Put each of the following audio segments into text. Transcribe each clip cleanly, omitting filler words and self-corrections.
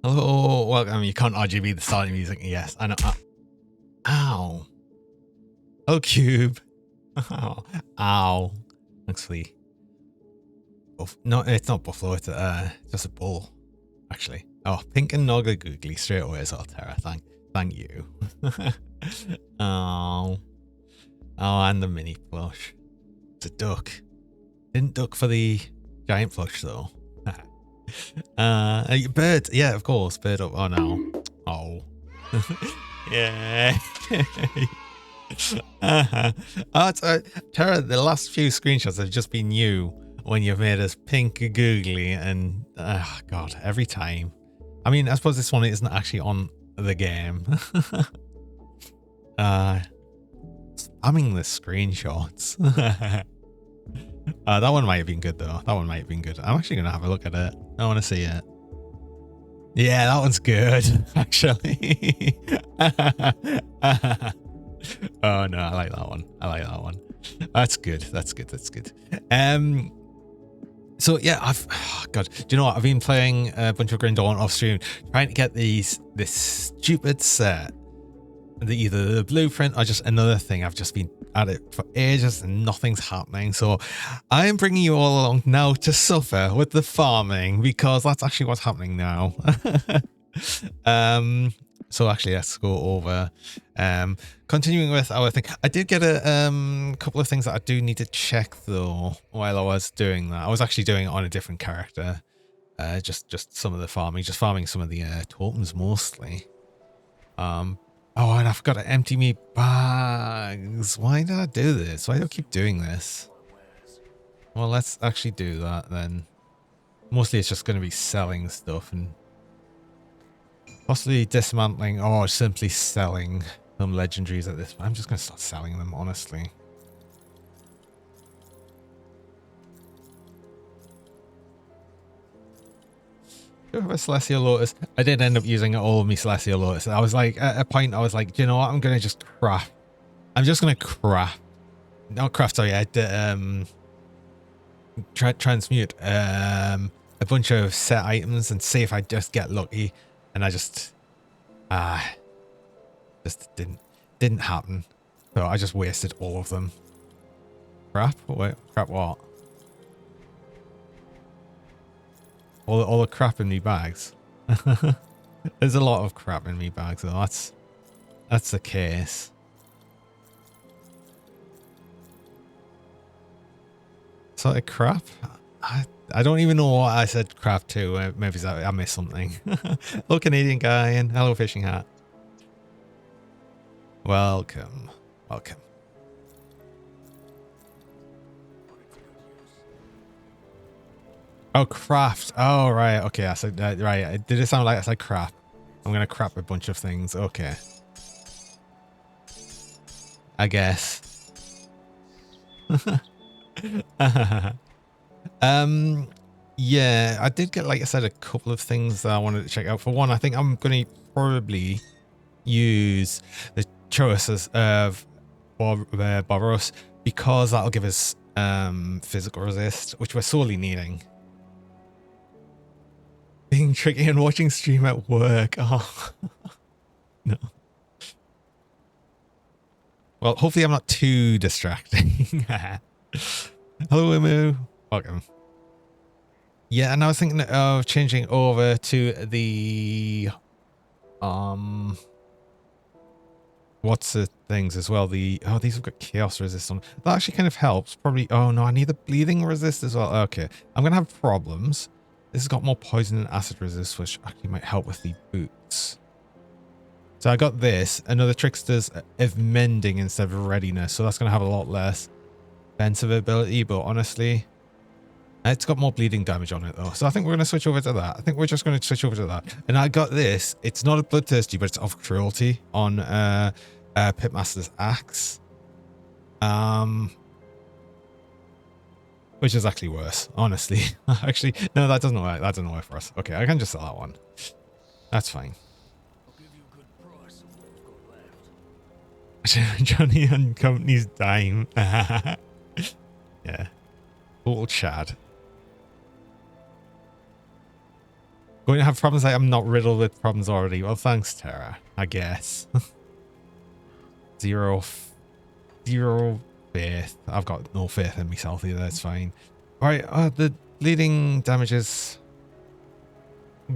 Hello, welcome. You can't RGB the starting music. Yes, I know. Ow. Oh, cube. Ow. Ow. Actually, no, it's not buffalo. It's just a bull, actually. Oh, pink and noggle googly straight away as well, Tara. Thank you. Oh, and the mini plush. It's a duck. Didn't duck for the giant plush though. Bird. Yeah, of course. Bird up. Oh no. Oh. Yeah. Oh, Tara, the last few screenshots have just been you when you've made us pink googly and god, every time. I mean, I suppose this one isn't actually on the game. Spamming the screenshots. That one might have been good though. That one might have been good. I'm actually gonna have a look at it. I want to see it. Yeah, that one's good, actually. Oh no, I like that one. I like that one. That's good. That's good. That's good. So yeah, God, do you know what? I've been playing a bunch of Grim Dawn off stream, trying to get this stupid set. Either the blueprint or just another thing. I've just been at it for ages and nothing's happening. So I am bringing you all along now to suffer with the farming because that's actually what's happening now. So actually, let's go over. Continuing with our thing, I did get a couple of things that I do need to check though while I was doing that. I was actually doing it on a different character. Just some of the farming, just farming some of the totems mostly. Oh, and I forgot to empty me bags. Why did I do this? Why do I keep doing this? Well, let's actually do that then. Mostly it's just going to be selling stuff and possibly dismantling or simply selling some legendaries at this point. I'm just going to start selling them, honestly. Do I have a Celestial Lotus? I did end up using all of my Celestial Lotus. I was like, at a point, I was like, do you know what? I'm going to just craft. I'm just going to craft. Not craft, sorry. I did, transmute a bunch of set items and see if I just get lucky. And I just didn't happen. So I just wasted all of them. Crap? Wait, crap what? All the crap in me bags. There's a lot of crap in me bags though. That's the case. So crap? I don't even know what I said crap to. Maybe I missed something. Hello Canadian guy and hello fishing hat. Welcome. Welcome. Oh, craft. Oh, right. Okay. I said, right. Did it sound like I said crap? I'm going to crap a bunch of things. Okay. I guess. Yeah, I did get, like I said, a couple of things that I wanted to check out. For one, I think I'm going to probably use the choices of Boros because that'll give us physical resist, which we're sorely needing. Being tricky and watching stream at work. Oh, no. Well, hopefully I'm not too distracting. Hello, Imu. Welcome. Yeah, and I was thinking of changing over to the what's the things as well? These have got chaos resist on. That actually kind of helps. Probably. Oh no, I need the bleeding resist as well. Okay, I'm gonna have problems. This has got more poison and acid resist, which actually might help with the boots. So I got this, another Trickster's of mending instead of readiness. So that's going to have a lot less defensive ability, but honestly, it's got more bleeding damage on it though. So I think we're going to switch over to that. I think we're just going to switch over to that. And I got this. It's not a bloodthirsty, but it's of cruelty on Pitmaster's axe. Which is actually worse, honestly. Actually, no, that doesn't work. That doesn't work for us. Okay, I can just sell that one. That's fine. Johnny and company's dime. Yeah. Total Chad. Going to have problems like I'm not riddled with problems already. Well, thanks, Tara, I guess. Zero faith. I've got no faith in myself either. It's fine. All right, the bleeding damage is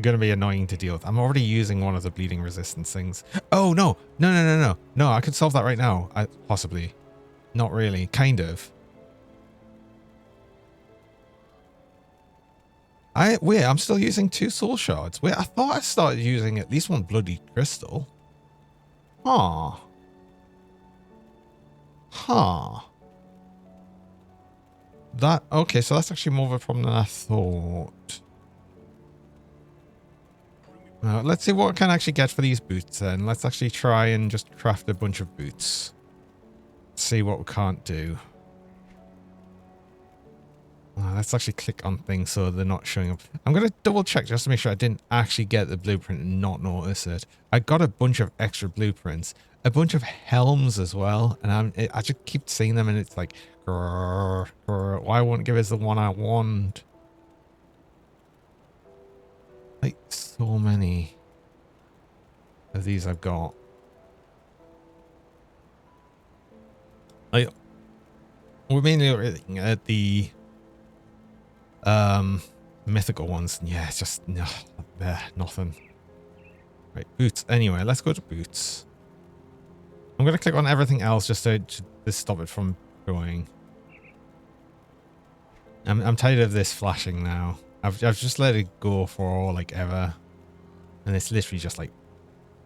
going to be annoying to deal with. I'm already using one of the bleeding resistance things. Oh, no. No, I could solve that right now. Possibly. Not really. Kind of. Wait, I'm still using 2 soul shards. Wait, I thought I started using at least 1 bloody crystal. Huh. Okay, so that's actually more of a problem than I thought. Let's see what I can actually get for these boots then. Let's actually try and just craft a bunch of boots. See what we can't do. Let's actually click on things so they're not showing up. I'm going to double check just to make sure I didn't actually get the blueprint and not notice it. I got a bunch of extra blueprints, a bunch of helms as well, and I just keep seeing them and it's like, grrr, grrr, why won't it give us the one I want? Like, so many of these I've got. Like, we're mainly looking at the mythical ones. Yeah, it's just nothing. Right, boots. Anyway, let's go to boots. I'm going to click on everything else just to stop it from going. I'm tired of this flashing now. I've just let it go for like ever. And it's literally just like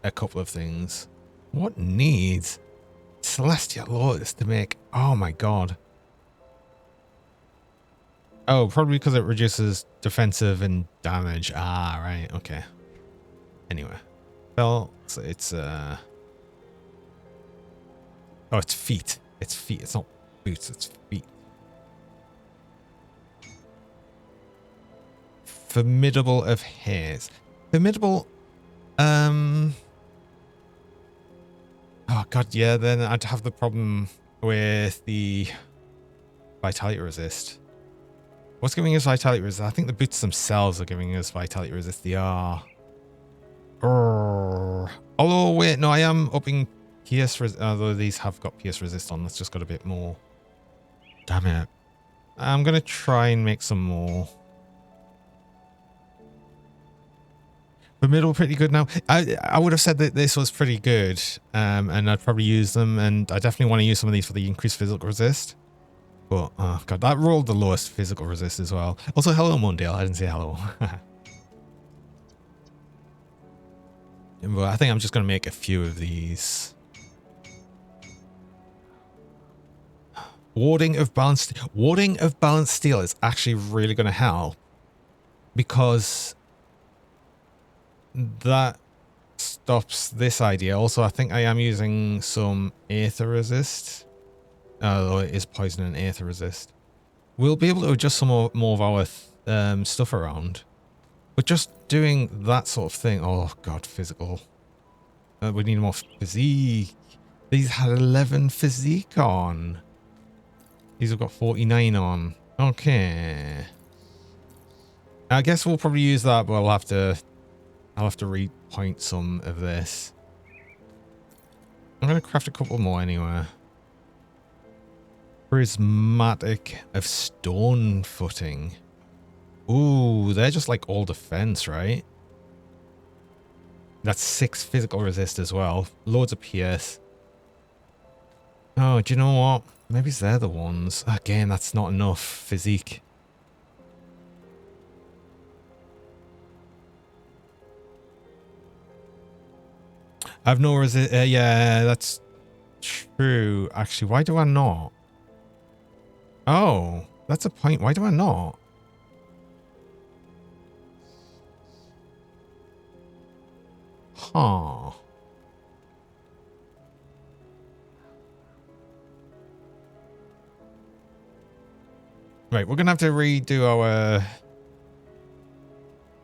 a couple of things. What needs Celestial Lotus to make? Oh my god. Oh, probably because it reduces defensive and damage. Ah, right. Okay. Anyway. Well, so it's oh, it's feet. It's feet. It's not boots. It's feet. Formidable of hairs. Formidable. Oh god, yeah. Then I'd have the problem with the vitality resist. What's giving us vitality resist? I think the boots themselves are giving us vitality resist. They are. Although, wait, no, I am upping pierce resist. Although these have got pierce resist on. That's just got a bit more. Damn it. I'm going to try and make some more. The middle pretty good now. I would have said that this was pretty good. And I'd probably use them. And I definitely want to use some of these for the increased physical resist. But, oh god, that rolled the lowest physical resist as well. Also, hello, Mondale. I didn't say hello. But I think I'm just going to make a few of these. Warding of balanced steel is actually really going to help. Because that stops this idea. Also, I think I am using some aether resist. Although it is poison and aether resist. We'll be able to adjust some more of our stuff around. But just doing that sort of thing. Oh god, physical. We need more physique. These had 11 physique on. These have got 49 on. Okay. I guess we'll probably use that, but I'll have to repoint some of this. I'm going to craft a couple more anyway. Prismatic of stone footing. Ooh, they're just like all defense, right? That's 6 physical resist as well. Loads of pierce. Oh, do you know what? Maybe they're the ones. Again, that's not enough physique. I've no resist. Yeah, that's true. Actually, why do I not? Oh, that's a point. Why do I not? Huh. Right, we're gonna have to redo our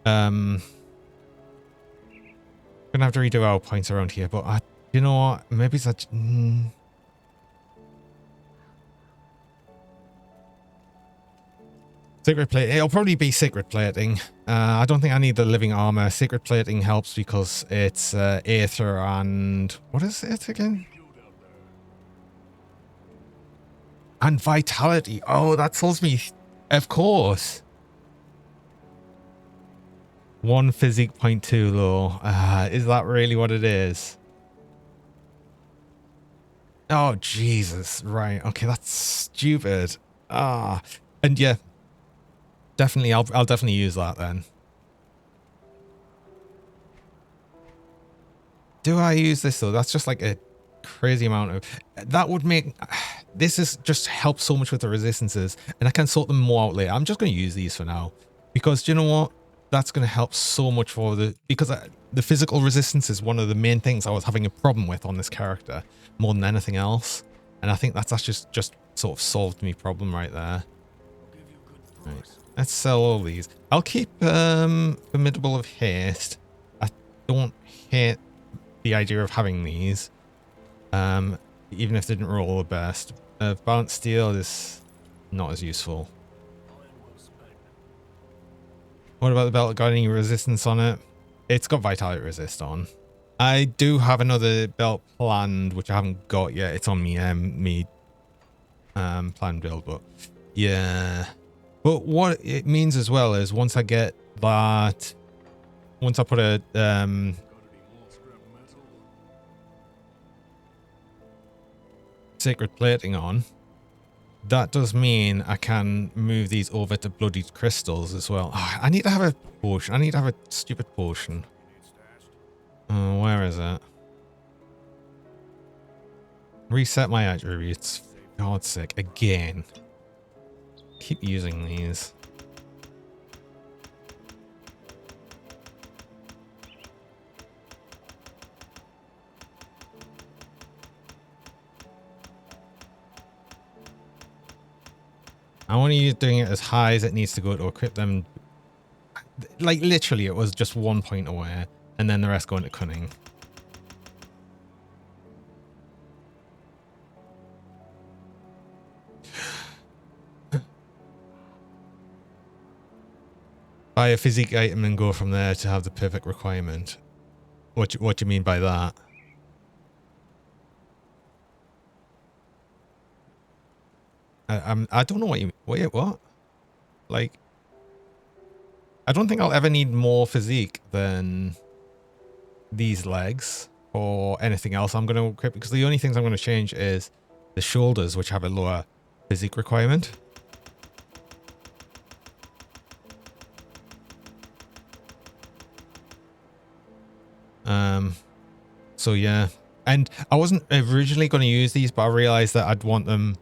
gonna have to redo our points around here, but you know what? Maybe that. Sacred plate. It'll probably be sacred plating. I don't think I need the living armor. Sacred plating helps because it's aether and what is it again? And vitality. Oh, that tells me, of course. 1 physique point 2 low. Is that really what it is? Oh, Jesus. Right. Okay, that's stupid. And yeah, definitely, I'll definitely use that then. Do I use this though? That's just like a crazy amount of... That would make... This is just helps so much with the resistances, and I can sort them more out later. I'm just going to use these for now, because do you know what? That's going to help so much for the... Because the physical resistance is one of the main things I was having a problem with on this character, more than anything else. And I think that's just sort of solved me problem right there. Right. Let's sell all these. I'll keep Formidable of Haste. I don't hate the idea of having these, even if they didn't roll the best. Balanced Steel is not as useful. What about the belt? Got any resistance on it? It's got Vitality Resist on. I do have another belt planned, which I haven't got yet. It's on me planned build, but yeah. But what it means as well is once I get that, once I put a sacred plating on, that does mean I can move these over to bloodied crystals as well. Oh, I need to have a potion. I need to have a stupid potion. Oh, where is it? Reset my attributes. For God's sake, again. Keep using these. I want you doing it as high as it needs to go to equip them. Like, literally, it was just 1 point away, and then the rest going to cunning. Buy a physique item and go from there to have the perfect requirement. What do you mean by that? I don't know what you... Wait, what? Like... I don't think I'll ever need more physique than these legs or anything else I'm going to equip, because the only things I'm going to change is the shoulders, which have a lower physique requirement. So yeah. And I wasn't originally going to use these, but I realized that I'd want them...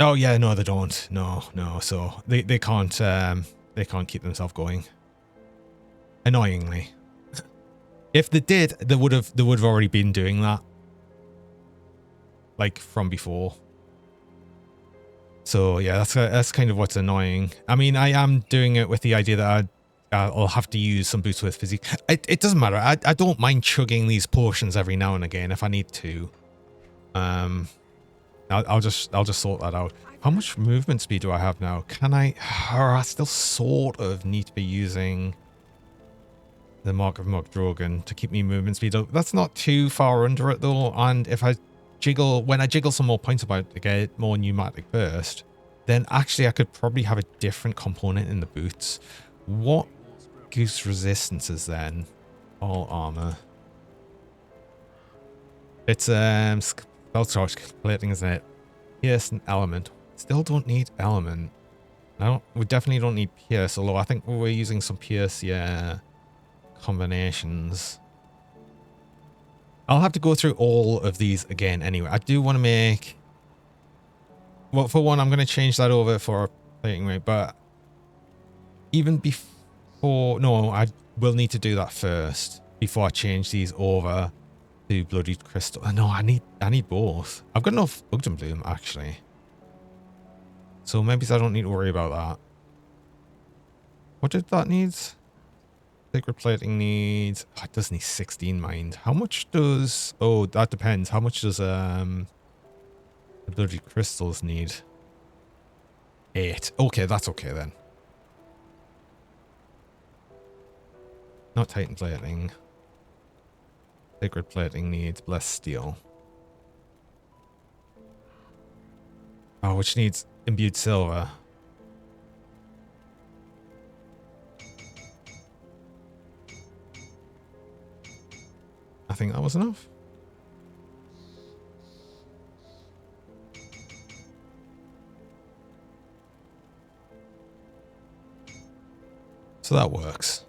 Oh yeah, no, they don't. No. So they can't keep themselves going. Annoyingly. If they did, they would have already been doing that. Like from before. So yeah, that's kind of what's annoying. I mean, I am doing it with the idea that I'll have to use some boots with physique. It doesn't matter. I don't mind chugging these potions every now and again if I need to. I'll just sort that out. How much movement speed do I have now? Can I... I still sort of need to be using the Mark of Mog Drogon to keep me movement speed up. That's not too far under it though. And if I jiggle... When I jiggle some more points about to get more pneumatic burst, then actually I could probably have a different component in the boots. What gives resistances then? All armor. It's spell charge plating, isn't it? Pierce and element. Still don't need element. We definitely don't need pierce, although I think we're using some pierce, yeah, combinations. I'll have to go through all of these again anyway. I do want to make... Well, for one, I'm going to change that over for a plating rate, but even before... No, I will need to do that first before I change these over to bloodied crystal. No, I need both. I've got enough Ugden Bloom actually, so maybe I don't need to worry about that. What did that need? Sacred plating needs... Oh, it does need 16 mind. How much does... Oh, that depends. How much does the bloodied crystals need? 8. Okay, that's okay then. Not Titan plating. Sacred plating needs blessed steel. Oh, which needs imbued silver. I think that was enough. So that works.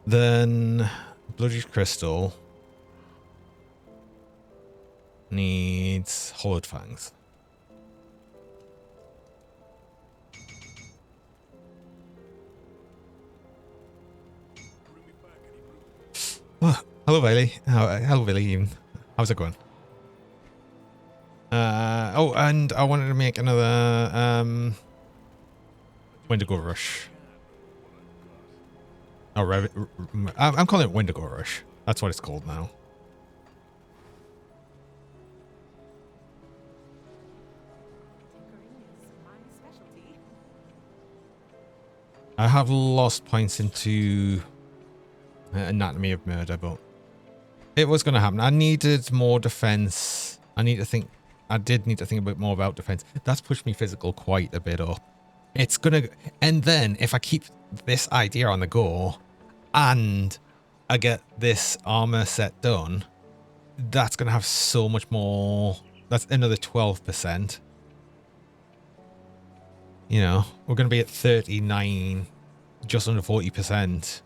Then bloody crystal needs hollowed fangs. Oh, hello, Bailey. Hello, Bailey. How's it going? Oh, and I wanted to make another Wendigo Rush. Oh, I'm calling it Wendigo Rush. That's what it's called now. I have lost points into Anatomy of Murder, but it was going to happen. I needed more defense. I did need to think a bit more about defense. That's pushed me physical quite a bit up. It's going to, and then if I keep this idea on the go and I get this armor set done, that's going to have so much more. That's another 12%. You know, we're going to be at 39, just under 40%,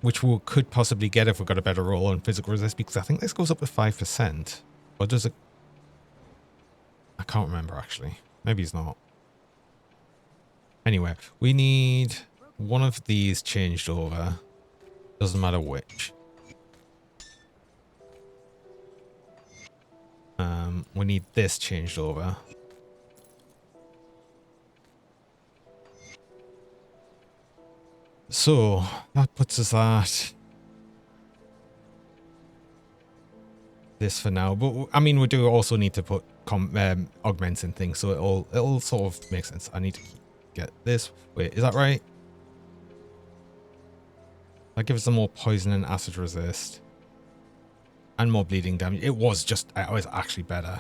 which we could possibly get if we got a better roll on physical resist, because I think this goes up to 5%. Or does it? I can't remember, actually. Maybe it's not. Anyway, we need one of these changed over. Doesn't matter which. We need this changed over. So that puts us at this for now. But I mean, we do also need to put augments and things, so it'll sort of make sense. I need to get this. Wait, is that right? That gives them more poison and acid resist. And more bleeding damage. It was actually better.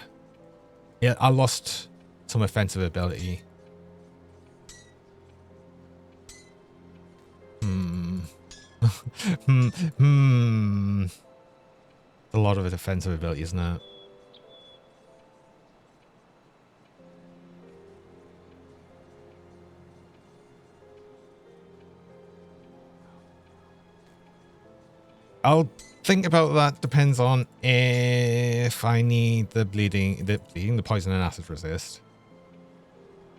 Yeah, I lost some offensive ability. A lot of defensive ability, isn't it? I'll think about that. Depends on if I need the poison and acid resist.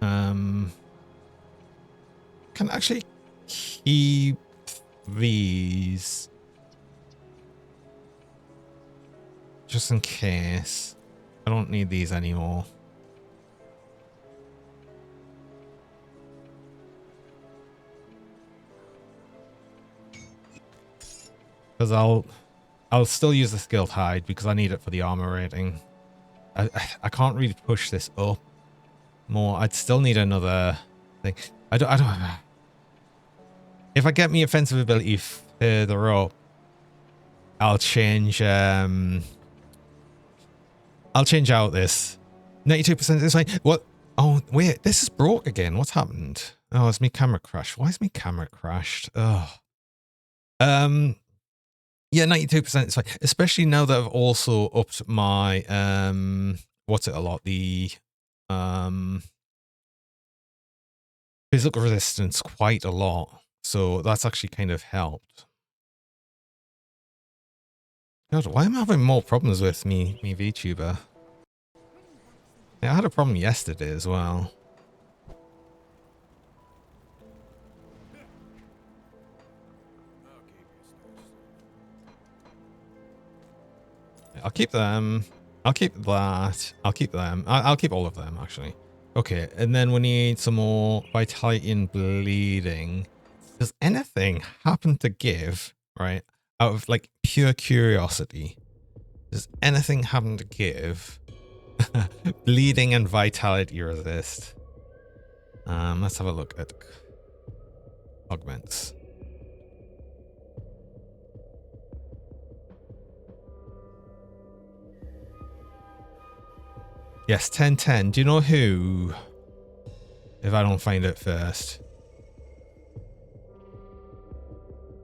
Can actually keep these just in case. I don't need these anymore. Because I'll still use the skilled hide because I need it for the armor rating. I can't really push this up more. I'd still need another thing. I don't. If I get me offensive ability further up, I'll change. I'll change out this 92% is fine. What? Oh wait, this is broke again. What's happened? Oh, it's me camera crashed. Why is me camera crashed? Oh. Yeah, 92% is fine. Especially now that I've also upped my what's it a lot? The physical resistance quite a lot. So that's actually kind of helped. God, why am I having more problems with me VTuber? Yeah, I had a problem yesterday as well. I'll keep them. I'll keep that. I'll keep them. I'll keep all of them, actually. Okay, and then we need some more vitality and bleeding. Does anything happen to give, right, out of, like, pure curiosity, does anything happen to give Bleeding and vitality resist. Let's have a look at augments. Yes, 1010. Do you know who? If I don't find it first.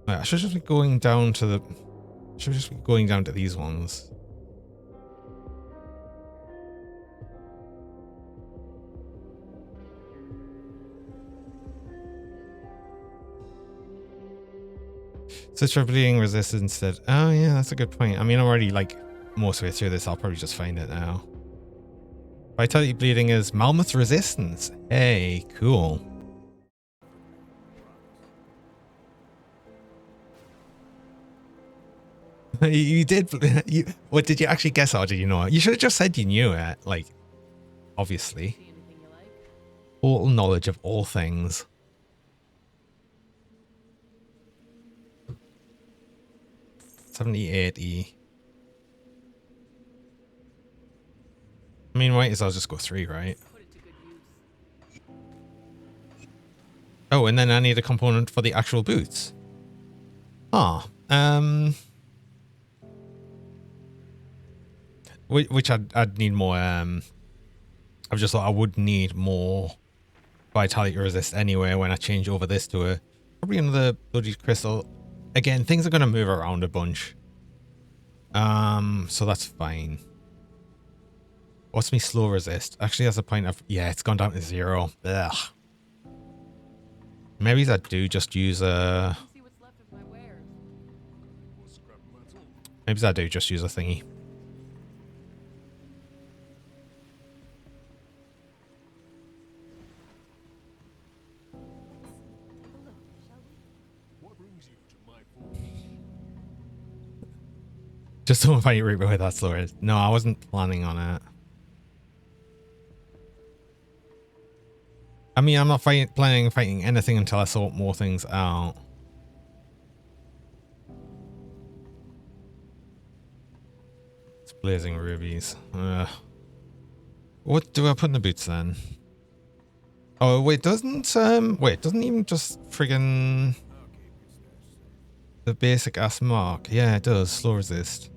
Right, I should just be going down to the... Should just be going down to these ones. Switch for bleeding resistance instead. Oh yeah, that's a good point. I mean, I'm already like most way through this. I'll probably just find it now. Vitality bleeding is Mammoth resistance. Hey, cool. You did. What did you actually guess, or did you know it? You should have just said you knew it. Like, obviously. Total knowledge of all things. $70.80. I mean, might as well just go 3, right? Oh, and then I need a component for the actual boots. Ah, which I'd need more. I've just thought I would need more vitality resist anyway when I change over this to a probably another bloody crystal. Again, things are going to move around a bunch. So that's fine. What's me slow resist? Actually, that's a point of... Yeah, it's gone down to 0. Ugh. Maybe I do just use a... Maybe I do just use a thingy. Just don't fight Reaper with that slow resist. No, I wasn't planning on it. I mean, I'm not planning on fighting anything until I sort more things out. It's blazing rubies. What do I put in the boots then? Oh, wait, doesn't even just friggin' the basic ass mark? Yeah, it does. Slow resist.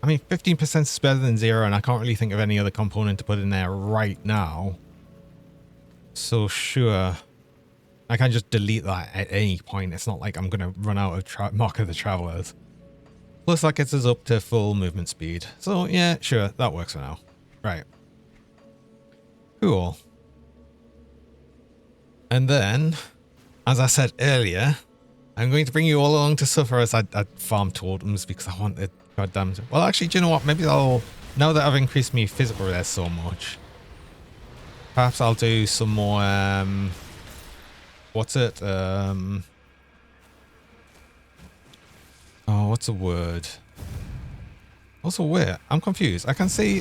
I mean, 15% is better than 0, and I can't really think of any other component to put in there right now. So sure, I can just delete that at any point. It's not like I'm going to run out of Mark of the Travelers. Plus that gets us up to full movement speed. So yeah, sure, that works for now. Right. Cool. And then, as I said earlier, I'm going to bring you all along to suffer as I farm totems because I want it. Goddamn. Well, actually, do you know what? Maybe I'll... Now that I've increased my physical res so much, perhaps I'll do some more... what's it? Oh, what's a word? Also, where? I'm confused. I can see...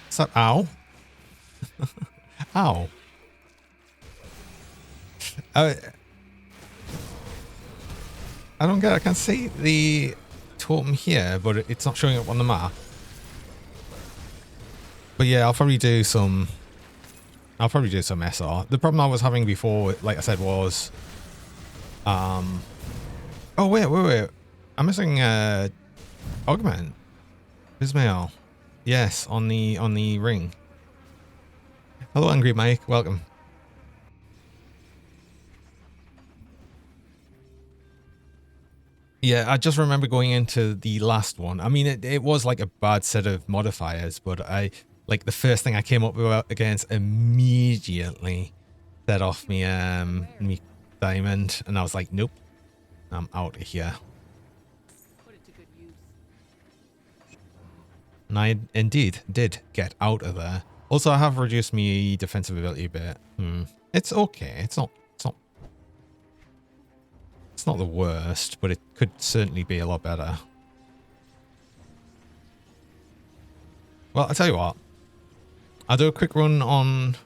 So, ow. Ow. I don't get it. I can see the totem here, but it's not showing up on the map. But yeah, I'll probably do some SR. The problem I was having before, like I said, was oh wait. I'm missing augment. Ismail. Yes, on the ring. Hello, Angry Mike. Welcome. Yeah, I just remember going into the last one. I mean, it was like a bad set of modifiers, but like the first thing I came up against immediately set off me me diamond, and I was like, nope, I'm out of here. And I indeed did get out of there. Also, I have reduced me defensive ability a bit. It's okay. It's not the worst, but it could certainly be a lot better. Well, I'll tell you what. I'll do a quick run on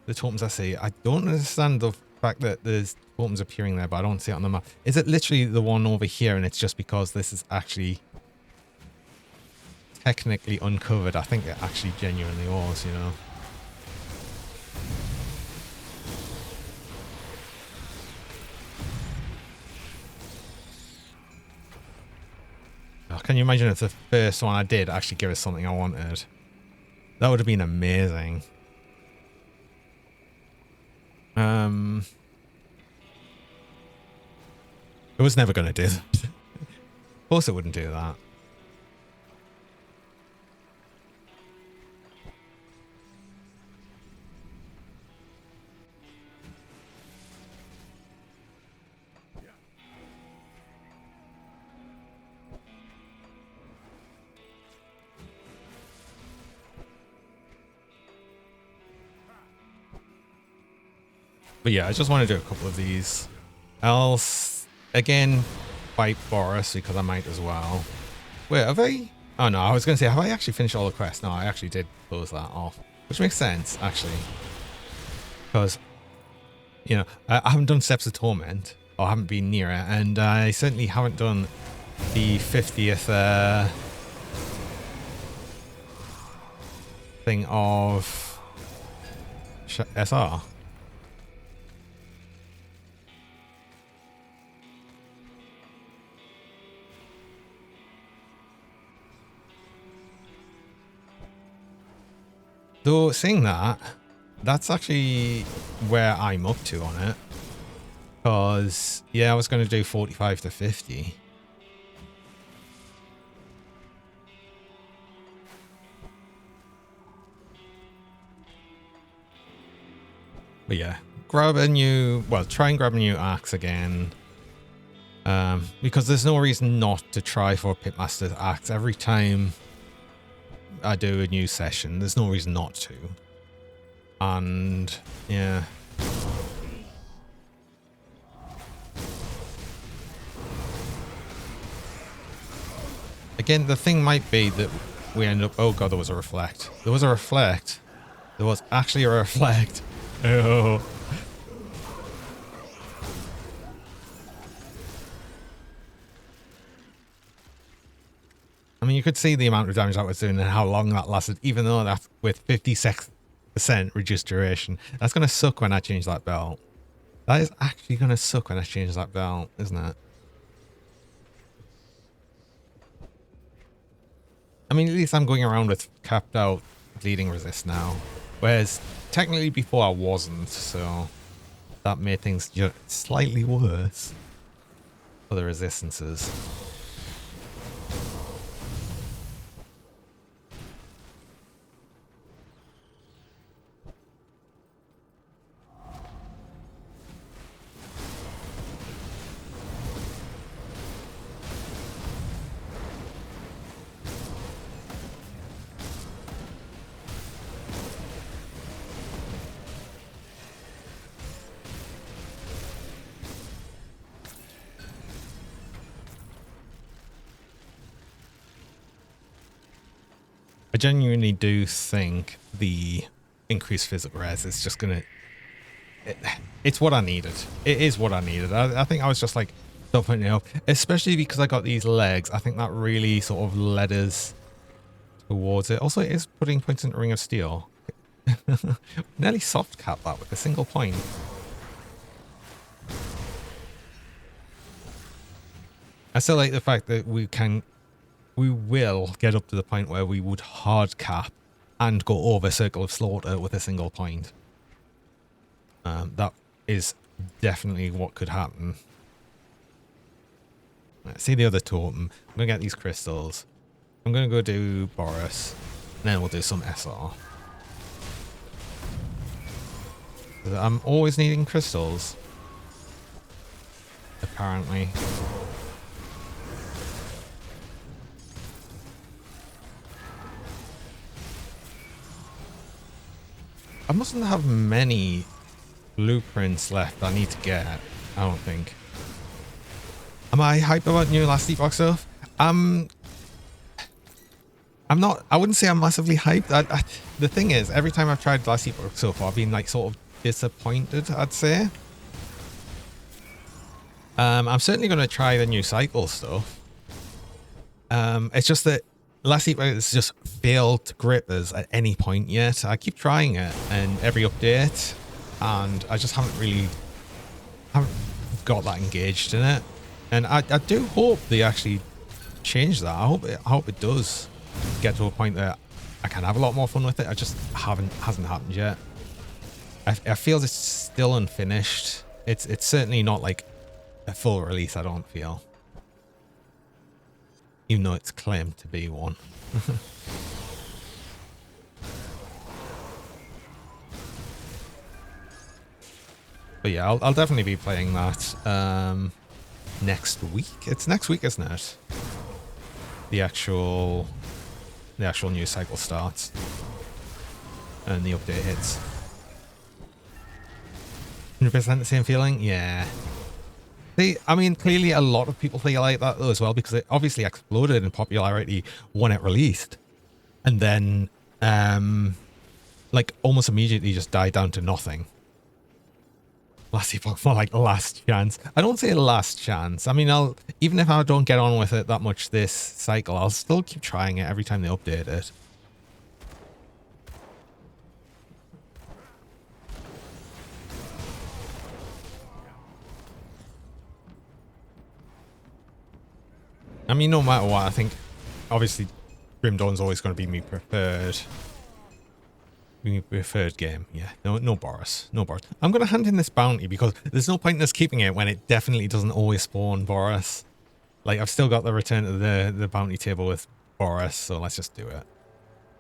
the totems I see. I don't understand the fact that there's totems appearing there, but I don't see it on the map. Is it literally the one over here and it's just because this is actually technically uncovered? I think it actually genuinely was, you know. Oh, can you imagine if the first one I did actually give us something I wanted? That would have been amazing. It was never going to do that. Of course it wouldn't do that. But yeah, I just want to do a couple of these. Else, again, fight Boris because I might as well. Wait, have I? Oh no, I was going to say, have I actually finished all the quests? No, I actually did close that off. Which makes sense, actually. Because, you know, I haven't done Steps of Torment. Or haven't been near it. And I certainly haven't done the 50th thing of SR. Though, saying that, that's actually where I'm up to on it. Because, yeah, I was going to do 45 to 50. But yeah, grab a new, well, try and grab a new axe again. Because there's no reason not to try for a Pitmaster's axe every time I do a new session. There's no reason not to. And yeah. Again, the thing might be that we end up, oh god, there was a reflect. There was a reflect. There was actually a reflect. Oh. I mean, you could see the amount of damage that was doing and how long that lasted, even though that's with 56% reduced duration. That's going to suck when I change that belt. That is actually going to suck when I change that belt, isn't it? I mean, at least I'm going around with capped out bleeding resist now. Whereas, technically before I wasn't, so that made things just slightly worse for the resistances. I genuinely do think the increased physical res is just gonna... It's what I needed. It is what I needed. I think I was just like, stop putting it up. Especially because I got these legs. I think that really sort of led us towards it. Also, it is putting points into Ring of Steel. Nearly soft cap that with a single point. I still like the fact that we will get up to the point where we would hard cap and go over Circle of Slaughter with a single point. That is definitely what could happen. Let's see the other totem. I'm going to get these crystals. I'm going to go do Boris. And then we'll do some SR. I'm always needing crystals. Apparently. I mustn't have many blueprints left I need to get, I don't think. Am I hyped about new Last Epoch stuff? I'm not, I wouldn't say I'm massively hyped. The thing is, every time I've tried Last Epoch so far, I've been like sort of disappointed, I'd say. I'm certainly going to try the new cycle stuff. It's just that Last Heat it's just failed to grip us at any point yet. I keep trying it in every update, and I just haven't got that engaged in it. And I do hope they actually change that. I hope it does get to a point that I can have a lot more fun with it. I just hasn't happened yet. I feel it's still unfinished. It's certainly not like a full release, I don't feel. Even though it's claimed to be one. But yeah, I'll definitely be playing that next week. It's next week, isn't it? The actual news cycle starts. And the update hits. 100% the same feeling? Yeah. I mean, clearly a lot of people feel like that though as well, because it obviously exploded in popularity when it released. And then, like, almost immediately just died down to nothing. More like last chance. I don't say last chance. I mean, even if I don't get on with it that much this cycle, I'll still keep trying it every time they update it. I mean, no matter what, I think obviously Grim Dawn's always going to be my preferred game. Yeah, no Boris. No Boris. I'm going to hand in this bounty because there's no point in us keeping it when it definitely doesn't always spawn Boris. Like, I've still got the return to the bounty table with Boris, so let's just do it.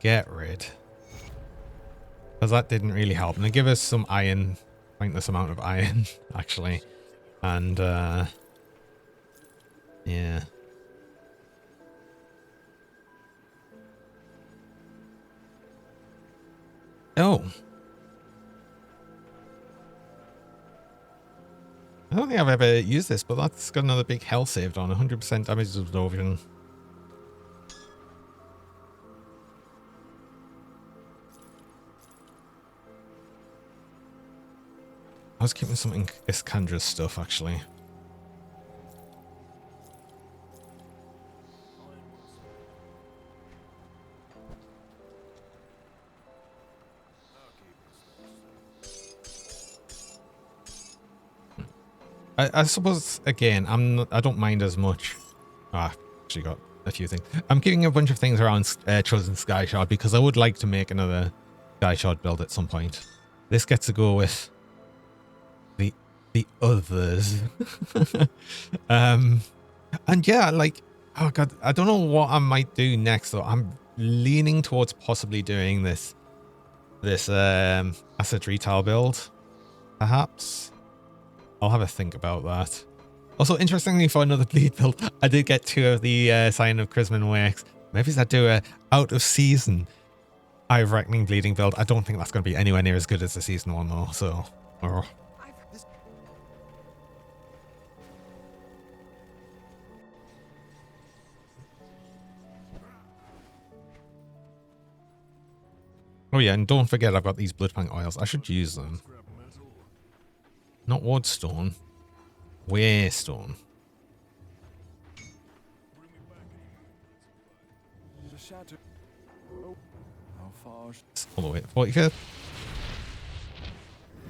Get rid. Because that didn't really help. And they give us some iron, pointless amount of iron, actually. And, yeah. Oh. I don't think I've ever used this, but that's got another big health saved on. 100% damage absorption. I was keeping some Iskandra stuff, actually. I suppose, again, I don't mind as much. Actually got a few things. I'm keeping a bunch of things around Chosen Sky Shard because I would like to make another Sky Shard build at some point. This gets to go with the others. And yeah, like, oh god, I don't know what I might do next though. I'm leaning towards possibly doing this acid retail build, perhaps. I'll have a think about that. Also, interestingly, for another bleed build, I did get 2 of the Sign of Chrisman Wakes. Maybe I do a out of season Eye Reckoning bleeding build. I don't think that's going to be anywhere near as good as the season one though. So, oh yeah, and don't forget I've got these Bloodfang oils. I should use them. Not Wardstone. Waystone. All the way to 45th.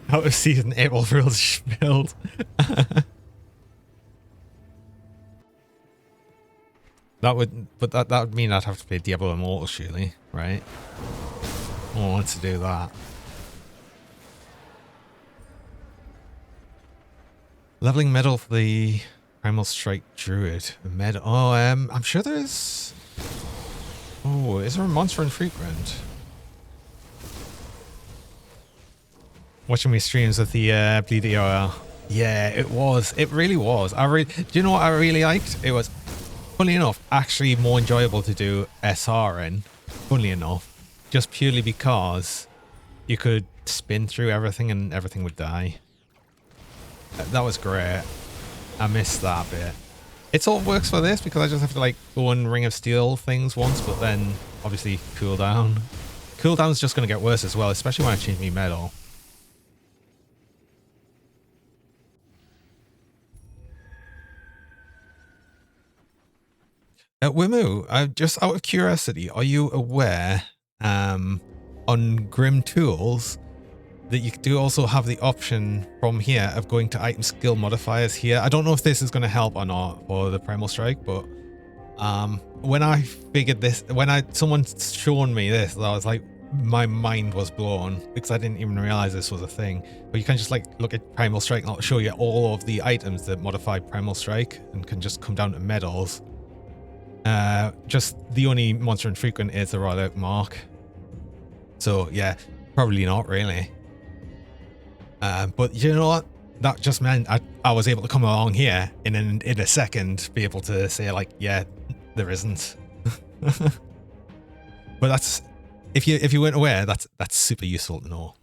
Out of season April Fool's build. That would mean I'd have to play Diablo Immortal, surely, right? I don't want to do that. Leveling medal for the Primal Strike Druid. Medal. Oh, I'm sure there's. Oh, is there a monster infrequent? Watching me streams with the Bleed EOL. Yeah, it was. It really was. Do you know what I really liked? It was, funnily enough, actually more enjoyable to do SR in. Funnily enough, just purely because you could spin through everything and everything would die. That was great. I missed that bit. It sort of works for this because I just have to like go and Ring of Steel things once, but then obviously cooldown. Cooldown's just going to get worse as well, especially when I change my medal. Wimu, just out of curiosity, are you aware on Grim Tools that you do also have the option from here of going to item skill modifiers here? I don't know if this is going to help or not for the Primal Strike, but when I figured this, someone's shown me this, I was like, my mind was blown because I didn't even realize this was a thing. But you can just like look at Primal Strike and it'll show you all of the items that modify Primal Strike and can just come down to medals. Just the only monster infrequent is the Royal Oak Mark. So yeah, probably not really. But you know what? That just meant I was able to come along here in a second, be able to say like, yeah, there isn't. But that's, if you weren't aware, that's super useful to know.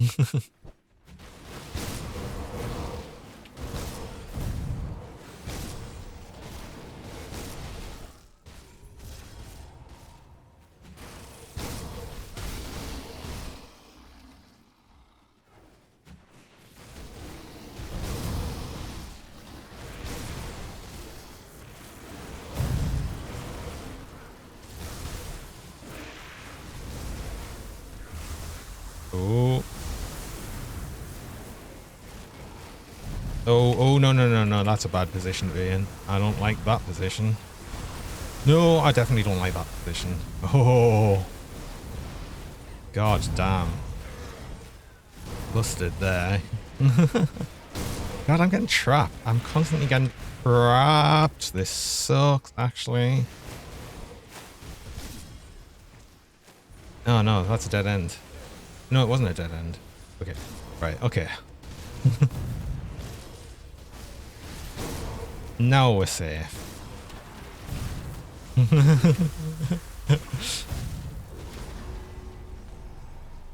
Oh, no, that's a bad position to be in. I don't like that position. No, I definitely don't like that position. Oh. God damn. Busted there. God, I'm getting trapped. I'm constantly getting trapped. This sucks, actually. Oh, no, that's a dead end. No, it wasn't a dead end. Okay, right, okay. Now we're safe.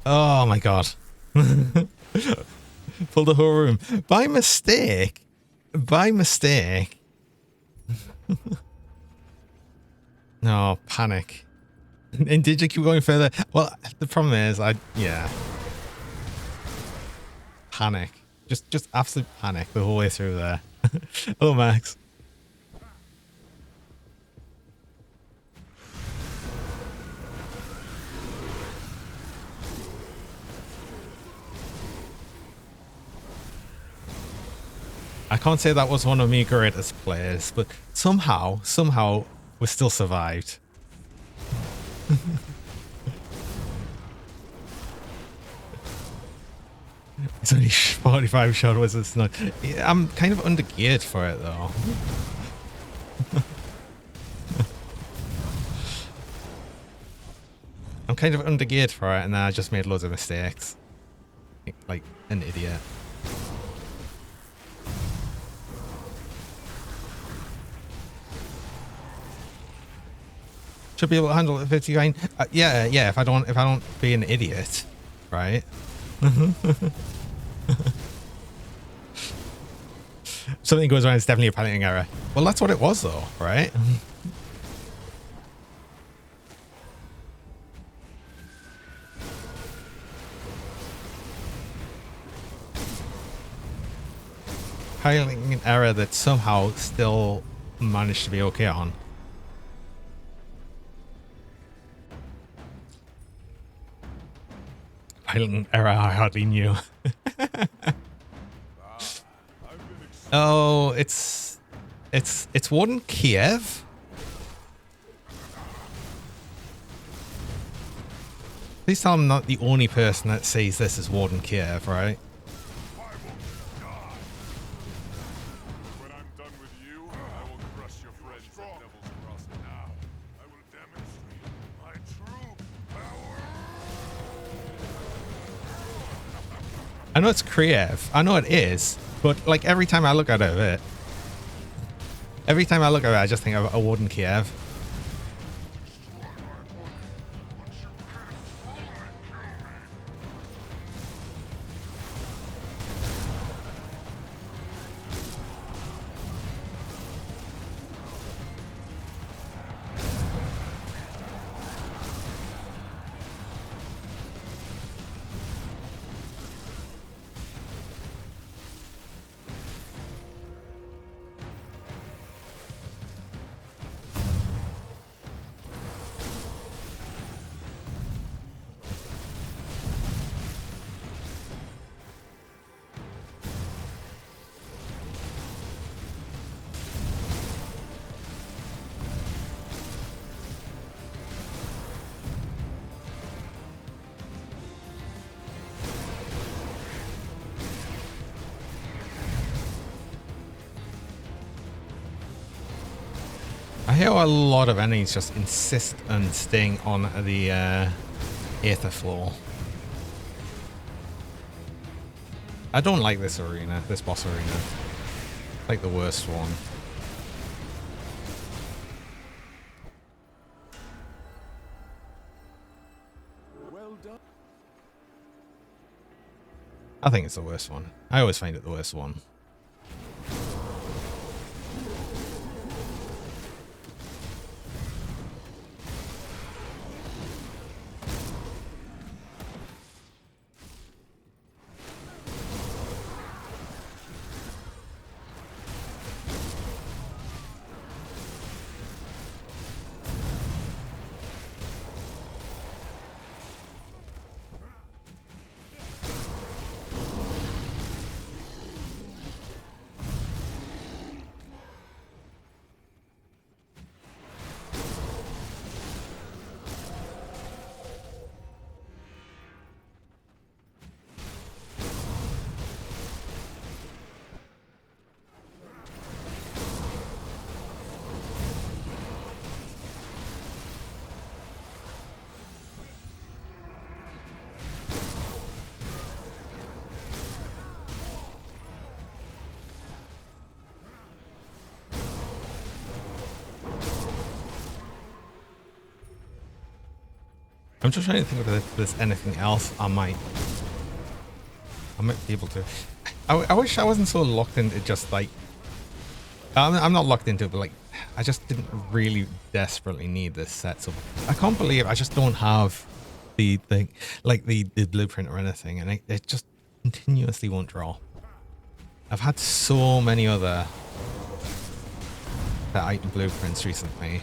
Oh my god. Pulled the whole room. By mistake. By mistake. No, panic. And did you keep going further? Well, the problem is, yeah. Panic. Just absolute panic the whole way through there. Oh, Max. I can't say that was one of my greatest plays, but somehow we still survived. It's only 45 shot wizards. No, I'm kind of undergeared for it though. I'm kind of undergeared for it, and then I just made loads of mistakes, like an idiot. Should be able to handle it 50 grind. Yeah. If I don't be an idiot, right? Something goes wrong, it's definitely a piloting error. Well, that's what it was though, right? Piloting an error that somehow still managed to be okay on. Piloting error I hardly knew. Oh, it's Warden Kiev. Please tell I'm not the only person that sees this as Warden Kiev, right? I know it's Kiev. I know it is. But like every time I look at it, I just think of a Warden Kiev. hear a lot of enemies just insist on staying on the Aether floor. I don't like this arena, this boss arena. Like the worst one. Well done. I think it's the worst one. I always find it the worst one. I'm just trying to think if there's anything else I might be able to. I wish I wasn't so locked into just like. I'm not locked into it, but like, I just didn't really desperately need this set. So I can't believe I just don't have the thing, like the blueprint or anything, and it just continuously won't draw. I've had so many other item blueprints recently.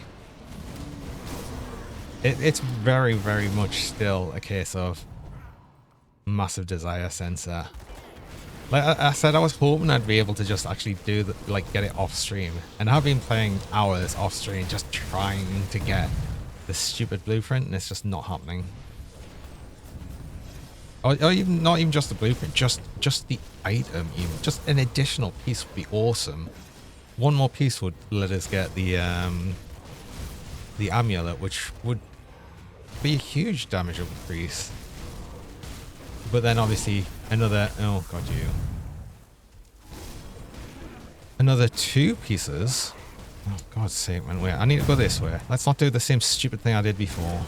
It's very, very much still a case of massive desire sensor. Like I said, I was hoping I'd be able to just actually do the, like, get it off stream, and I've been playing hours off stream just trying to get this stupid blueprint, and it's just not happening. Or even not even just the blueprint, just the item. Even just an additional piece would be awesome. One more piece would let us get the amulet, which would be a huge damage increase. But then obviously another, oh god, another 2 pieces. Oh god's sake, man, wait, I need to go this way. Let's not do the same stupid thing I did before.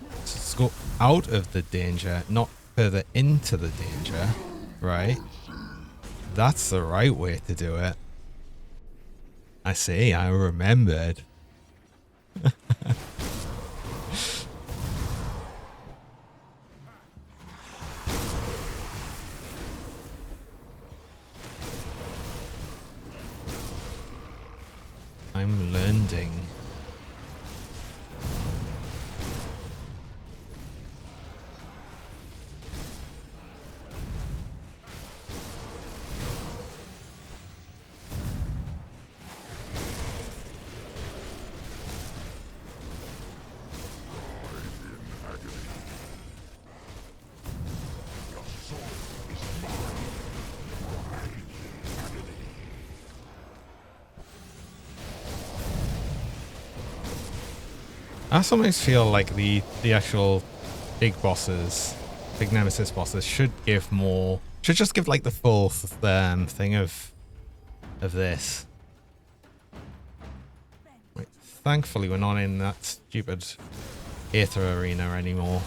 Let's go out of the danger, not further into the danger, right? That's the right way to do it. I see, I remembered. I'm learning. I sometimes feel like the actual big bosses, big nemesis bosses, should give more, should just give like the full thing of this. Wait, thankfully we're not in that stupid Aether arena anymore.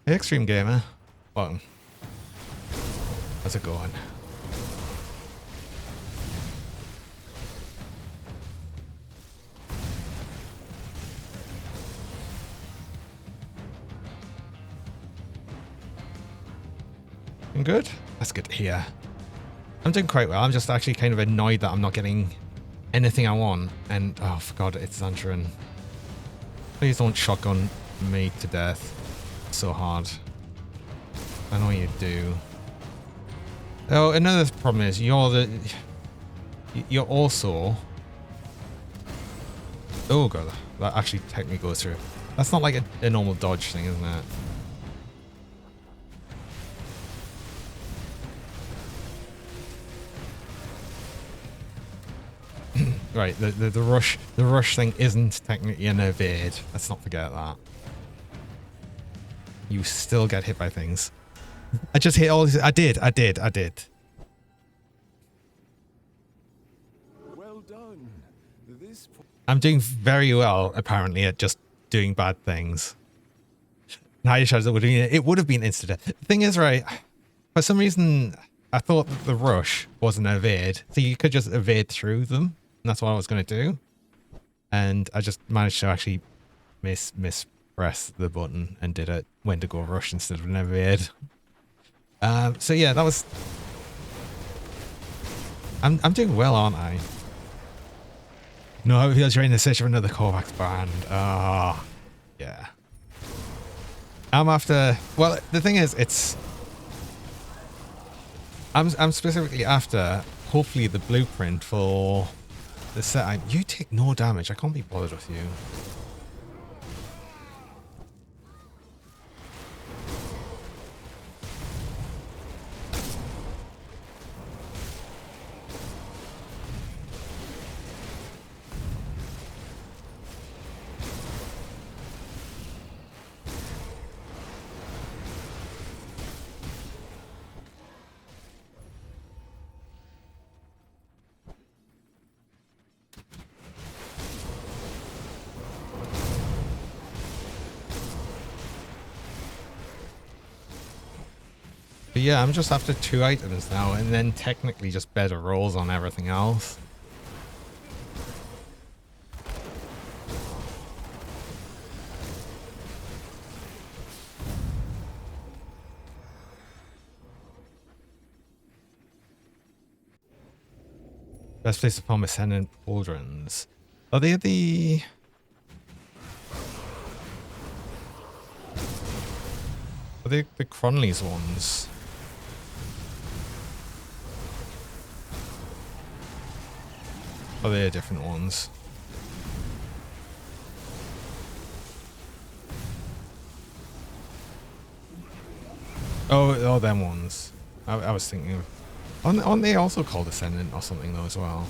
Hey, Extreme Gamer. Welcome. How's it going? Doing good? That's good to hear. I'm doing quite well. I'm just actually kind of annoyed that I'm not getting anything I want. And, oh, for God, it's Antron. Please don't shotgun me to death so hard. I know you do. Oh, another problem is you're also. Oh god, that actually technically goes through. That's not like a normal dodge thing, isn't it? Right, the rush thing isn't technically an evade. Let's not forget that. You still get hit by things. I just hit all these. I did. Well done. This I'm doing very well, apparently, at just doing bad things. Now you should it would have been insta-death. The thing is, right, for some reason, I thought that the rush was an evade. So you could just evade through them. And that's what I was going to do. And I just managed to actually mispress the button and did it when to go rush instead of an evade. So yeah, that was... I'm doing well, aren't I? No, it feels you're in the search of another Kovacs band. Ah, yeah. I'm after... Well, the thing is, it's... I'm specifically after, hopefully, the blueprint for the set. You take no damage. I can't be bothered with you. But yeah, I'm just after 2 items now, and then technically just better rolls on everything else. Best place to farm Ascendant Pauldrons. Are they the... Are they the Cronley's ones? Or are they different ones? Oh, them ones. I was thinking of... Aren't they also called Ascendant or something though as well?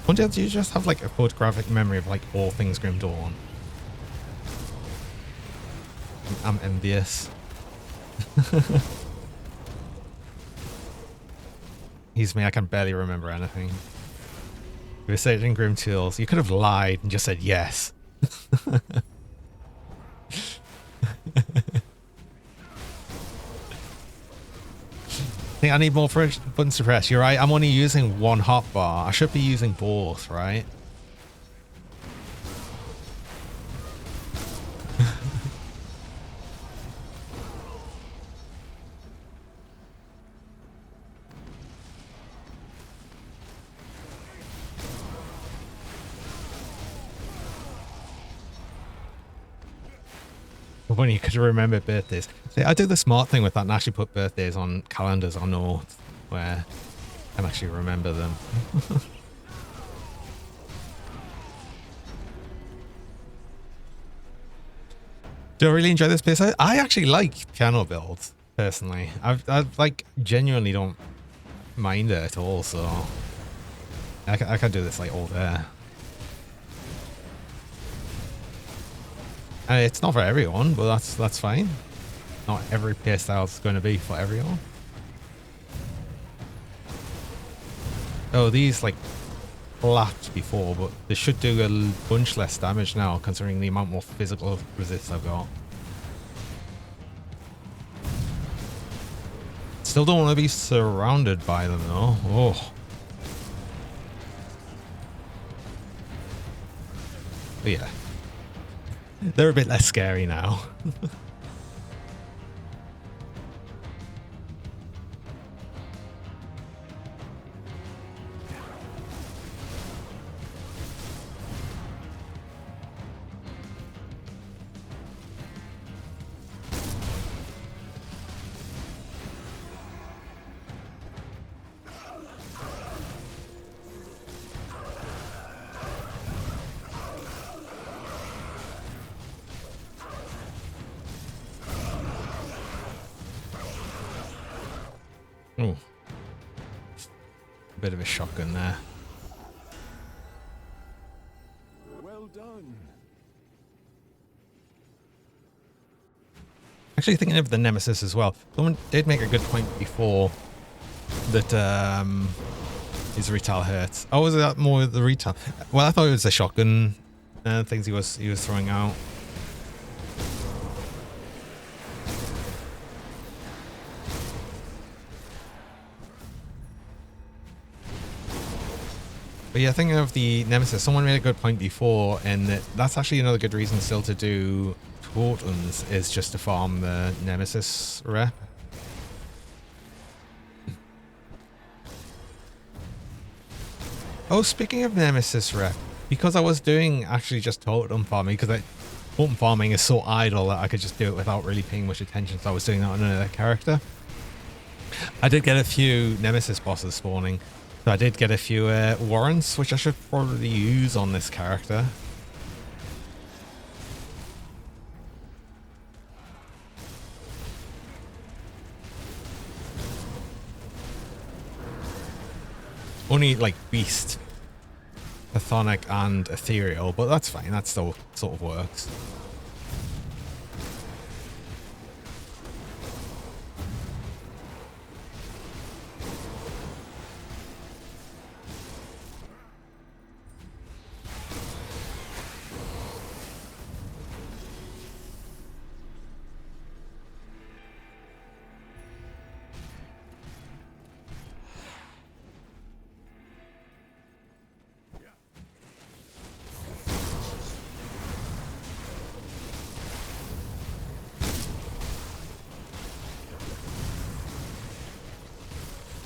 Wonder do you just have like a photographic memory of like all things Grim Dawn? I'm envious. He's me, I can barely remember anything. We were searching Grim Tools. You could have lied and just said yes. I think I need more buttons to press. You're right, I'm only using one hotbar. I should be using both, right? When you could remember birthdays. See, I do the smart thing with that and actually put birthdays on calendars or notes where I can actually remember them. Do I really enjoy this place? I actually like piano builds, personally. I like genuinely don't mind it at all, so I can do this like all day. It's not for everyone, but that's fine. Not every playstyle is going to be for everyone. Oh, these like flapped before, but they should do a bunch less damage now, considering the amount more physical resist I've got. Still don't want to be surrounded by them though. Oh. But yeah. They're a bit less scary now. Ooh. Bit of a shotgun there. Well done. Actually, thinking of the Nemesis as well. Someone did make a good point before that his retail hurts. Oh, was that more the retail? Well, I thought it was the shotgun things he was throwing out. But yeah, thinking of the Nemesis, someone made a good point before, and that's actually another good reason still to do totems, is just to farm the Nemesis rep. Oh, speaking of Nemesis rep, because I was doing actually just totem farming, because totem farming is so idle that I could just do it without really paying much attention, so I was doing that on another character. I did get a few Nemesis bosses spawning. So I did get a few warrants, which I should probably use on this character. Only like Beast, Pathonic, and Ethereal, but that's fine. That still sort of works.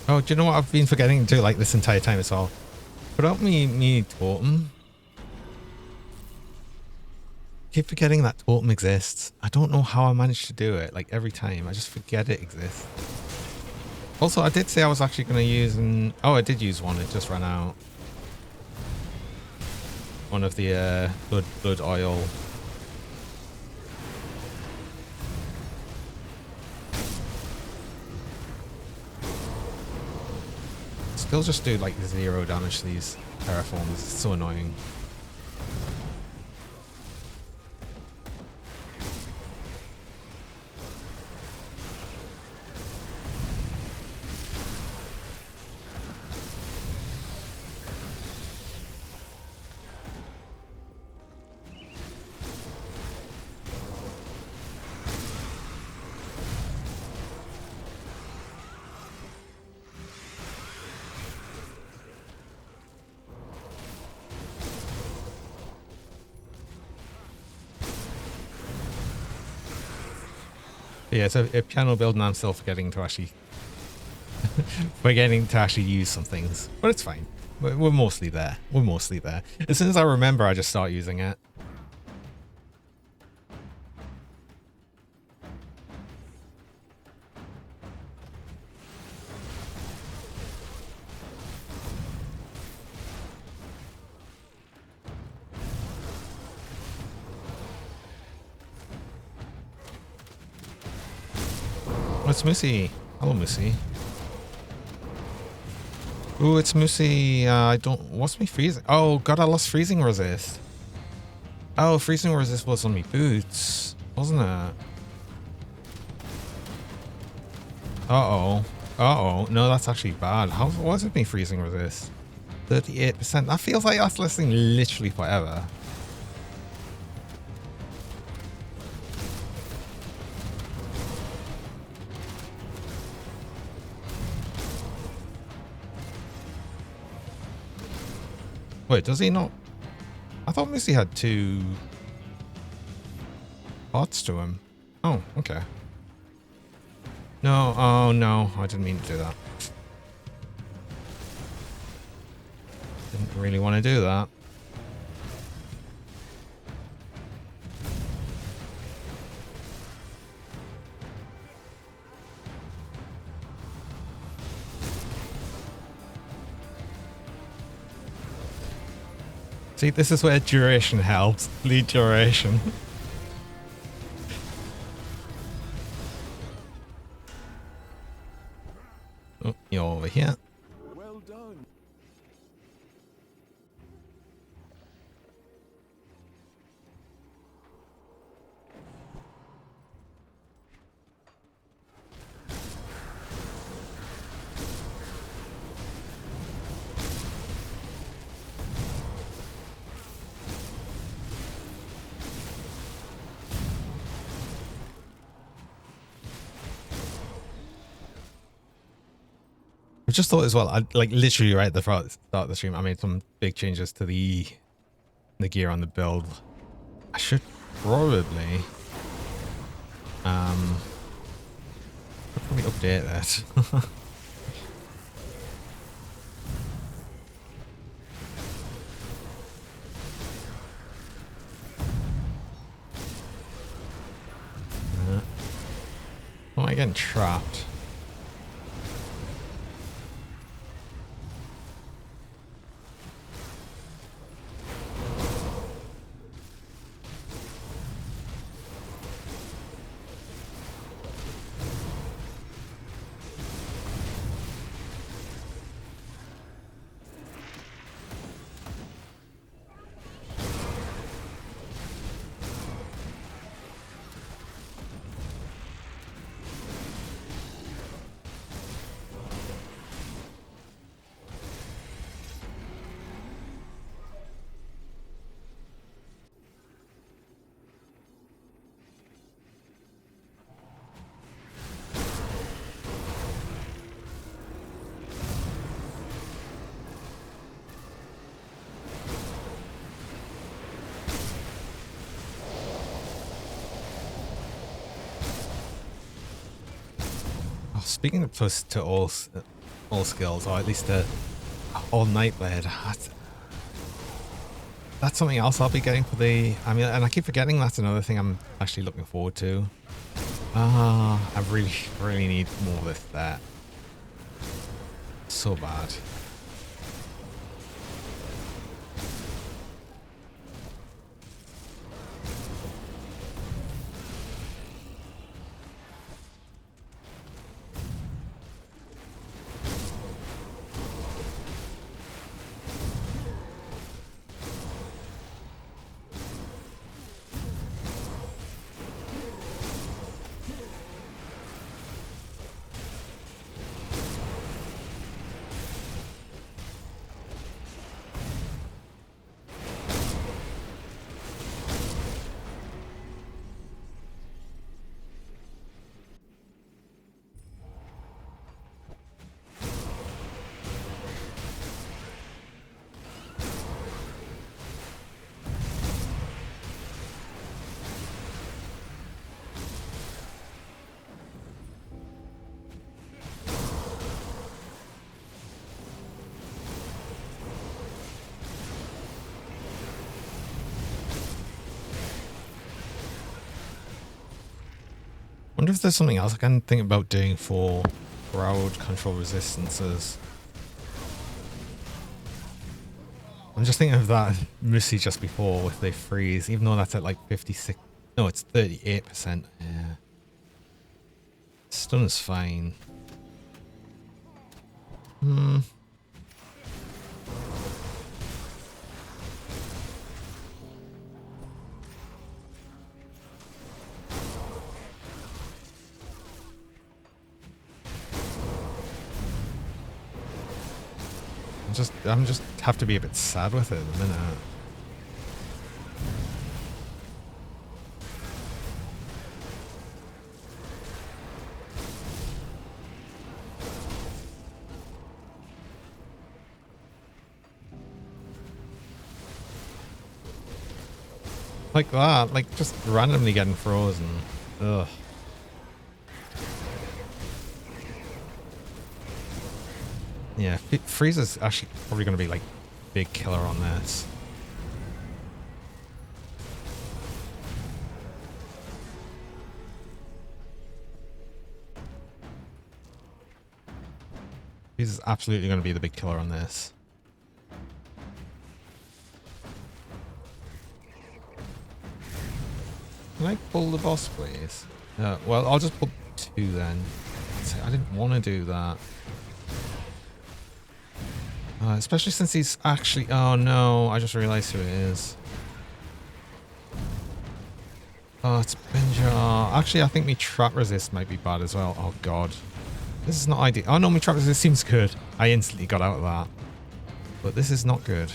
Oh, do you know what I've been forgetting to do like this entire time as well? Put out me totem. Keep forgetting that totem exists. I don't know how I managed to do it. Like every time, I just forget it exists. Also, I did say I was actually going to use oh, I did use one. It just ran out. One of the blood oil. Still just do like 0 damage to these terraforms. It's so annoying. Yeah, so a piano build, and I'm still forgetting to actually use some things, but it's fine. We're mostly there. We're mostly there. As soon as I remember, I just start using it. Oh, it's Moosey. Hello, Moosey. Ooh, it's Moosey. I don't... What's me freezing? Oh, God, I lost freezing resist. Oh, freezing resist was on me boots, wasn't it? Uh-oh. Uh-oh. No, that's actually bad. How was it me freezing resist? 38%. That feels like that's lasting literally forever. Wait, does he not? I thought Missy had 2 bots to him. Oh, okay. No, oh no, I didn't mean to do that. Didn't really want to do that. See, this is where duration helps. Lead duration. Oh. over here. Well done. I just thought as well, I like literally right at the start of the stream, I made some big changes to the gear on the build. I should probably update that. Why am I getting trapped? Speaking of plus to all skills, or at least all Nightblade, that's something else I'll be getting for the. I mean, and I keep forgetting that's another thing I'm actually looking forward to. I really need more of this. That so bad. Wonder if there's something else I can think about doing for crowd control resistances. I'm just thinking of that Missy just before with the freeze, even though that's at like 56. No, it's 38%. Yeah. Stun is fine. I'm just have to be a bit sad with it at the minute. Like that, like just randomly getting frozen. Ugh. Yeah, freeze is actually probably going to be like big killer on this. Freeze is absolutely going to be the big killer on this. Can I pull the boss, please? Well, I'll just pull 2 then. I didn't want to do that. Especially since he's actually... Oh, no. I just realized who it is. Oh, it's Benjar. Actually, I think me trap resist might be bad as well. Oh, God. This is not ideal. Oh, no, me trap resist seems good. I instantly got out of that. But this is not good.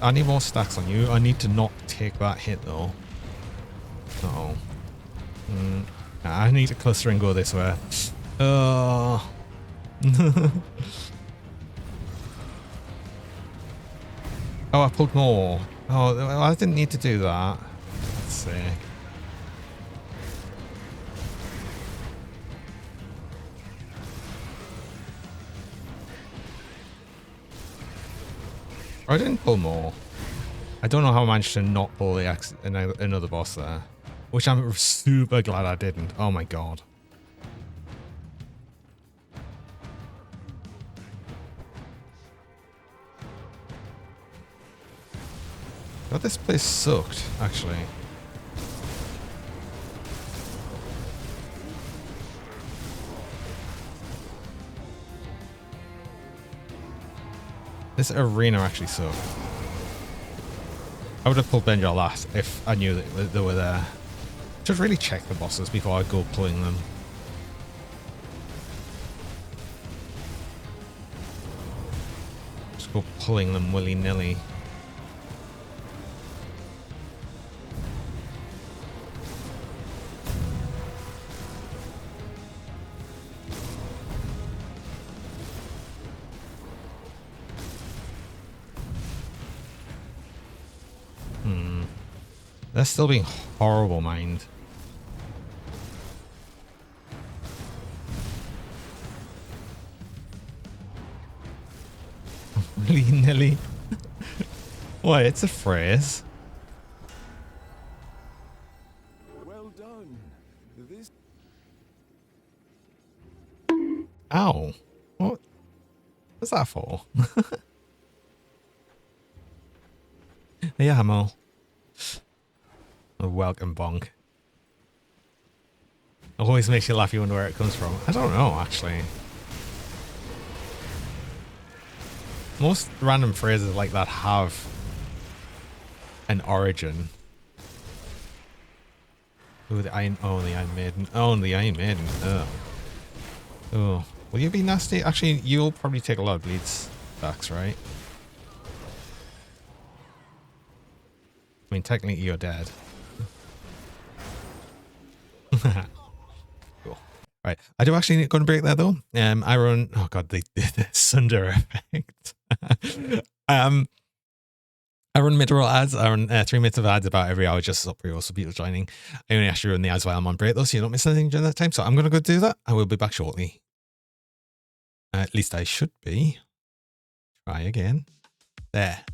I need more stacks on you. I need to not take that hit, though. Uh-oh. I need to cluster and go this way. Oh. Oh, I pulled more. Oh, well, I didn't need to do that. Let's see. I didn't pull more. I don't know how I managed to not pull another boss there. Which I'm super glad I didn't. Oh my god. God, this place sucked, actually. This arena actually sucked. I would have pulled Benjar last if I knew that they were there. Should really check the bosses before I go pulling them. Just go pulling them willy-nilly. They're still being horrible, mind. Willy-nilly. What? It's a phrase. Well done. This Ow. What? What's that for? Yeah, Mo. Welcome, bonk. Always makes you laugh, you wonder where it comes from. I don't know, actually. Most random phrases like that have an origin. Ooh, the Iron Maiden. Oh, the Iron Maiden. Oh. Oh. Will you be nasty? Actually, you'll probably take a lot of bleeds stacks, right? I mean, technically, you're dead. Cool. Right. I do actually going to break there though. I run. Oh god, the Sunder effect. I run mid-roll ads. I run 3 minutes of ads about every hour just so people joining. I only actually run the ads while I'm on break though, so you don't miss anything during that time. So I'm going to go do that. I will be back shortly. At least I should be. Try again. There.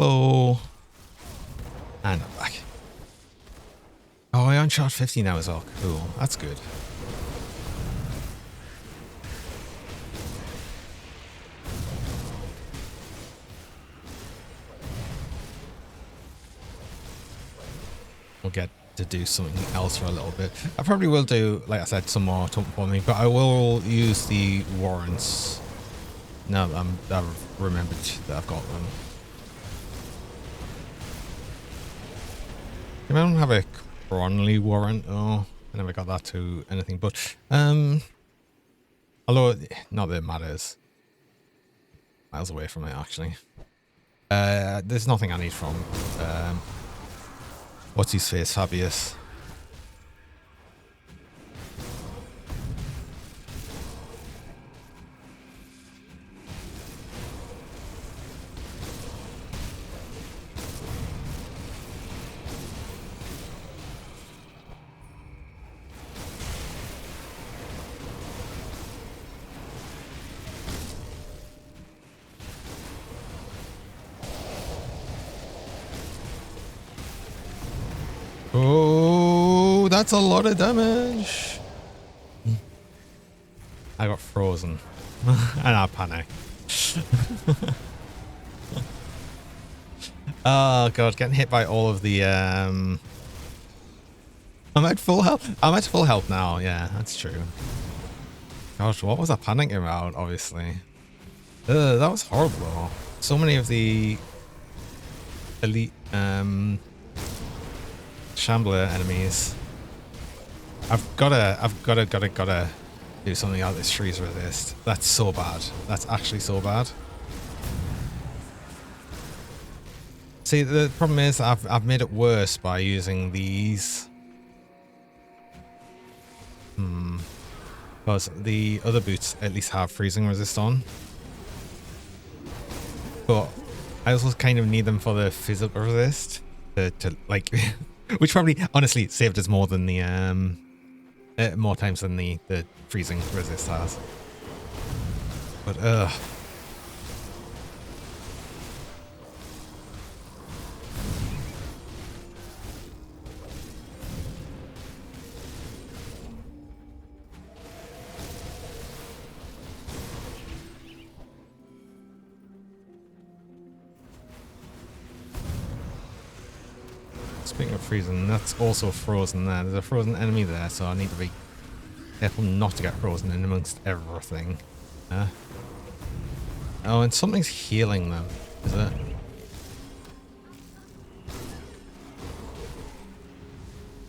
Hello. And I'm back. Oh, I on shot 50 now as well. Cool. That's good. We'll get to do something else for a little bit. I probably will do, like I said, some more Tump for me, but I will use the warrants now that I've remembered that I've got them. I don't have a Cronley warrant. Oh, I never got that to anything, but although not that it matters. Miles away from it, actually. There's nothing I need from what's his face, Fabius. Oh, that's a lot of damage. I got frozen. And I panicked. Oh god, getting hit by all of the I'm at full health. I'm at full health now, yeah, that's true. Gosh, what was I panicking about, obviously? That was horrible though. So many of the elite Shambler enemies. I've gotta do something out of this freeze resist. That's so bad. That's actually so bad. See, the problem is I've made it worse by using these. Because the other boots at least have freezing resist on. But I also kind of need them for the physical resist to like which probably honestly saved us more than the more times than the freezing resist has. But speaking of freezing, that's also frozen there. There's a frozen enemy there, so I need to be careful not to get frozen in amongst everything. Oh, and something's healing them, is it?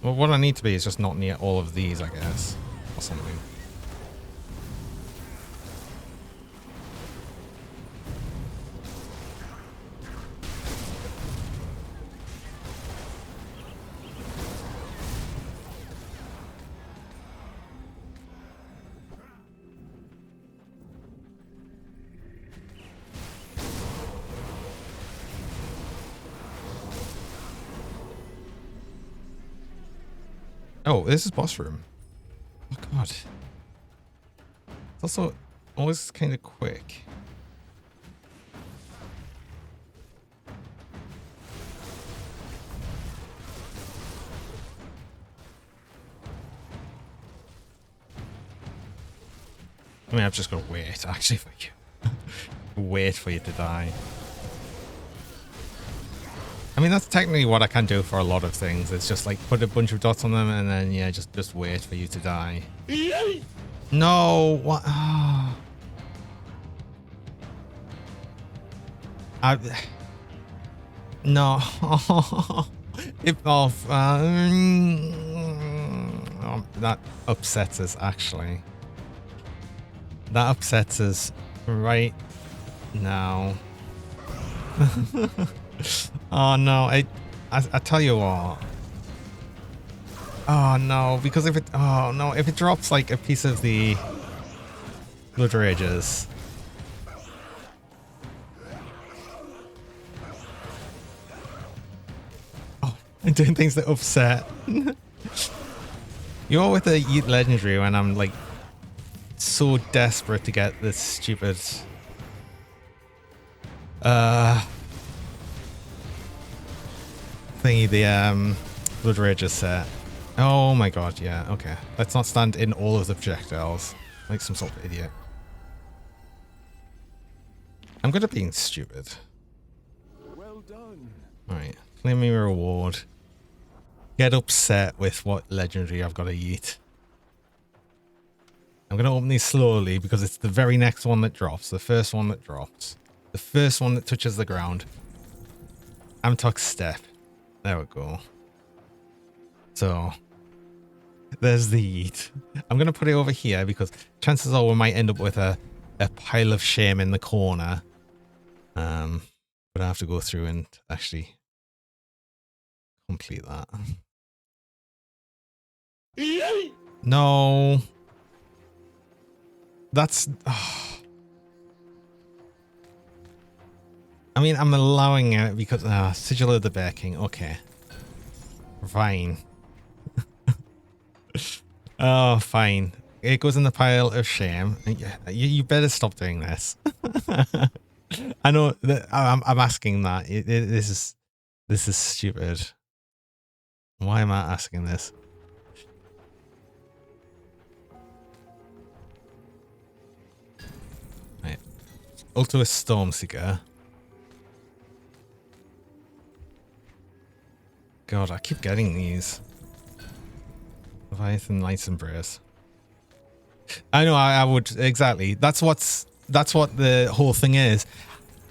Well, what I need to be is just not near all of these, I guess, or something. Oh, this is boss room. Oh god. It's also always kind of quick. I mean, I've just got to wait, actually, for you. Wait for you to die. I mean, that's technically what I can do for a lot of things. It's just like put a bunch of dots on them and then, yeah, just wait for you to die. No, what? Oh. No. If off. Oh, that upsets us, actually. That upsets us right now. Oh no, I tell you what. Oh no, because if it drops like a piece of the Blood Rages. Oh, I'm doing things that upset. You're with a Yeet Legendary when I'm like so desperate to get this stupid thingy, the Blood Rager set. Oh my god, yeah, okay. Let's not stand in all of the projectiles like some sort of idiot. I'm good at being stupid. Well done. Alright, claim me reward. Get upset with what legendary I've got to eat. I'm going to open these slowly because it's the very next one that drops. The first one that drops. The first one that touches the ground. Amtok Step. There we go. So, there's the eat. I'm going to put it over here because chances are we might end up with a pile of shame in the corner. But I have to go through and actually complete that. No. That's... Oh. I mean, I'm allowing it because... Sigil of the Bear King. Okay. Fine. Oh, fine. It goes in the pile of shame. You better stop doing this. I know that I'm asking that. This is stupid. Why am I asking this? Right. Ultimate Stormseeker. God, I keep getting these. Leviathan Light's Embrace. I know, I would exactly. That's what the whole thing is.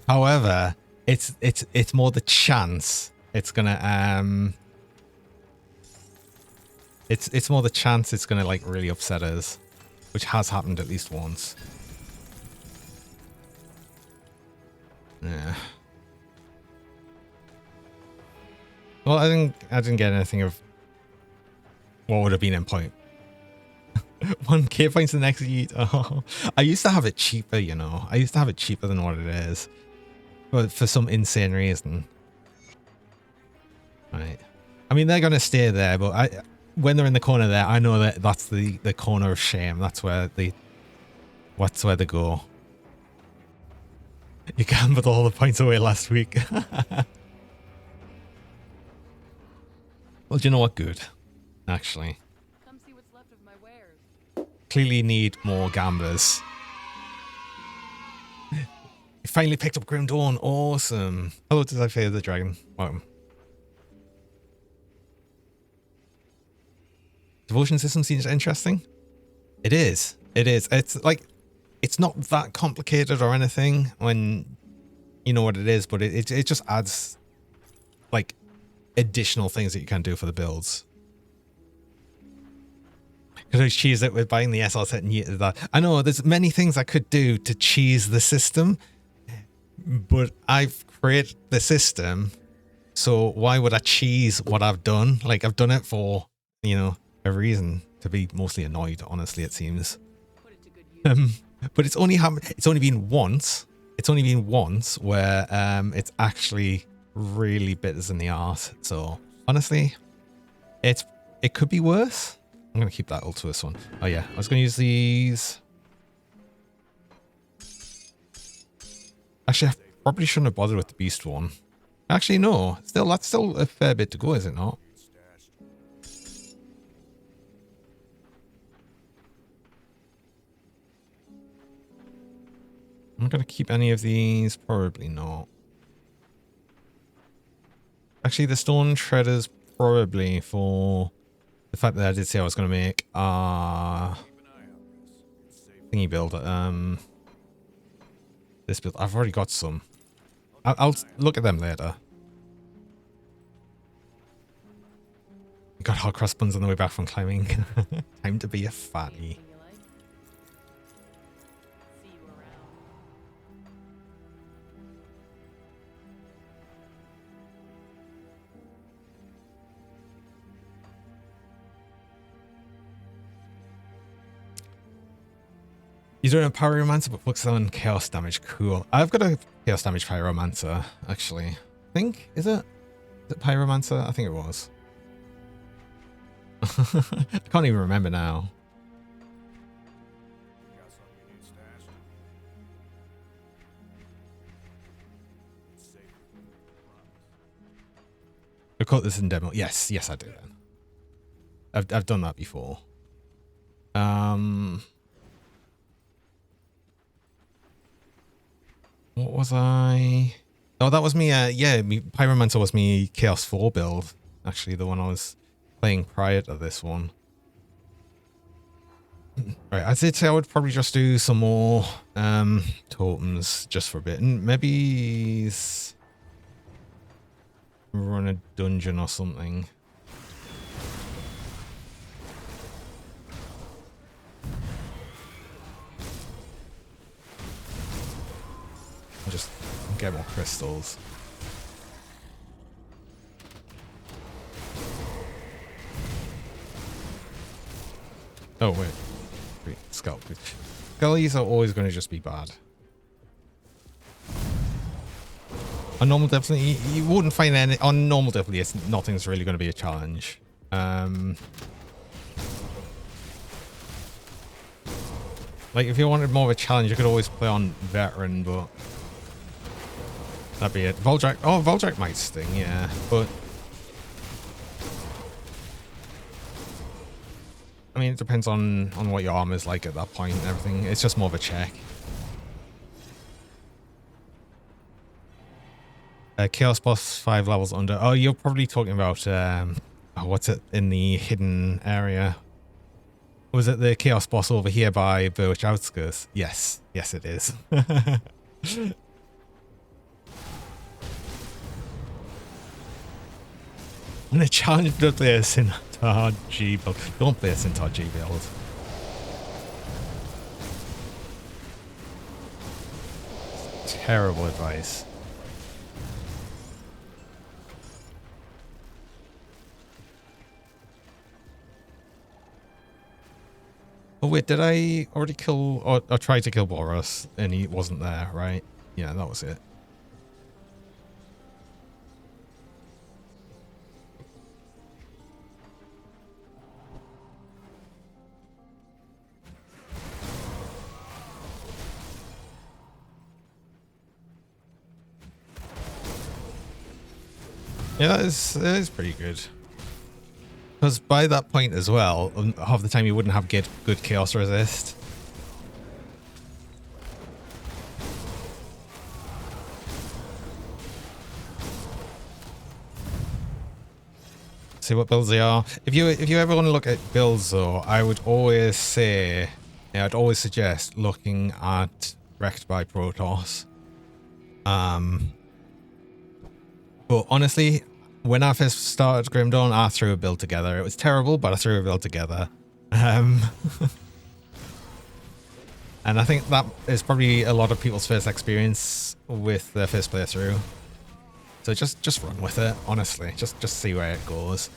However, it's more the chance it's gonna it's more the chance it's gonna like really upset us, which has happened at least once. Yeah. Well, I didn't get anything of what would have been in point. 1k points the next yeet. Oh, I used to have it cheaper, you know. I used to have it cheaper than what it is, but for some insane reason. Right. I mean, they're gonna stay there, but when they're in the corner there, I know that that's the corner of shame. That's where they go. You gambled all the points away last week. Well, do you know what? Good, actually. Come see what's left of my wares. Clearly need more gamblers. You finally picked up Grim Dawn. Awesome. Hello, did I fear the dragon? Welcome. Devotion system seems interesting. It is. It is. It's like, it's not that complicated or anything when you know what it is, but it just adds like additional things that you can do for the builds. Could I cheese it with buying the SL set and yeet that? I know there's many things I could do to cheese the system, but I've created the system, so why would I cheese what I've done? Like, I've done it for, you know, a reason, to be mostly annoyed, honestly, it seems. Put it to good use. But it's only been once. It's only been once where it's actually really bit us in the arse. So honestly, it could be worse. I'm gonna keep that Ultuous one. Oh yeah, I was gonna use these. Actually, I probably shouldn't have bothered with the Beast one. Actually, no. That's still a fair bit to go, is it not? I'm not gonna keep any of these. Probably not. Actually, the Stone Shredder's probably for the fact that I did say I was going to make thingy build. This build. I've already got some. I'll look at them later. Got hot cross buns on the way back from climbing. Time to be a fatty. Anything you like? See you around. You're doing a Pyromancer but focus on chaos damage. Cool. I've got a chaos damage Pyromancer, actually. I think, is it Pyromancer? I think it was. I can't even remember now. I caught this in demo. Yes, yes, I do. Then I've done that before. What was I? Oh, that was me. Yeah, Pyromancer was me Chaos 4 build. Actually, the one I was playing prior to this one. Right, I did say I would probably just do some more totems just for a bit, and maybe run a dungeon or something. And just get more crystals. Oh wait. Scout. Skellies are always going to just be bad. On normal difficulty, you wouldn't find any. On normal difficulty, nothing's really going to be a challenge. Like if you wanted more of a challenge, you could always play on veteran, but that'd be it. Voldrack. Oh, Voldrack might sting, yeah, but I mean, it depends on what your armor's like at that point and everything. It's just more of a check. Chaos boss 5 levels under. Oh, you're probably talking about what's it in the hidden area? Was it the Chaos boss over here by Birch Outskirts? Yes, yes, it is. And the challenge to play a Centaur G build. Don't play a Centaur G build. Terrible advice. Oh wait, did I already kill or try to kill Boros and he wasn't there, right? Yeah, that was it. Yeah, that is pretty good. Because by that point as well, half the time you wouldn't have good chaos resist. See what builds they are. If you ever want to look at builds though, I would always say, yeah, I'd always suggest looking at Wrecked by Protoss. But honestly, when I first started Grim Dawn, I threw a build together. It was terrible, but I threw a build together. And I think that is probably a lot of people's first experience with their first playthrough. So just run with it, honestly. Just see where it goes.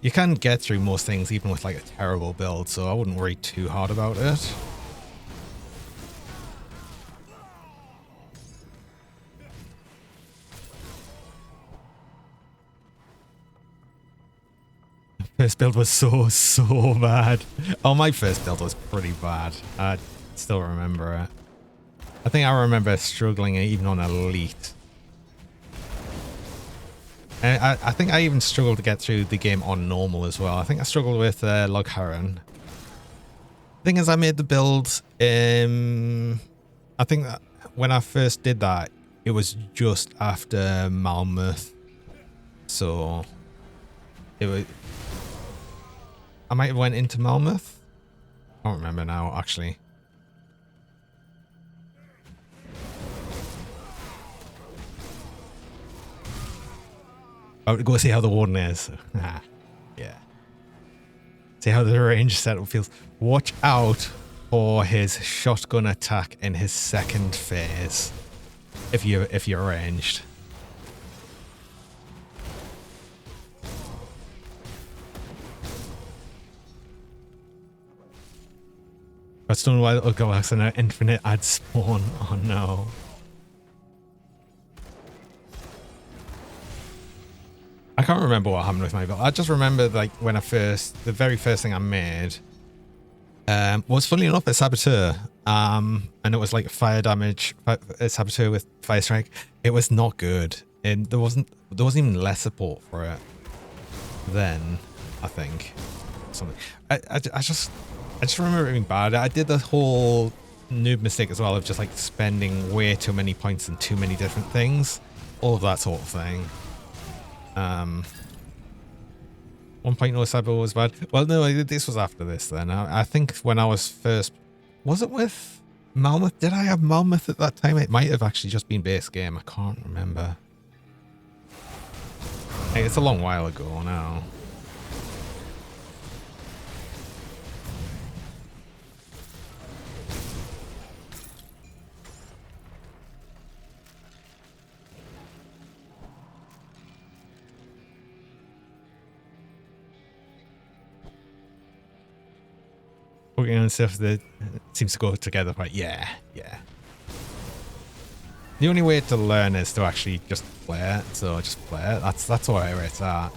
You can get through most things even with like a terrible build, so I wouldn't worry too hard about it. First build was so bad. Oh, my first build was pretty bad. I still remember it. I think I remember struggling even on Elite. And I think I even struggled to get through the game on normal as well. I think I struggled with Log Heron. Thing is, I made the build. I think that when I first did that, it was just after Malmouth. So it was. I might have went into Malmouth. I don't remember now, actually. I would go see how the Warden is. Yeah. See how the range setup feels. Watch out for his shotgun attack in his second phase. If you're ranged. That's done while it'll go and an infinite ad spawn. Oh no. I can't remember what happened with my build. I just remember like when the very first thing I made was funny enough a Saboteur. And it was like fire damage, a Saboteur with Fire Strike. It was not good. And there wasn't even less support for it. then, I think. Something. I just remember it being bad. I did the whole noob mistake as well of just like spending way too many points on too many different things. All of that sort of thing. 1.0 Cyber was bad. Well, no, this was after this then. I think when I was first... Was it with Malmouth? Did I have Malmouth at that time? It might have actually just been base game. I can't remember. Hey, it's a long while ago now. Working on stuff that seems to go together, but yeah. The only way to learn is to actually just play it, so just play it. That's where it's at.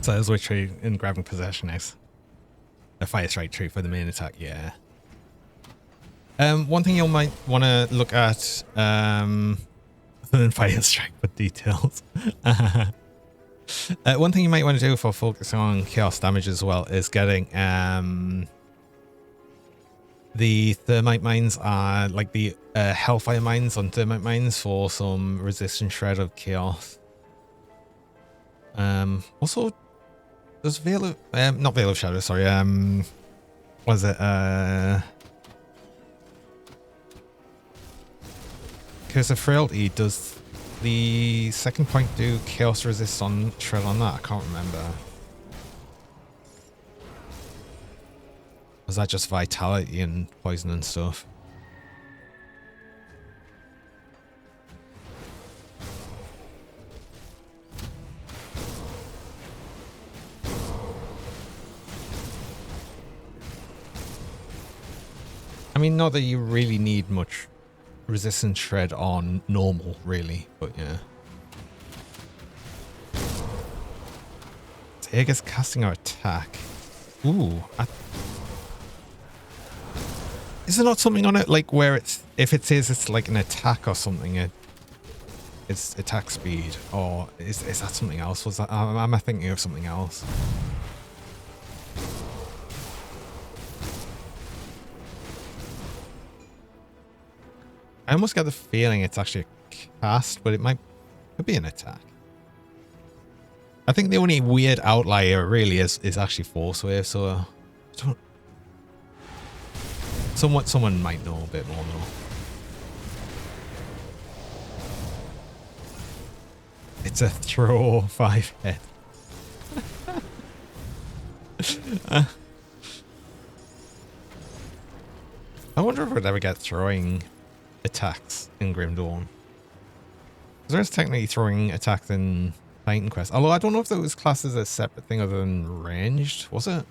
So there's which tree in grabbing possession is a fire strike tree for the main attack, yeah. One thing you might want to look at other than fire strike for details. One thing you might want to do for focusing on chaos damage as well is getting the thermite mines are like the hellfire mines on thermite mines for some resistant shred of chaos. Also there's Veil of not Veil of Shadow, sorry, was it Curse of Frailty? Does the second point do chaos resist on shred on that? I can't remember. Was that just vitality and poison and stuff? I mean, not that you really need much resistance shred on normal, really, but yeah. Aegis casting our attack. Ooh. Is there not something on it, like, where it's, if it says it's like an attack or something, it's attack speed? Or is that something else? Was that, am I thinking of something else? I almost get the feeling it's actually a cast, but it could be an attack. I think the only weird outlier really is actually Force Wave, so someone might know a bit more though. It's a throw 5 hit. I wonder if we'd ever get throwing attacks in Grim Dawn. There's technically throwing attacks in Titan Quest. Although I don't know if those classes are a separate thing other than ranged. Was it?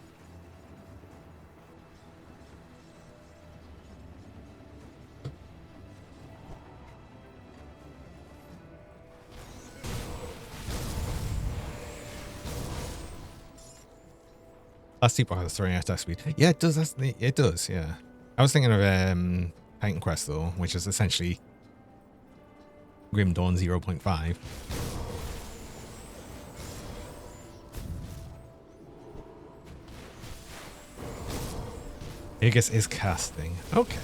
Last Epoch has throwing attack speed. Yeah, it does. It does, yeah. I was thinking of Titan Quest though, which is essentially Grim Dawn 0.5. Aegis is casting. Okay.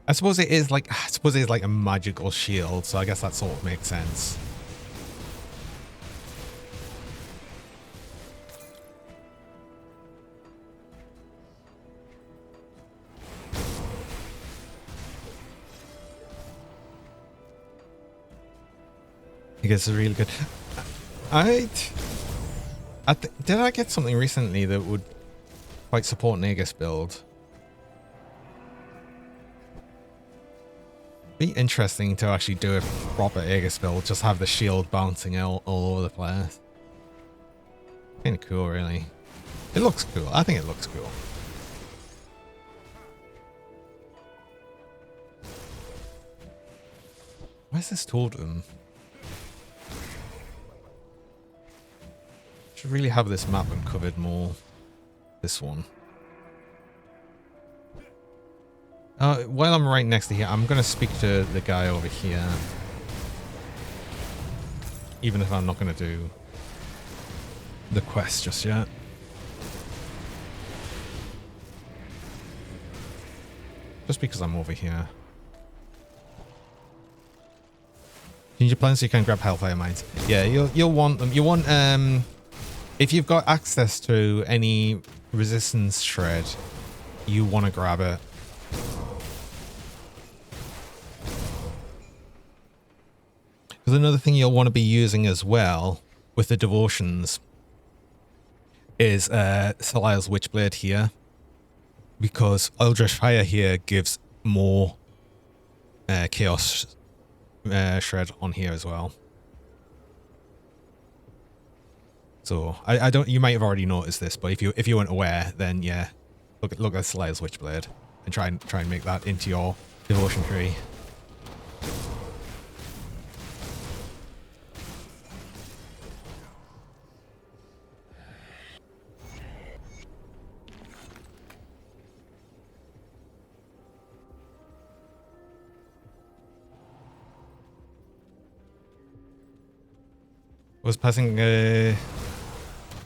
I suppose it is like a magical shield, so I guess that sort of makes sense. It gets really good. I did I get something recently that would quite support an Aegis build? Be interesting to actually do a proper Aegis build, just have the shield bouncing out all over the place. Kind of cool, really. It looks cool. I think it looks cool. Where's this totem? Should really have this map uncovered more. This one. While I'm right next to here, I'm going to speak to the guy over here. Even if I'm not going to do the quest just yet. Just because I'm over here. Change your plans so you can grab Hellfire Mines. Yeah, you'll want them. You want if you've got access to any resistance shred, you want to grab it. Because another thing you'll want to be using as well with the devotions is Salire's Witchblade here. Because Eldritch Fire here gives more Chaos Shred on here as well. So I don't. You might have already noticed this, but if you weren't aware, then yeah, look at Salire's Witchblade and try and make that into your devotion tree. Was passing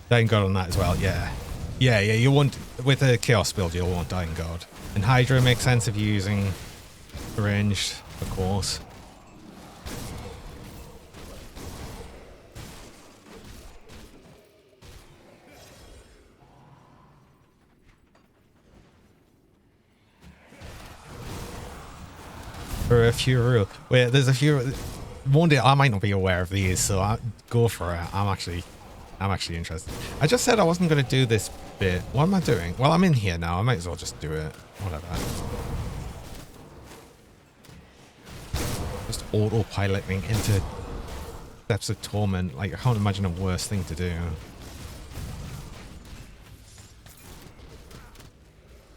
Dying God on that as well, yeah. Yeah, you want, with a Chaos build, you'll want Dying God. And Hydra makes sense if you're using ranged, of course. For a few rules. Wait, there's a few. One day I might not be aware of these, so go for it. I'm actually interested. I just said I wasn't going to do this bit. What am I doing? Well, I'm in here now. I might as well just do it. Whatever. Just autopiloting into Steps of Torment. Like, I can't imagine a worse thing to do.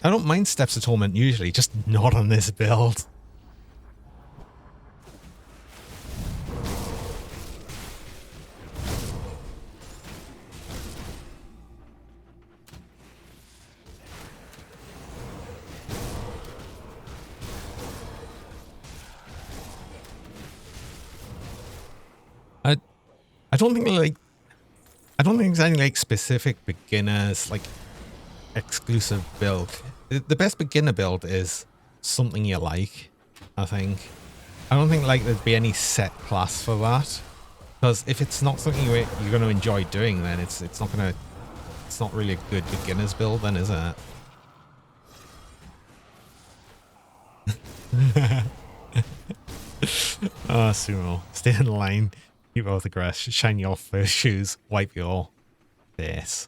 I don't mind Steps of Torment usually, just not on this build. I don't think there's any like specific beginners like exclusive build. The best beginner build is something you like, I think. I don't think like there'd be any set class for that, because if it's not something you're going to enjoy doing, then it's not really a good beginner's build, then, is it? Oh, Sumo, stay in line. Keep out the grass, shine your first shoes, wipe your face.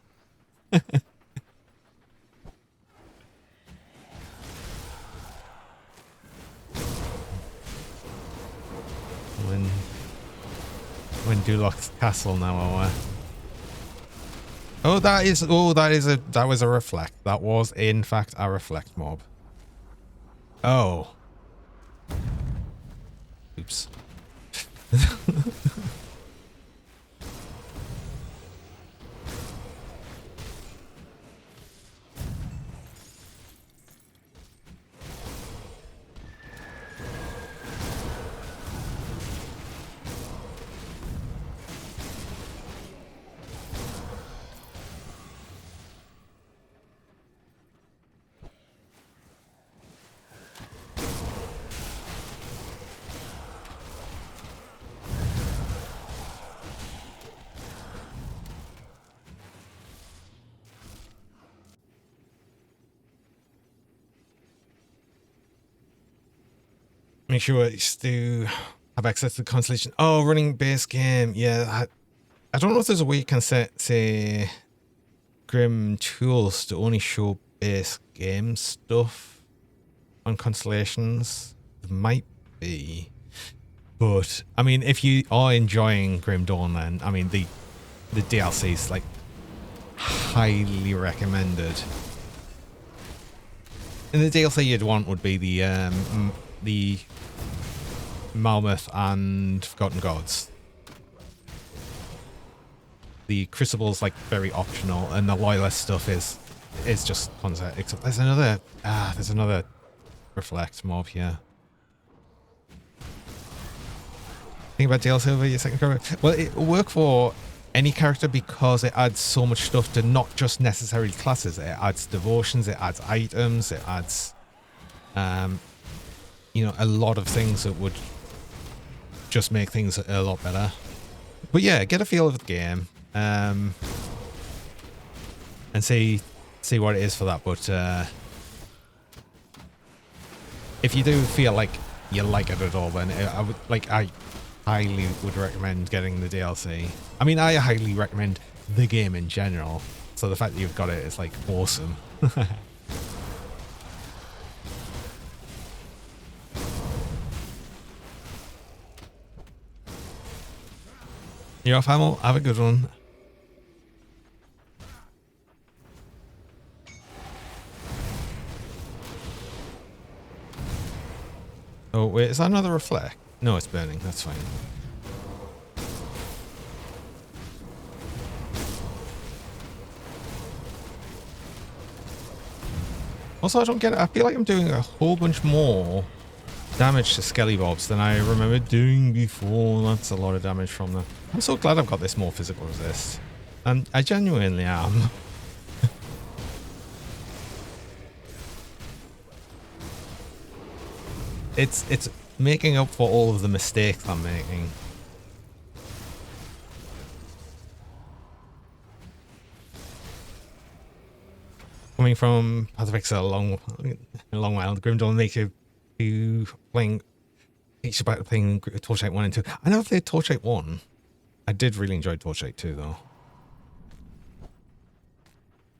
when Duloch's castle now are that was a reflect. That was in fact a reflect mob. Oh. Oops. Make sure it's do have access to the constellation. Oh, running base game. Yeah, I don't know if there's a way you can set, say, Grim tools to only show base game stuff on constellations. There might be. But, I mean, if you are enjoying Grim Dawn, then, I mean, the DLC is, like, highly recommended. And the DLC you'd want would be the Malmoth and Forgotten Gods. The Crucible's like very optional, and the Loyalist stuff is just concept. Except there's another Reflect mob here. Think about DLC over your second character. Well, it will work for any character because it adds so much stuff to not just necessarily classes. It adds devotions, it adds items, it adds, you know, a lot of things that would just make things a lot better. But yeah, get a feel of the game, and see what it is for that. But if you do feel like you like it at all, then I highly would recommend getting the DLC. I mean, I highly recommend the game in general. So the fact that you've got it is like awesome. You're off, Hamill. Have a good one. Oh, wait, is that another Reflect? No, it's burning. That's fine. Also, I don't get it. I feel like I'm doing a whole bunch more damage to Skelly Bobs than I remember doing before. That's a lot of damage from them. I'm so glad I've got this more physical resist. And I genuinely am. It's making up for all of the mistakes I'm making. Coming from Path of Exile a long while, the Grim Dawn makes you playing each about playing Torchlight 1 and 2. I never played Torchlight 1. I did really enjoy Torchlight 2 though.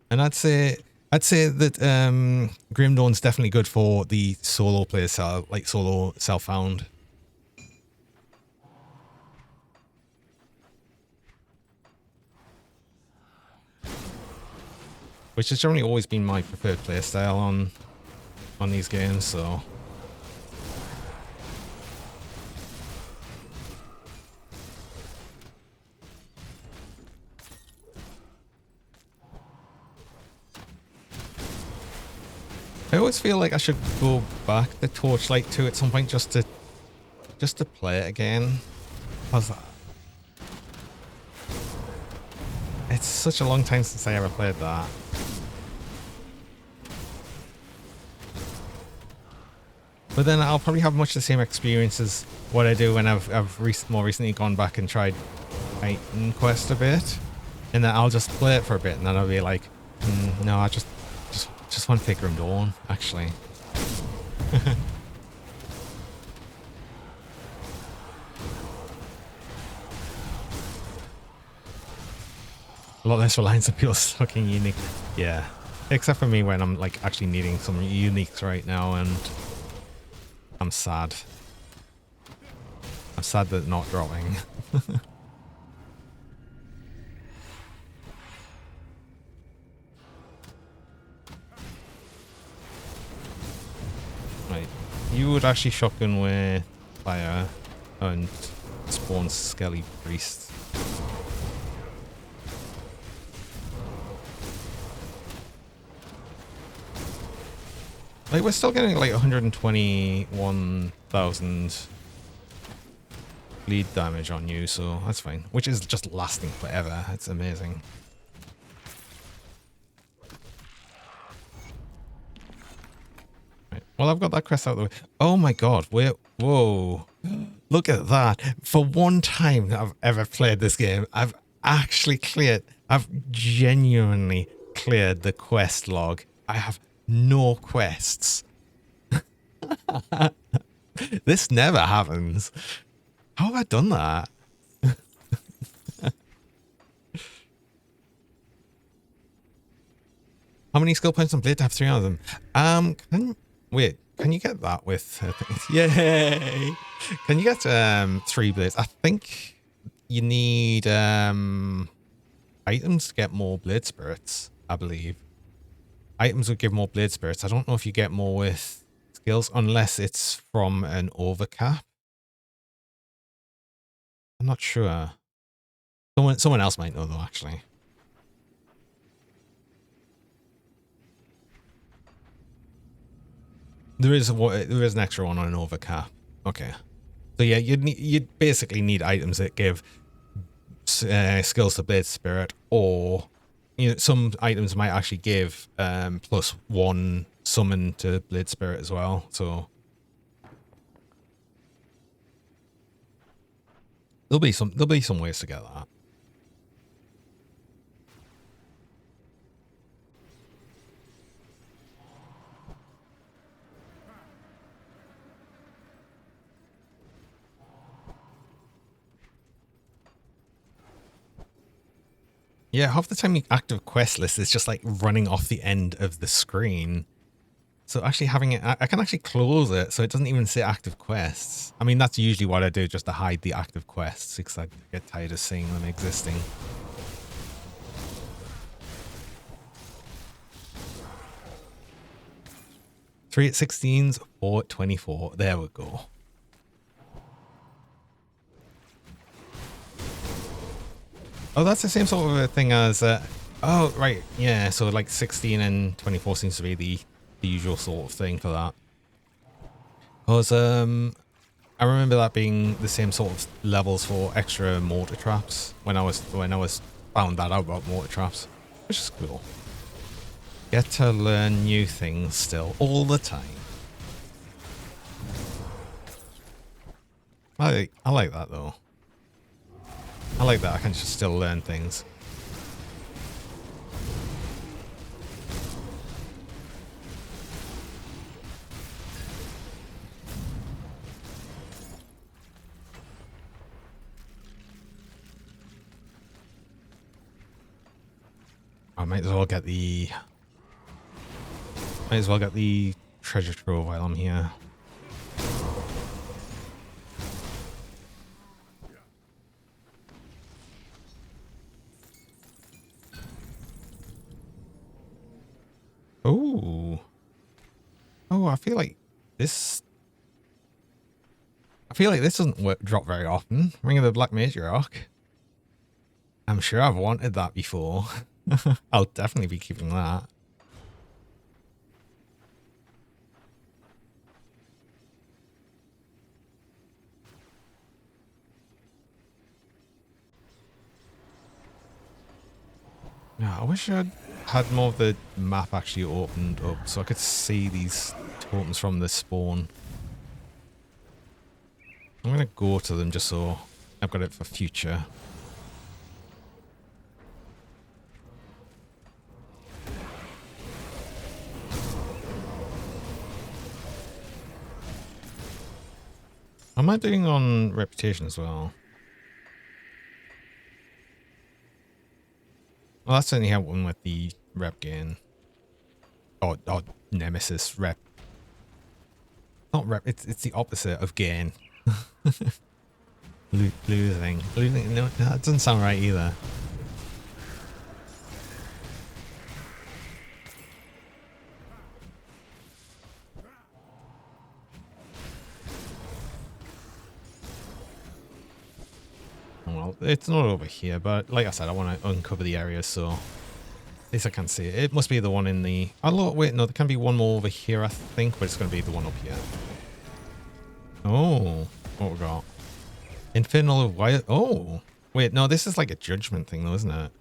And I'd say that Grim Dawn's definitely good for the solo players, like solo self-found. Which has generally always been my preferred playstyle on these games, so. I always feel like I should go back to Torchlight 2 at some point just to play it again. It's such a long time since I ever played that. But then I'll probably have much the same experience as what I do when I've more recently gone back and tried Titan Quest a bit. And then I'll just play it for a bit and then I'll be like, no, I just want to play Grim Dawn, actually. A lot less reliance on people's fucking unique. Yeah. Except for me when I'm like actually needing some uniques right now and I'm sad. I'm sad that not dropping. Right. You would actually shotgun with fire and spawn Skelly Priest. Like, we're still getting like 121,000 bleed damage on you, so that's fine. Which is just lasting forever. It's amazing. Right. Well, I've got that quest out of the way. Oh my god, whoa. Look at that. For one time that I've ever played this game, I've genuinely cleared the quest log. I have no quests. This never happens. How have I done that? How many skill points on blade to have 3 of them? Can you get that with yay? Can you get 3 blades? I think you need items to get more blade spirits, I believe. Items would give more blade spirits. I don't know if you get more with skills unless it's from an overcap. I'm not sure. Someone else might know though, actually. There is an extra one on an overcap. Okay. So yeah, you'd basically need items that give skills to blade spirit, or some items might actually give +1 summon to blade spirit as well. So there'll be some ways to get that. Yeah, half the time the active quest list is just like running off the end of the screen. So actually having it, I can actually close it so it doesn't even say active quests. I mean, that's usually what I do, just to hide the active quests, because I get tired of seeing them existing. Three at 16s, 4 at 24. There we go. Oh, that's the same sort of a thing as... oh, right. Yeah, so like 16 and 24 seems to be the usual sort of thing for that. Because I remember that being the same sort of levels for extra mortar traps when I was found that out about mortar traps, which is cool. Get to learn new things still all the time. I like that though. I like that I can just still learn things. I might as well get the treasure trove while I'm here. Oh. Oh, I feel like this doesn't drop very often. Ring of the Black Matriarch. I'm sure I've wanted that before. I'll definitely be keeping that. Yeah, I wish I'd had more of the map actually opened up so I could see these tokens from the spawn. I'm gonna go to them just so I've got it for future. How am I doing on reputation as well? Well, that's only happened with the rep gain. Or Nemesis rep. Not rep, it's the opposite of gain. Losing. Losing, no, that doesn't sound right either. Well, it's not over here, but like I said, I want to uncover the area, so at least I can see it. It must be the one in the... Oh, wait, no, there can be one more over here, I think, but it's going to be the one up here. Oh, what we got? Infernal of Wild... Oh, wait, no, this is like a judgment thing, though, isn't it?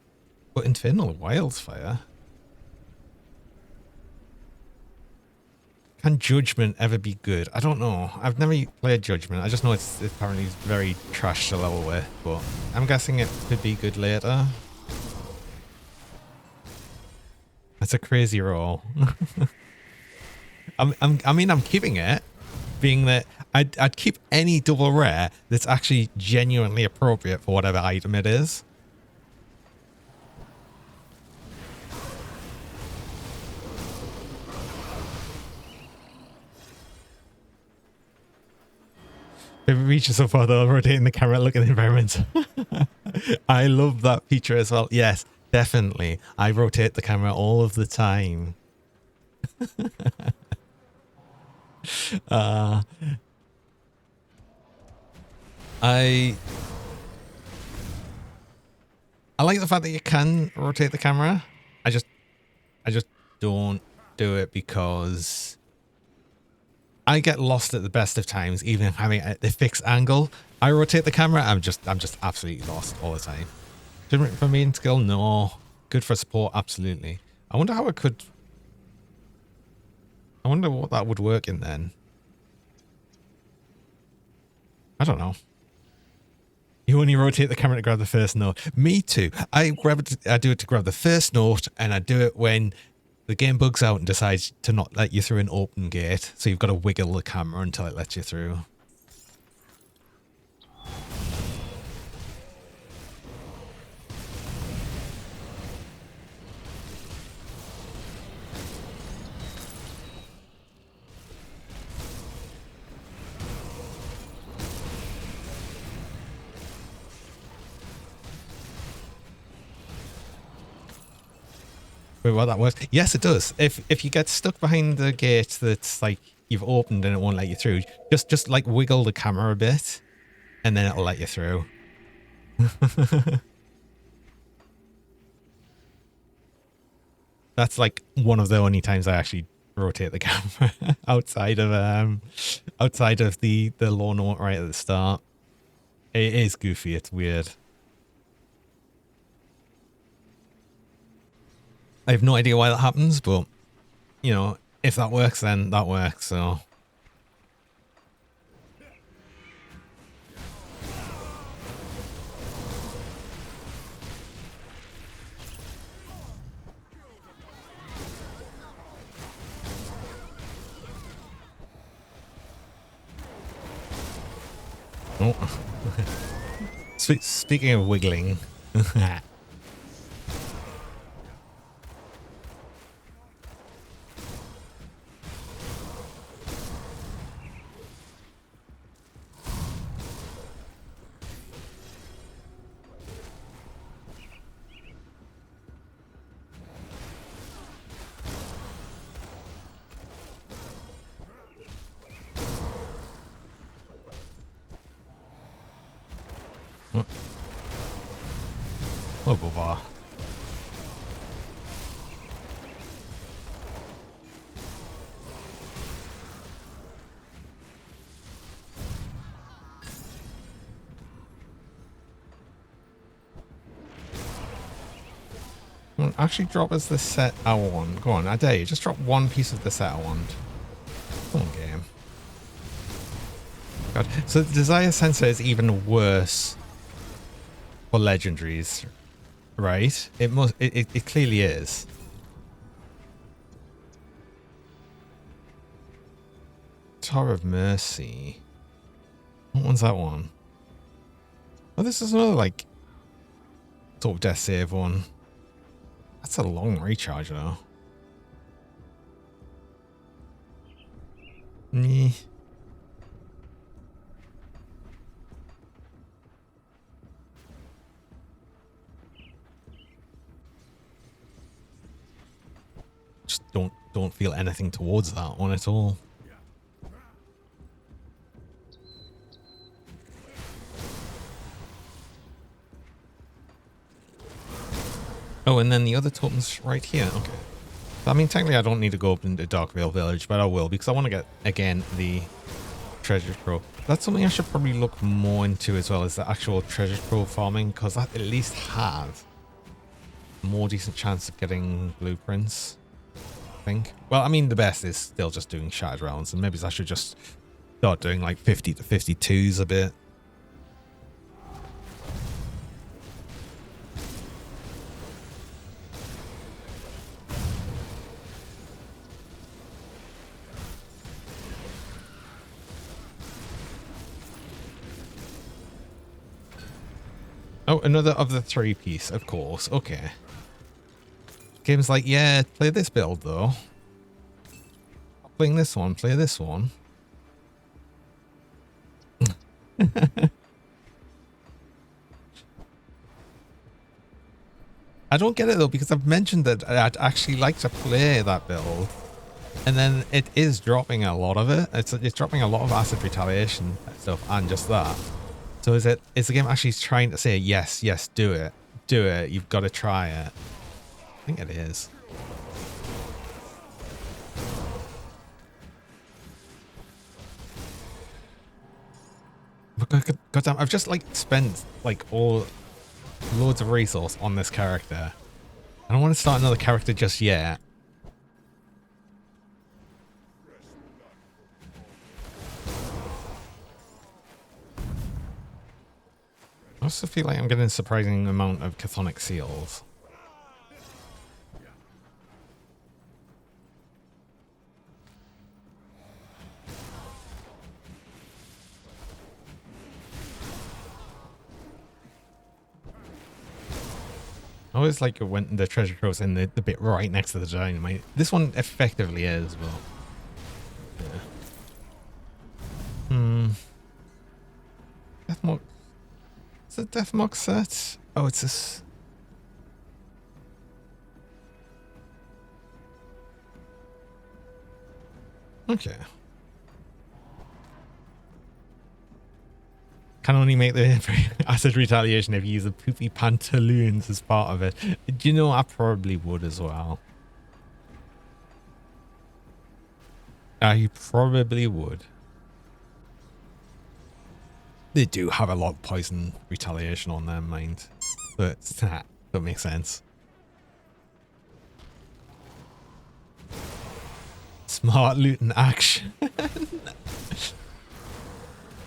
But Infernal of Wildfire? Can Judgment ever be good? I don't know. I've never played Judgment. I just know it's apparently very trash to level with, but I'm guessing it could be good later. That's a crazy roll. I mean, I'm keeping it, being that I'd keep any double rare that's actually genuinely appropriate for whatever item it is. If it reaches so far, though, rotating the camera, look at the environment. I love that feature as well. Yes, definitely. I rotate the camera all of the time. I like the fact that you can rotate the camera. I just don't do it because I get lost at the best of times, even having the fixed angle. I rotate the camera, I'm just absolutely lost all the time. Different for main skill, no. Good for support, absolutely. I wonder how it could. I wonder what that would work in then. I don't know. You only rotate the camera to grab the first note. Me too. I do it to grab the first note, and I do it when the game bugs out and decides to not let you through an open gate. So you've got to wiggle the camera until it lets you through. Wait, what, that works? Yes, it does. If you get stuck behind the gate that's like you've opened and it won't let you through, just like wiggle the camera a bit, and then it'll let you through. That's like one of the only times I actually rotate the camera outside of the low note right at the start. It is goofy. It's weird. I have no idea why that happens, but, you know, if that works, then that works, so. Oh. Speaking of wiggling. Oh, blah. Actually drop us the set I want. Go on, I dare you. Just drop one piece of the set I want. Come on, game. God. So the desire sensor is even worse for legendaries, right? It clearly is. Tower of Mercy. What one's that one? Oh, this is another, like, sort of death save one. That's a long recharge, though. Nee. Just don't feel anything towards that one at all. Oh, and then the other totem's right here. Okay. I mean, technically, I don't need to go up into Darkvale Village, but I will because I want to get, again, the treasure trove. That's something I should probably look more into as well, as the actual treasure trove farming, because that at least have a more decent chance of getting blueprints, I think. Well, I mean, the best is still just doing shattered rounds, and maybe I should just start doing like 50 to 52s a bit. Oh, another of the 3-piece, of course. Okay. Game's like, yeah, play this build though. Playing this one, play this one. I don't get it though, because I've mentioned that I'd actually like to play that build. And then it is dropping a lot of it. It's dropping a lot of acid retaliation stuff and just that. So is the game actually trying to say, yes, yes, do it. Do it. You've got to try it. I think it is. But goddamn, I've just like spent like loads of resource on this character. I don't want to start another character just yet. I also feel like I'm getting a surprising amount of chthonic seals. I always like it when the treasure trove's in the bit right next to the dynamite. This one effectively is, but yeah. Deathmark. Is it Deathmark set? Oh, it's this. Okay. Can only make the acid retaliation if you use the poopy pantaloons as part of it. Do you know, I probably would as well. I probably would. They do have a lot of poison retaliation on their mind. But that makes sense. Smart loot and action.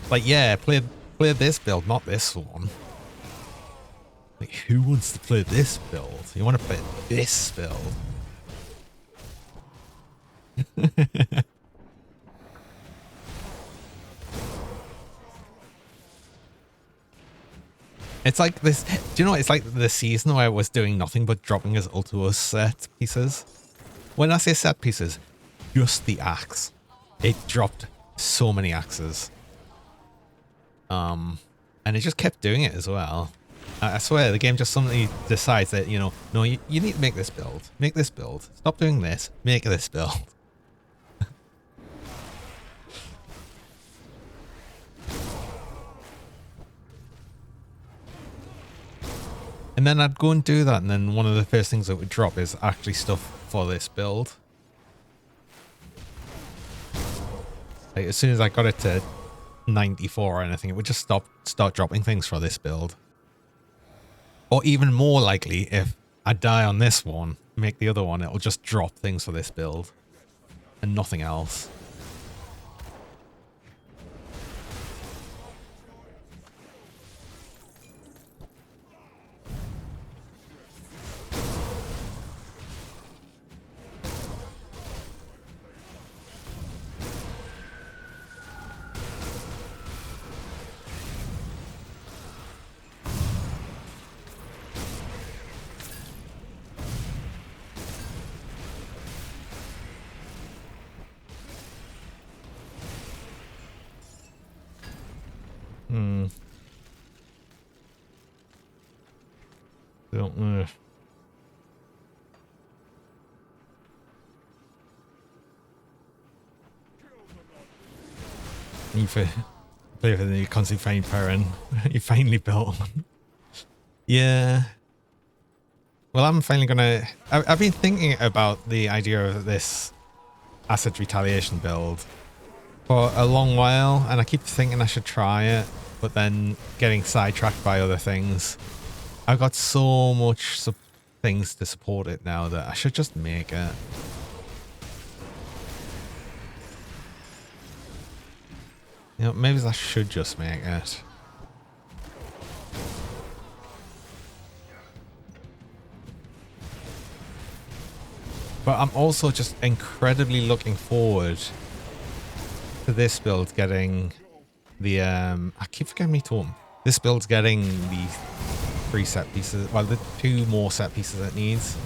Like, yeah, play this build, not this one. Like, who wants to play this build? You want to play this build? It's like this. Do you know what? It's like the season where I was doing nothing but dropping his Ultuos set pieces. When I say set pieces, just the axe. It dropped so many axes. And it just kept doing it as well. I swear, the game just suddenly decides that, you know, no, you need to make this build. Make this build. Stop doing this. Make this build. And then I'd go and do that, and then one of the first things that would drop is actually stuff for this build. Like, as soon as I got it to 94 or anything, it would just start dropping things for this build. Or even more likely, if I die on this one, make the other one, it'll just drop things for this build. And nothing else. Don't know. You play for the constant fine parent. You finally built one. Yeah. Well, I'm finally gonna. I've been thinking about the idea of this acid retaliation build for a long while, and I keep thinking I should try it, but then getting sidetracked by other things. I've got so much things to support it now that I should just make it. You know, maybe I should just make it. But I'm also just incredibly looking forward to this build getting the I keep forgetting me to him. This build's getting the 3 set pieces. Well, the 2 more set pieces it needs.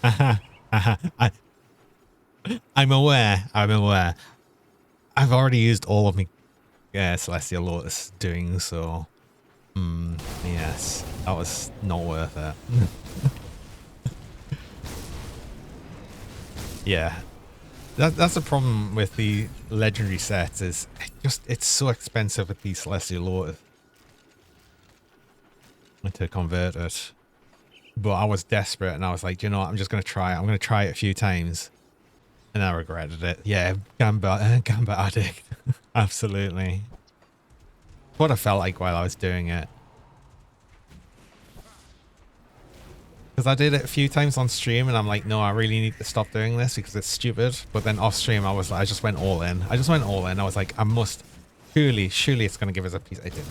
I, I'm aware. I'm aware. I've already used all of my Celestial Lotus doing so. Yes, that was not worth it. Yeah, that's the problem with the legendary sets. Is it's so expensive with the Celestial Lotus to convert it. But I was desperate, and I was like, you know what? I'm just gonna try it. I'm gonna try it a few times. And I regretted it. Yeah, Gambit addict. Absolutely. What I felt like while I was doing it. Because I did it a few times on stream and I'm like, no, I really need to stop doing this because it's stupid. But then off stream, I was like, I just went all in. I was like, I must, surely it's going to give us a piece. I didn't.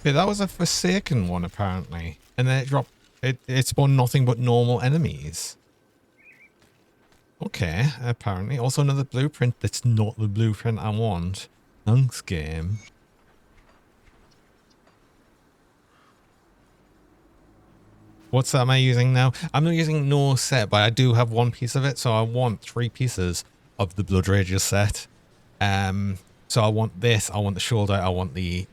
Okay, that was a Forsaken one apparently. And then it dropped, it spawned nothing but normal enemies. Okay, apparently. Also another blueprint that's not the blueprint I want. Thanks, game. What set am I using now? I'm not using no set, but I do have 1 piece of it, so I want 3 pieces of the Blood Rages set. So I want this, I want the shoulder, I want the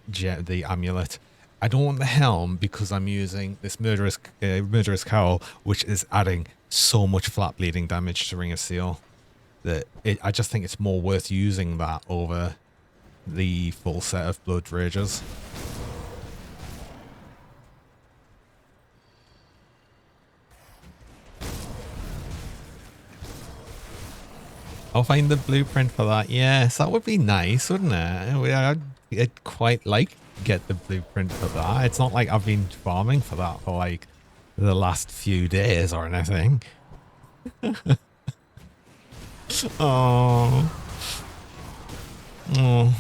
amulet. I don't want the helm because I'm using this murderous cowl, which is adding so much flat bleeding damage to Ring of Steel that I just think it's more worth using that over the full set of Blood Rages. I'll find the blueprint for that. Yes, that would be nice, wouldn't it? I'd quite like to get the blueprint for that. It's not like I've been farming for that for like the last few days or anything. Oh. Oh.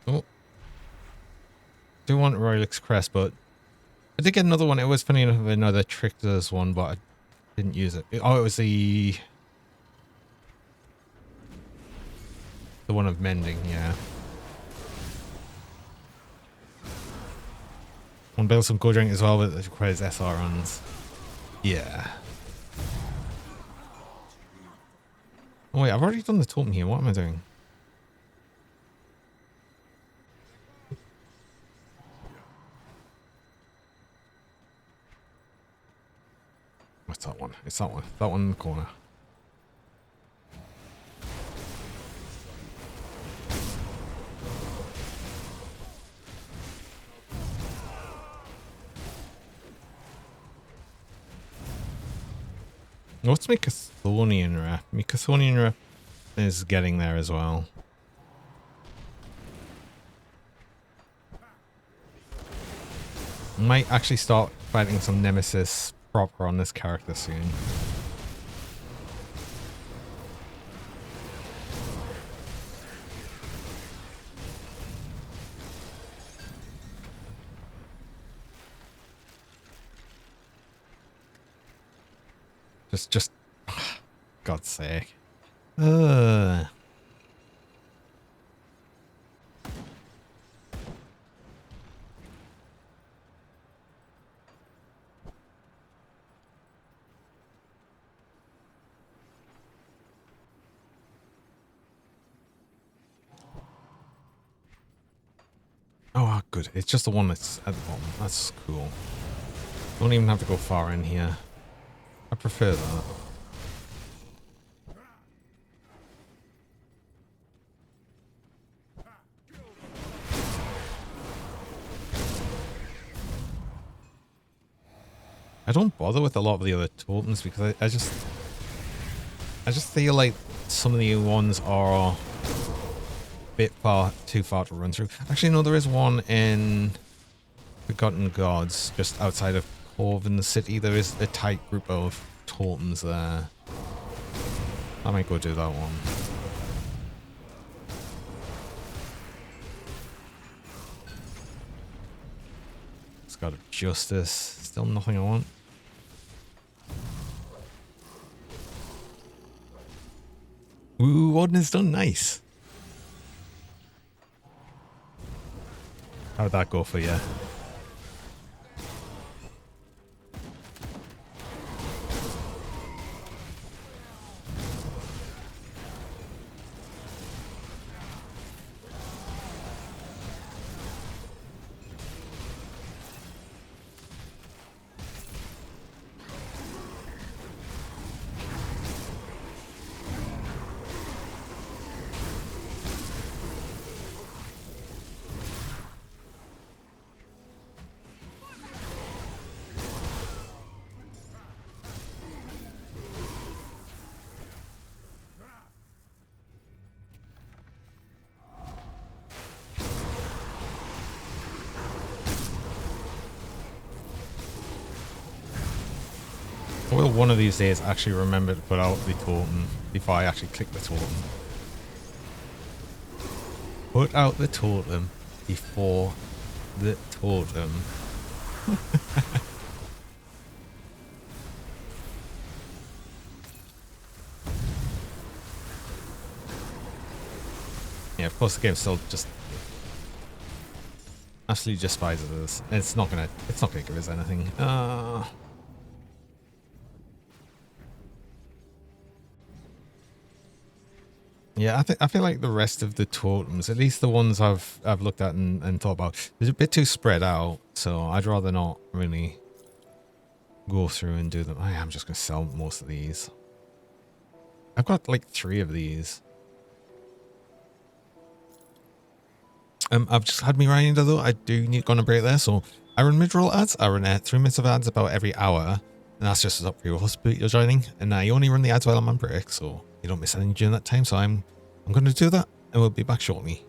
Oh. Do want Royalix Crest, but I did get another one. It was funny enough another Trickster's one, but I didn't use it. Oh, it was the one of mending, yeah. Want to build some cool drink as well, but it requires SR runs. Yeah. Oh wait, I've already done the totem here. What am I doing? What's that one? It's that one. That one in the corner. What's my Chthonian rep? My Chthonian rep is getting there as well. Might actually start fighting some nemesis proper on this character soon. Just, God's sake. Ugh. Oh, good. It's just the one that's at the bottom. That's cool. Don't even have to go far in here. I prefer that. I don't bother with a lot of the other totems because I just feel like some of the ones are a bit too far to run through. Actually, no, there is one in Forgotten Gods, just outside of Cove in the city. There is a tight group of totems there. I might go do that one. It's got a justice. Still nothing I want. Ooh, Odin is done. Nice. How'd that go for you? I will one of these days actually remember to put out the totem before I actually click the totem. Put out the totem before the totem. Yeah, of course the game still just absolutely despises us. It's not gonna give us anything. Yeah, I feel like the rest of the totems, at least the ones I've looked at and thought about, is a bit too spread out. So I'd rather not really go through and do them. I'm just gonna sell most of these. I've got like 3 of these. I've just had me reminder though. I do need to go on a break there. So I run mid-roll ads. I run 3 minutes of ads about every hour, and that's just up for your host you're joining. And you only run the ads while I'm on break, so you don't miss anything during that time. So I'm going to do that, and we'll be back shortly.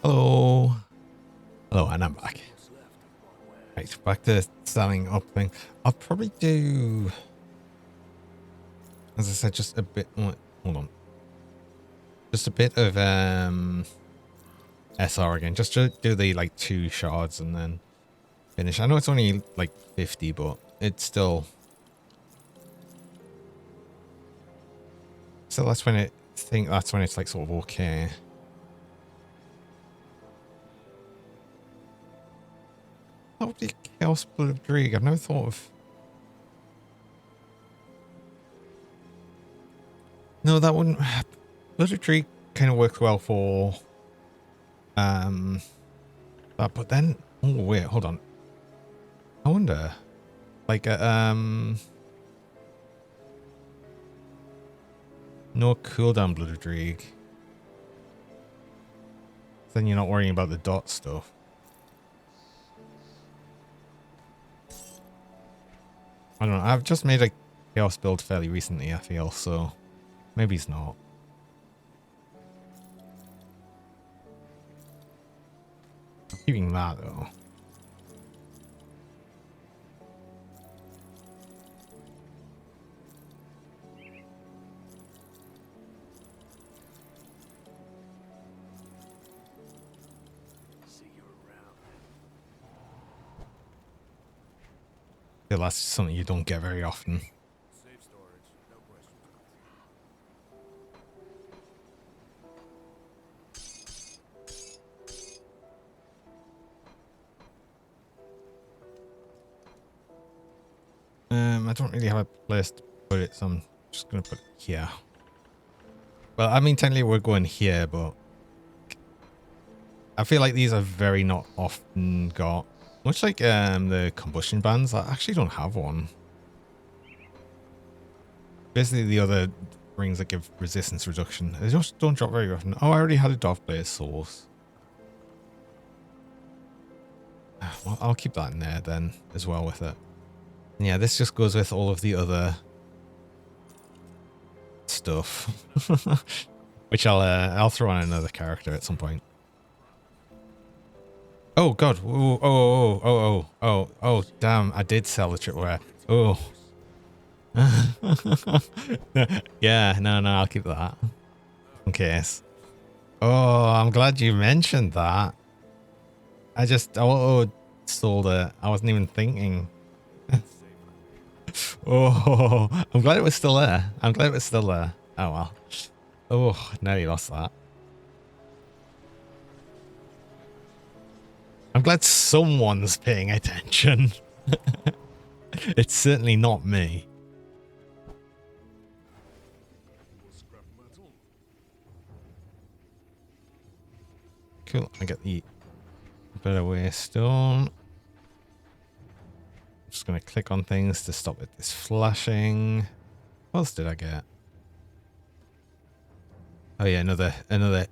Hello. Hello, and I'm back. Right, back to selling up thing. I'll probably do, as I said, just a bit. Hold on. Just a bit of SR again, just to do the like 2 shards and then finish. I know it's only like 50, but it's still. So that's when that's when it's like sort of okay. How would you Chaos Blood of Dreig? I've never thought of. No, that wouldn't. Blood of Dreig kind of works well for that, but then oh wait, hold on. I wonder, like no cooldown Blood of Dreig. Then you're not worrying about the dot stuff. I don't know. I've just made a chaos build fairly recently, I feel, so maybe it's not. I'm keeping that though. I feel that's something you don't get very often. Safe storage, no questions. I don't really have a place to put it, so I'm just gonna put it here. Well, I mean, technically we're going here, but I feel like these are very not often got. Much like the combustion bands, I actually don't have one. Basically, the other rings that give resistance reduction, they just don't drop very often. Oh, I already had a Dothblade source. Well, I'll keep that in there then as well with it. And yeah, this just goes with all of the other stuff, which I'll throw on another character at some point. Oh god! Ooh, oh! Damn! I did sell the tripwire. Oh. Yeah, no, I'll keep that in case. Oh, I'm glad you mentioned that. I just sold it. I wasn't even thinking. Oh, I'm glad it was still there. I'm glad it was still there. Oh well. Oh, now you lost that. I'm glad someone's paying attention. It's certainly not me. Scrap metal. Cool. I get the better way stone. Just going to click on things to stop it this flashing. What else did I get? Oh yeah, another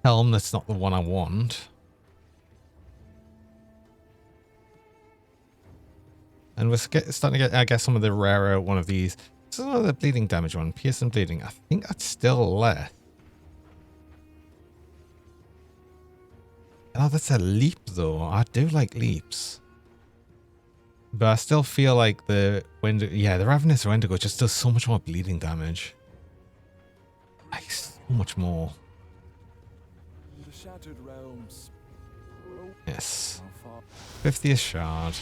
helm that's not the one I want. And we're starting to get, I guess, some of the rarer one of these. This is another bleeding damage one. Pierce and bleeding. I think that's still less. Oh, that's a leap though. I do like leaps. But I still feel like the Wendigo, yeah, the Ravenous Wendigo just does so much more bleeding damage. Like, so much more. The shattered realms. Yes. How far? 50th shard.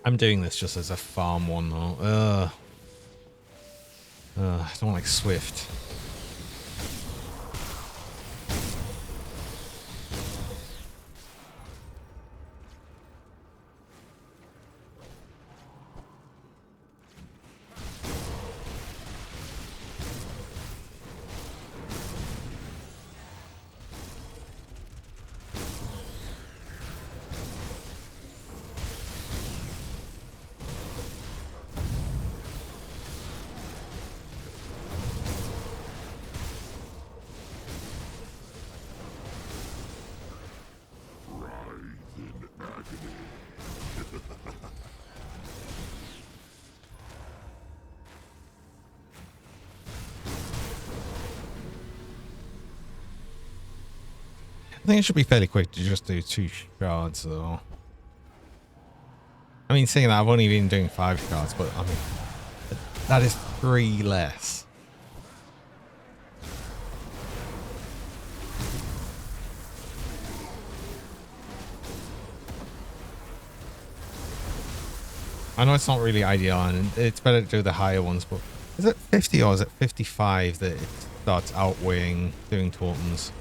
I'm doing this just as a farm one though. I don't like Swift. I think it should be fairly quick to just do 2 shards though. I mean, saying that, I've only been doing 5 shards, but I mean, that is 3 less. I know it's not really ideal and it's better to do the higher ones, but is it 50 or is it 55 that it starts outweighing doing totems?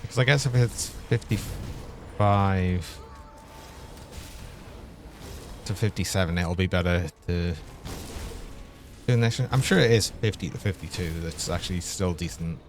Because I guess if it's 55 to 57, it'll be better to do next. I'm sure it is 50 to 52. That's actually still decent.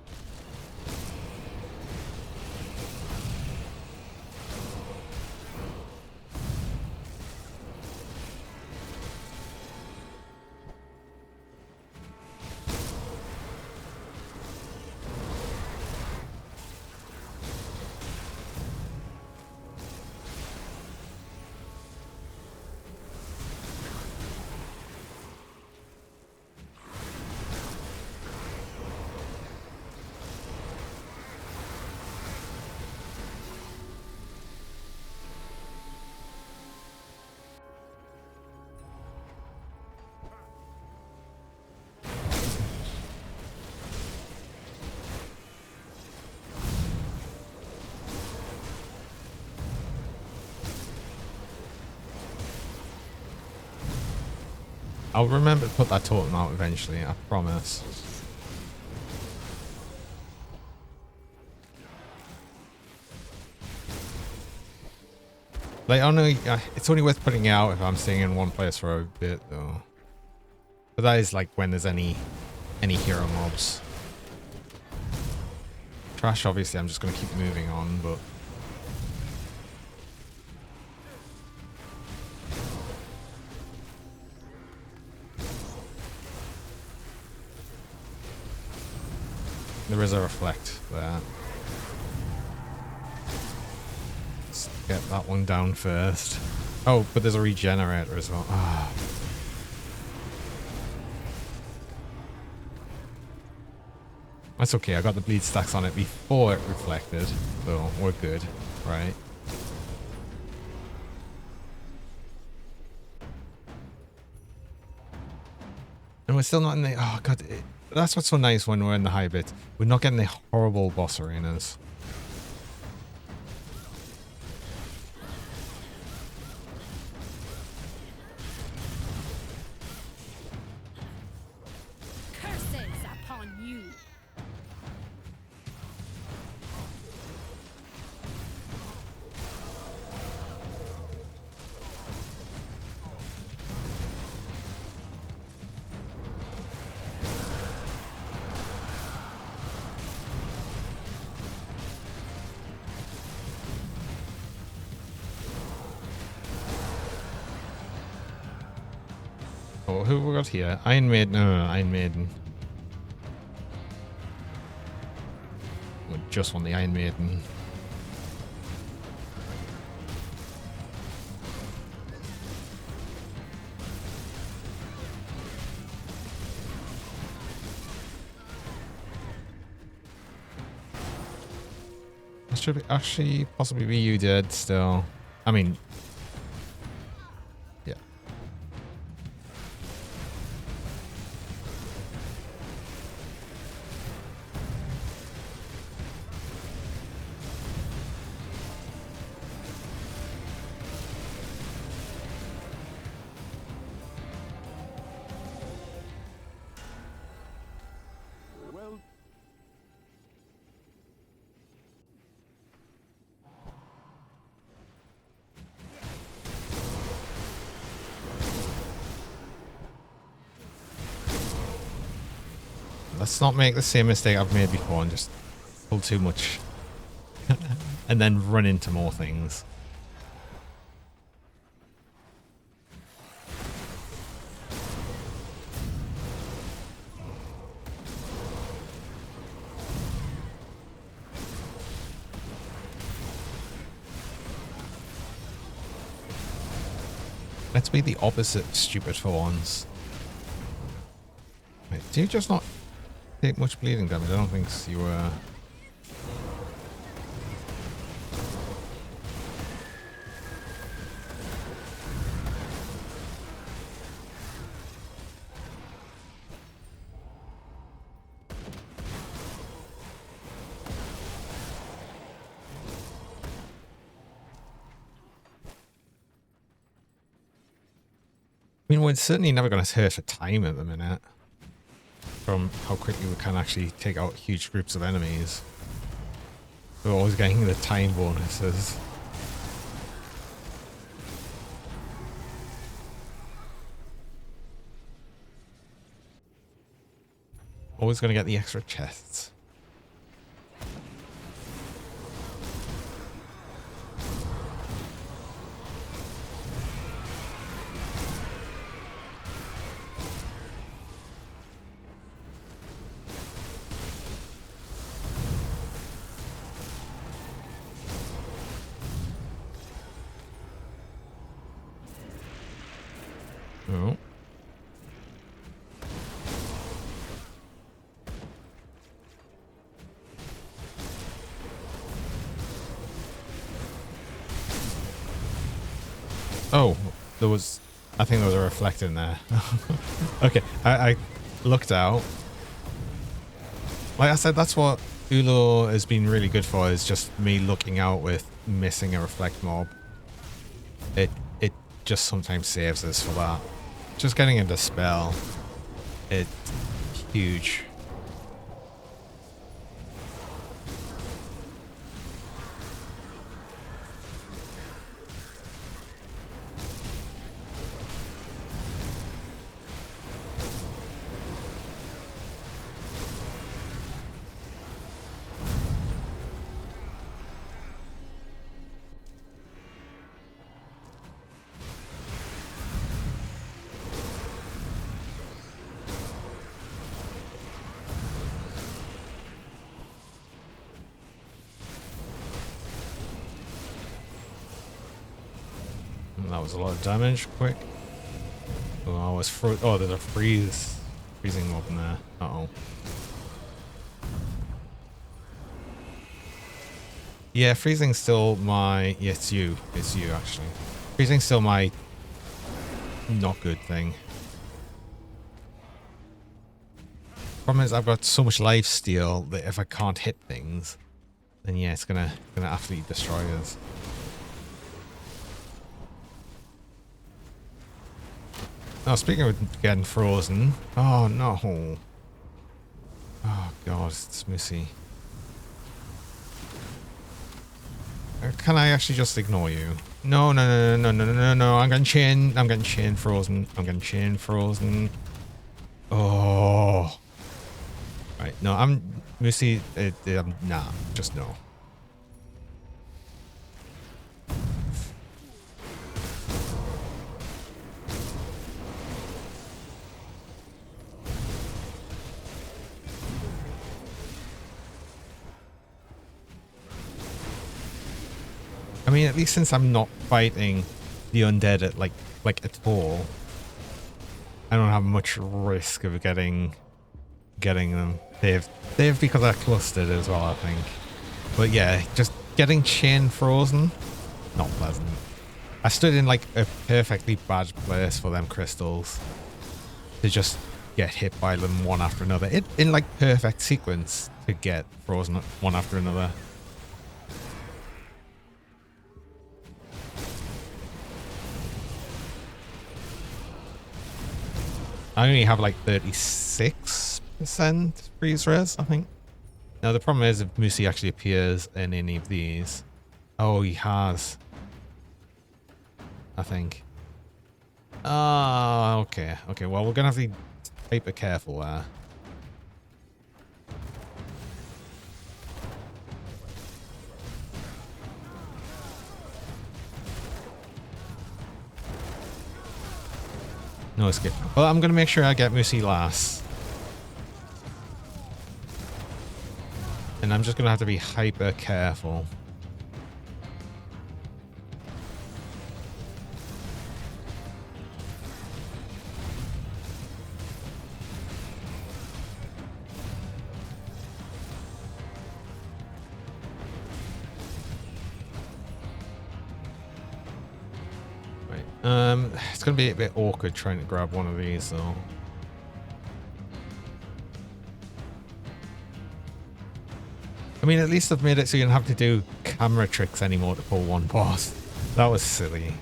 I'll remember to put that totem out eventually, I promise. Like, it's only worth putting it out if I'm staying in one place for a bit, though. But that is like when there's any hero mobs. Trash, obviously, I'm just going to keep moving on, but... There is a reflect there. Let's get that one down first. Oh, but there's a regenerator as well. Ah. That's okay, I got the bleed stacks on it before it reflected, so we're good, right? And we're still not in the... Oh, God. That's what's so nice when we're in the high bit. We're not getting the horrible boss arenas. Oh, who have we got here? Iron Maiden. No, Iron Maiden. We just want the Iron Maiden. That should actually possibly be you dead still. I mean, yeah. Well, Let's not make the same mistake I've made before and just pull too much. And then run into more things. Let's be the opposite stupid for once. Wait, do you just not take much bleeding damage? I don't think you were. I mean, we're certainly never going to hurt for time at the minute. From how quickly we can actually take out huge groups of enemies. We're always getting the time bonuses. Always going to get the extra chests. Oh. Oh, there was... I think there was a reflector in there. Okay, I looked out. Like I said, that's what Ulo has been really good for, is just me looking out with missing a reflect mob. It just sometimes saves us for that. Just getting into spell. It's huge. That was a lot of damage. Quick. Oh, I was oh, there's a freezing mob in there. Uh-oh. Yeah, freezing's still my... Yeah, it's you. It's you, actually. Freezing's still my not good thing. Problem is, I've got so much life steal that if I can't hit things, then yeah, it's gonna absolutely destroy us. Now, speaking of getting frozen... Oh, no. Oh, God, it's Missy. Can I actually just ignore you? No, no, no, no, no, no, no, no. I'm getting chain frozen. I'm getting chain frozen. Oh. Right, no, I'm... Missy, nah, just no. mean, at least since I'm not fighting the undead at like at all, I don't have much risk of getting them. They've because they're clustered as well, I think. But yeah, just getting chain frozen, not pleasant. I stood in like a perfectly bad place for them crystals to just get hit by them one after another. In like perfect sequence to get frozen one after another. I only have like 36% freeze res, I think. Now the problem is if Moosey actually appears in any of these. Oh, he has. I think. Ah, okay. Okay, well, we're going to have to be hyper careful there. No escape. Well, I'm going to make sure I get Moosey last. And I'm just going to have to be hyper careful. It's going to be a bit awkward trying to grab one of these, though. I mean, at least I've made it so you don't have to do camera tricks anymore to pull one boss. That was silly.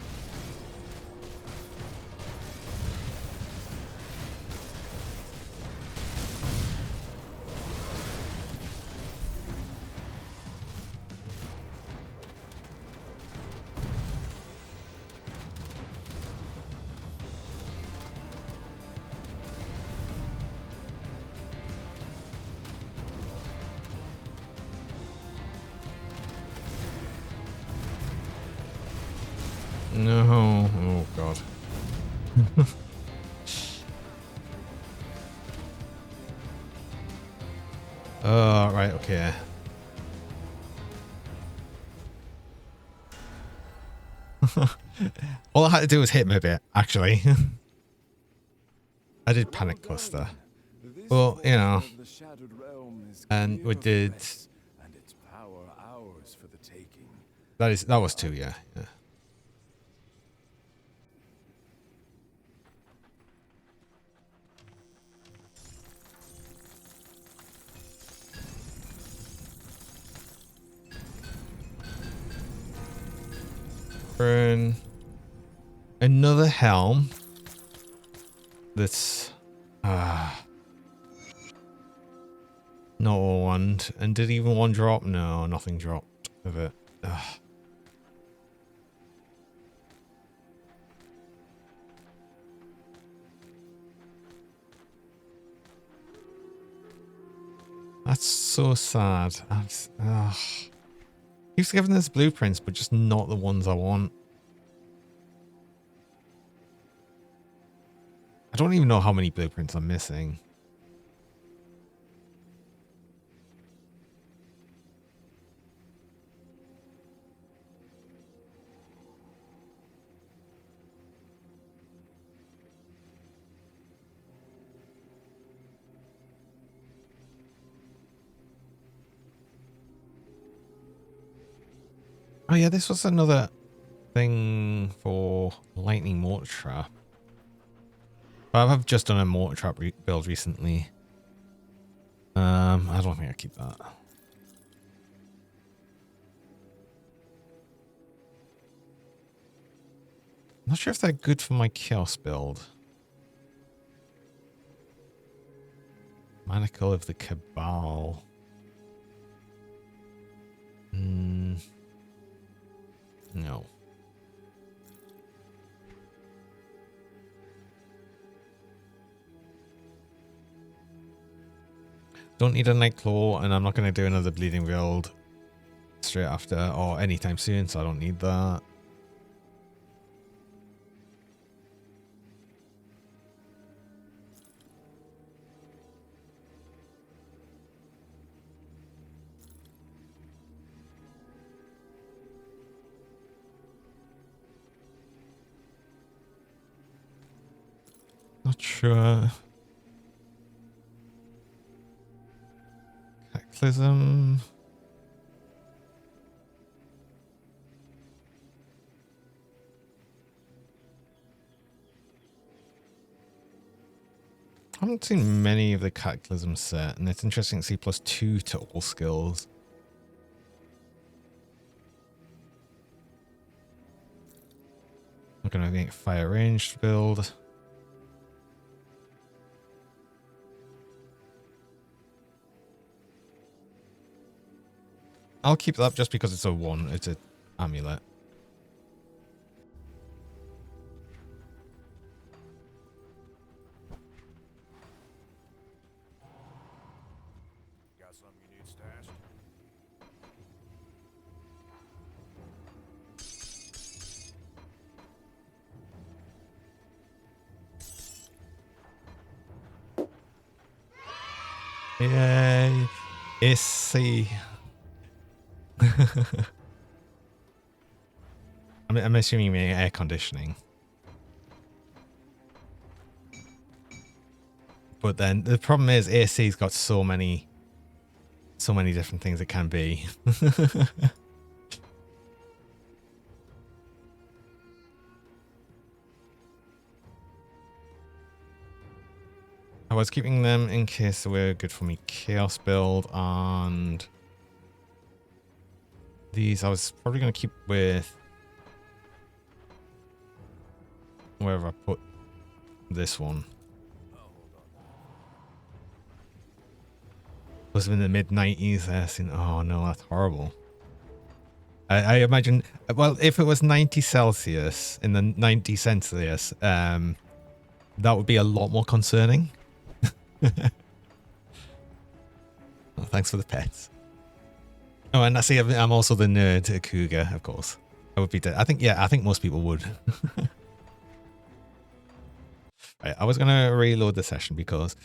No. Oh, God. Oh, right, okay. All I had to do was hit him a bit, actually. I did panic cluster. Well, you know. And we did... And its power ours for the taking. That was two, yeah. Burn another helm. That's not one. And did even one drop? No, nothing dropped of it. Ugh. That's so sad. Keeps giving us blueprints, but just not the ones I want. I don't even know how many blueprints I'm missing. Oh yeah, this was another thing for lightning mortar trap. But I've just done a mortar trap build recently. I don't think I keep that. I'm not sure if they're good for my chaos build. Manacle of the Cabal. No. Don't need a Nightclaw, and I'm not going to do another bleeding build straight after or anytime soon, so I don't need that. Not sure. Cataclysm. I haven't seen many of the Cataclysm set, and it's interesting to see +2 to all skills. I'm going to make fire ranged build. I'll keep that just because it's a 1. It's an amulet. Got something you need stashed? Yay. AC. I'm assuming you mean air conditioning. But then the problem is AC's got so many different things it can be. I was keeping them in case they were good for me chaos build, and these I was probably going to keep with wherever I put this one. Was in the mid-90s there. Oh no, that's horrible. I imagine, well, if it was 90 Celsius in the 90 Celsius, that would be a lot more concerning. Oh, thanks for the pets. Oh, and I see I'm also the nerd cougar, of course. I would be dead. I think most people would. Right, I was gonna reload the session because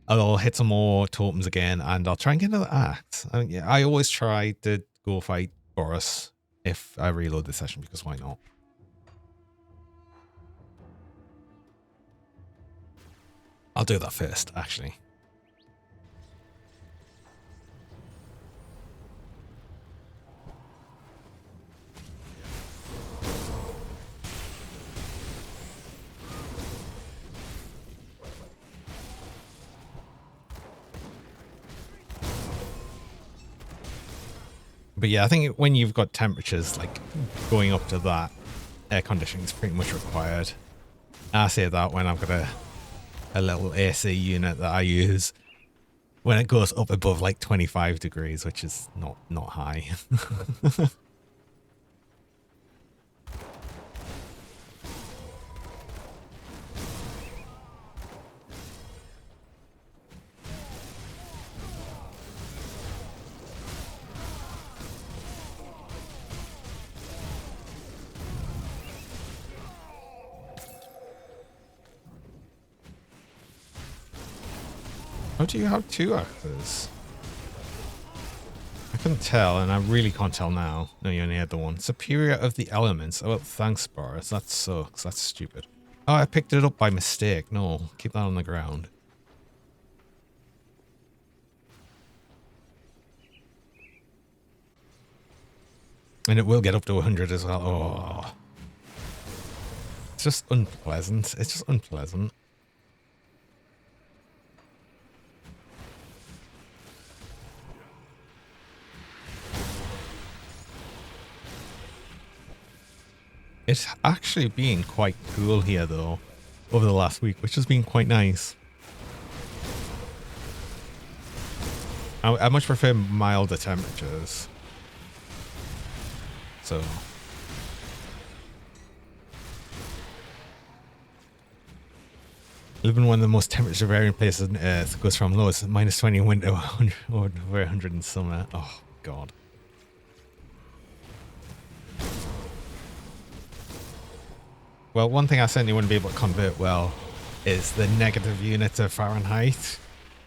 I'll hit some more totems again, and I'll try and get another axe. I always try to go fight Boris if I reload the session, because why not? I'll do that first, actually. But yeah, I think when you've got temperatures like going up to that, air conditioning is pretty much required. I say that when I've got a little AC unit that I use when it goes up above like 25 degrees, which is not high. How do you have 2 axes? I couldn't tell, and I really can't tell now. No, you only had the one. Superior of the elements. Oh, thanks, Boris. That sucks. That's stupid. Oh, I picked it up by mistake. No, keep that on the ground. And it will get up to 100 as well. Oh. It's just unpleasant. It's just unpleasant. It's actually been quite cool here, though, over the last week, which has been quite nice. I much prefer milder temperatures. So... living in one of the most temperature varying places on Earth goes from low as -20 in winter or over 100 in summer. Oh, God. Well, one thing I certainly wouldn't be able to convert well is the negative unit of Fahrenheit.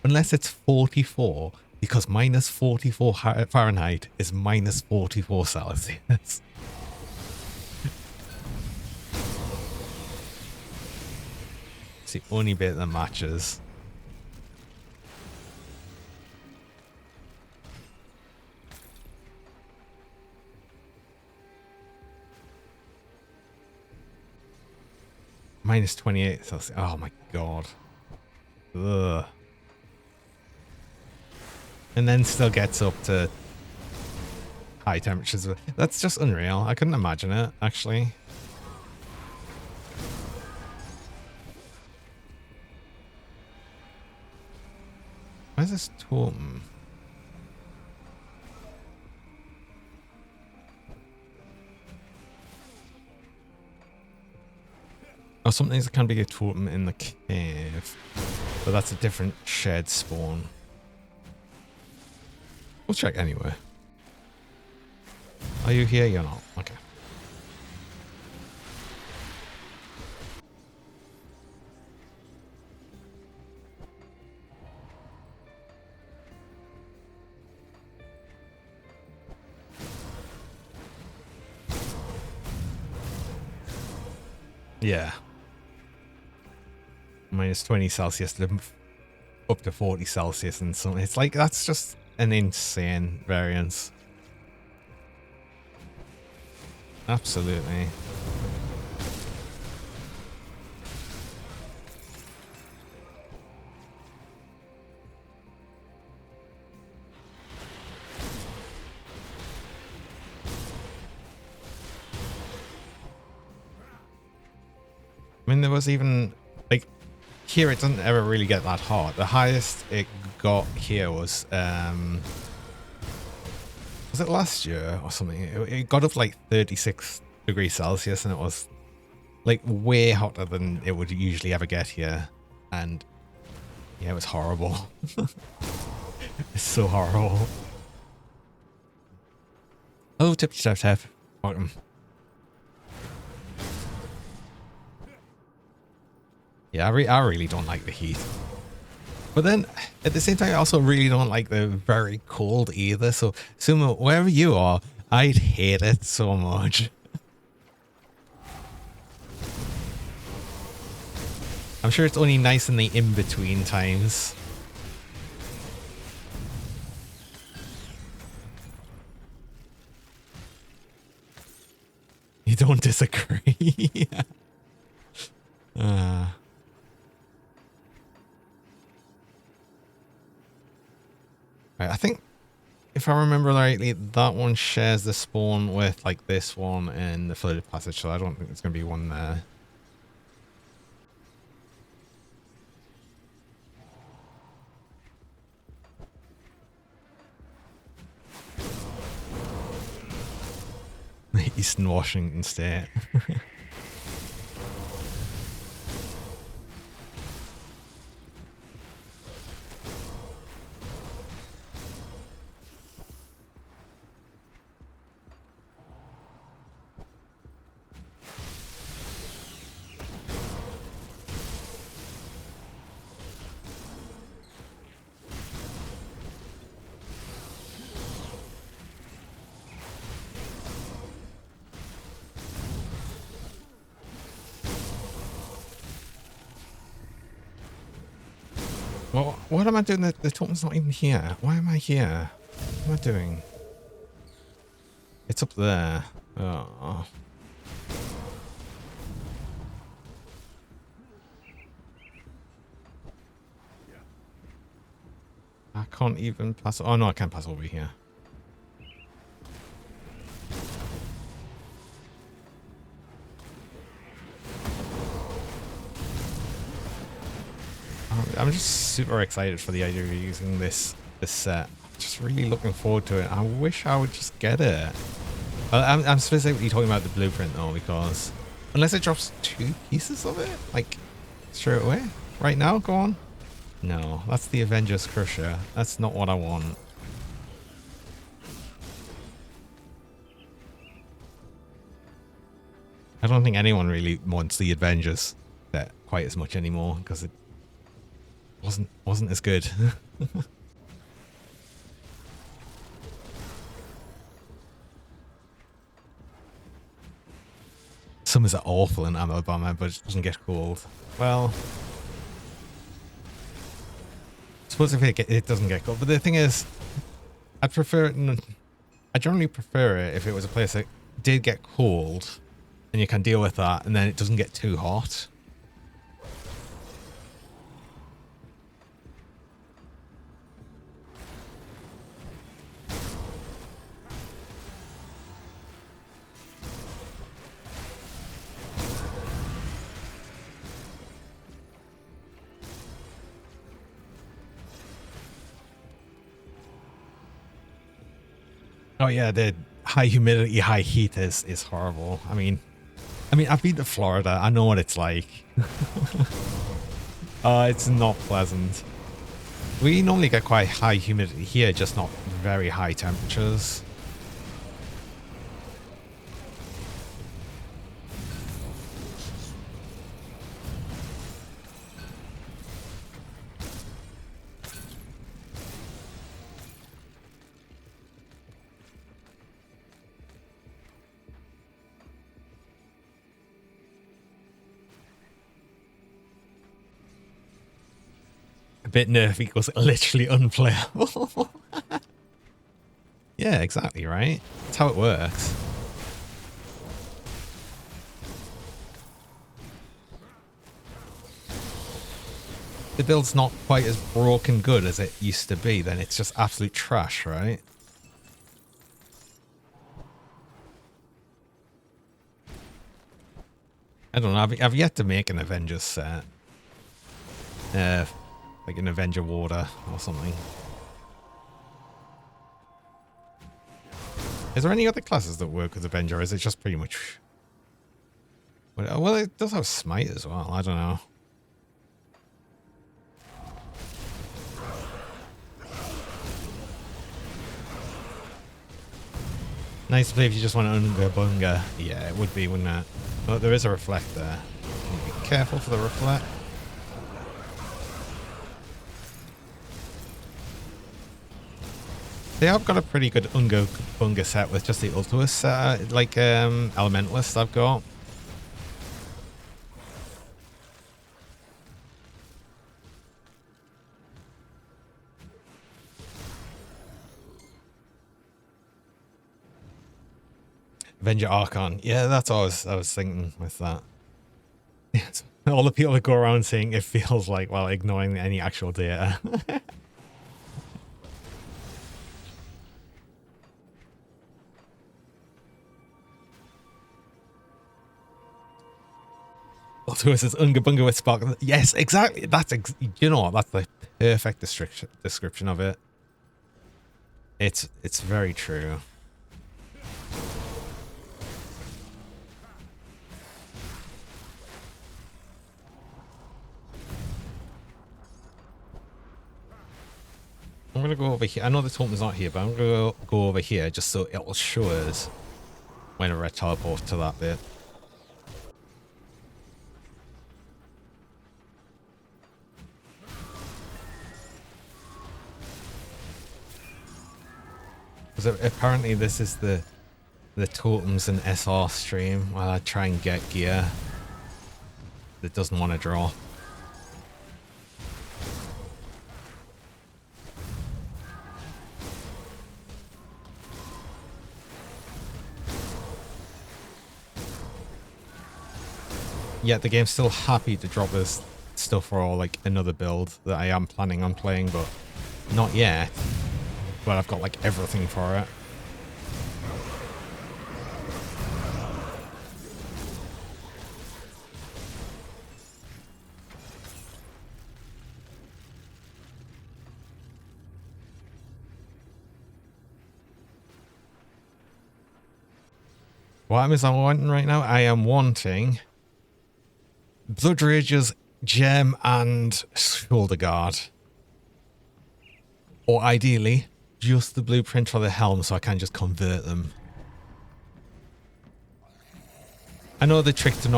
Unless it's 44, because -44 Fahrenheit is -44 Celsius. It's the only bit that matches. Minus 28 Celsius. Oh my god. Ugh. And then still gets up to high temperatures. That's just unreal. I couldn't imagine it, actually. Where's this totem? Oh, something's can be a totem in the cave. But that's a different shed spawn. We'll check anyway. Are you here? You're not. Okay. Yeah. Minus 20 Celsius to up to 40 Celsius and something. It's like, that's just an insane variance. Absolutely. I mean, there was even, like, here it doesn't ever really get that hot. The highest it got here was it last year or something? It got up like 36 degrees Celsius, and it was like way hotter than it would usually ever get here. And yeah, it was horrible. It's so horrible. Oh, tip, tap, tap. Welcome. Yeah, I really don't like the heat. But then, at the same time, I also really don't like the very cold either. So, Sumo, wherever you are, I'd hate it so much. I'm sure it's only nice in the in-between times. You don't disagree. I think, if I remember rightly, that one shares the spawn with like this one and the flooded passage, so I don't think there's going to be one there. Eastern Washington State. Well, what am I doing? The totem's not even here. Why am I here? What am I doing? It's up there. Oh. I can't even pass. Oh no, I can't pass over here. I'm just super excited for the idea of using this set. Just really looking forward to it. I wish I would just get it. I'm specifically talking about the blueprint though, because unless it drops 2 pieces of it, like straight away, right now, go on. No, that's the Avengers Crusher. That's not what I want. I don't think anyone really wants the Avengers set quite as much anymore, because it wasn't as good. Summers are awful in Alabama, but it doesn't get cold. Well, suppose if it doesn't get cold. But the thing is, I'd prefer it. I generally prefer it if it was a place that did get cold and you can deal with that and then it doesn't get too hot. Oh yeah, the high humidity, high heat is horrible. I mean, I've been to Florida. I know what it's like. It's not pleasant. We normally get quite high humidity here, just not very high temperatures. A bit nerf equals literally unplayable. Yeah, exactly, right? That's how it works. The build's not quite as broken good as it used to be, then it's just absolute trash, right? I don't know, I've yet to make an Avengers set. Like an Avenger Warder or something. Is there any other classes that work with Avenger, or is it just pretty much... Well, it does have Smite as well, I don't know. Nice to play if you just want to Unga Bunga. Yeah, it would be, wouldn't it? But there is a reflect there. Be careful for the reflect. They have got a pretty good Unga Bunga set with just the Ultimus, like Elementalist I've got. Avenger Archon. Yeah, that's what I was thinking with that. Yes. All the people that go around saying it feels like, while ignoring any actual data. Ultimus is Unga Bunga with Spark. Yes, exactly. You know what? That's the perfect description of it. It's very true. I'm gonna go over here. I know the totem's not here, but I'm gonna go over here just so it'll show us whenever I teleport to that bit. Because apparently this is the totems and SR stream while I try and get gear that doesn't want to draw. Yet the game's still happy to drop this stuff for like another build that I am planning on playing, but not yet. But I've got like everything for it. What am I wanting right now? I am wanting Blood Rage's Gem and Shoulder Guard. Or ideally, just the blueprint for the helm so I can just convert them. I know the Trickster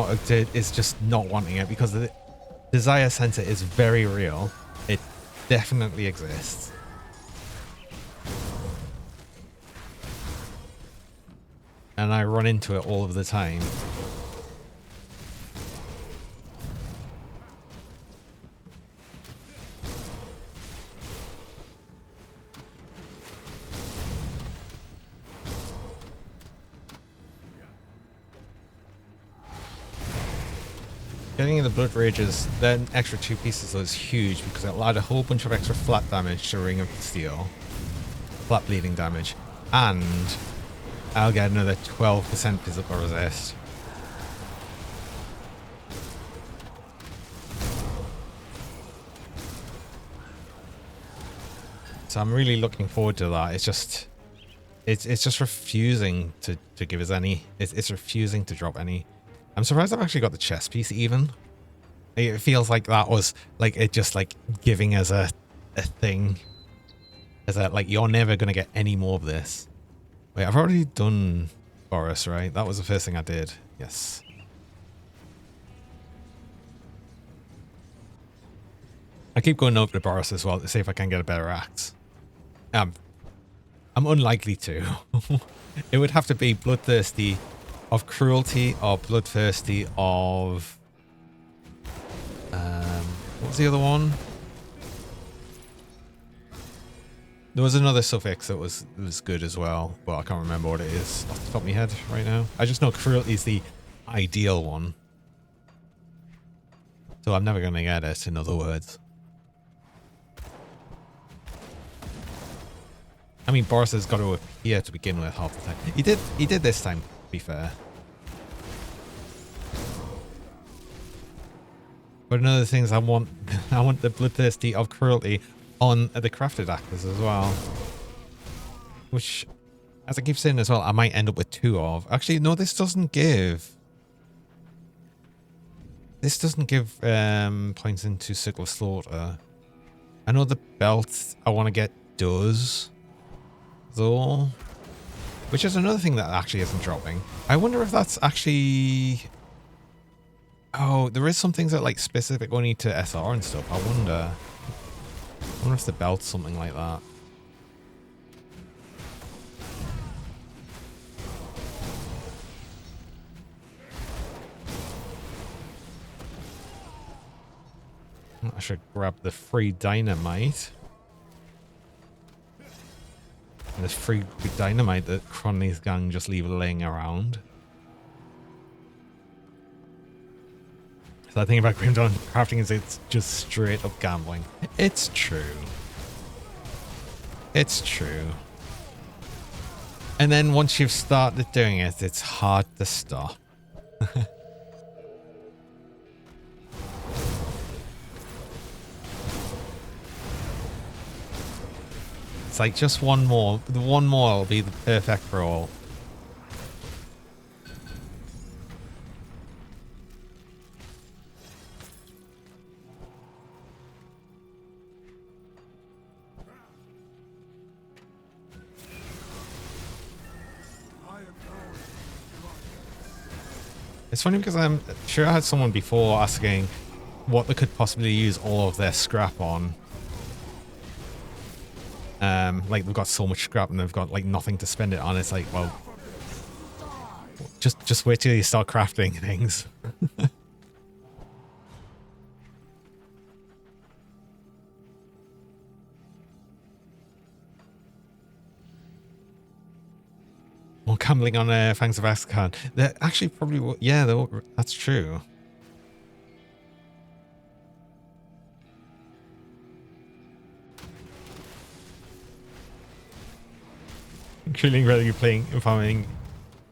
is just not wanting it because the desire center is very real. It definitely exists. And I run into it all of the time. Getting the blood rages, then extra 2 pieces is huge because it'll add a whole bunch of extra flat damage to Ring of Steel. Flat bleeding damage. And I'll get another 12% physical resist. So I'm really looking forward to that. It's just refusing to give us any. It's refusing to drop any. I'm surprised I've actually got the chest piece even. It feels like that was like it just like giving us a thing. As that like you're never gonna get any more of this. Wait, I've already done Boris, right? That was the first thing I did. Yes. I keep going over to Boris as well to see if I can get a better axe. I'm unlikely to. It would have to be Bloodthirsty of Cruelty or Bloodthirsty of... what was the other one? There was another suffix that was good as well, but I can't remember what it is off the top of my head right now. I just know Cruelty is the ideal one. So I'm never going to get it, in other words. I mean, Boris has got to appear to begin with half the time. He did this time, to be fair. But one of the things I want the Bloodthirsty of Cruelty on the crafted actors as well. Which, as I keep saying as well, I might end up with 2 of. Actually, no, this doesn't give... This doesn't give points into Circle of Slaughter. I know the belt I want to get does, though. Which is another thing that actually isn't dropping. I wonder if that's actually... Oh, there is some things that like specific only to SR and stuff. I wonder if the belt's something like that. I should grab the free dynamite. And this free dynamite that Cronley's gang just leave laying around. So the thing about Grim Dawn crafting is it's just straight up gambling. It's true. It's true. And then once you've started doing it, it's hard to stop. It's like just one more. The one more will be the perfect roll. It's funny because I'm sure I had someone before asking what they could possibly use all of their scrap on. Like they've got so much scrap and they've got like nothing to spend it on. It's like, well, just wait till you start crafting things. More gambling on Fangs of Azkaban. They're actually probably, yeah, that's true. Including whether you're playing farming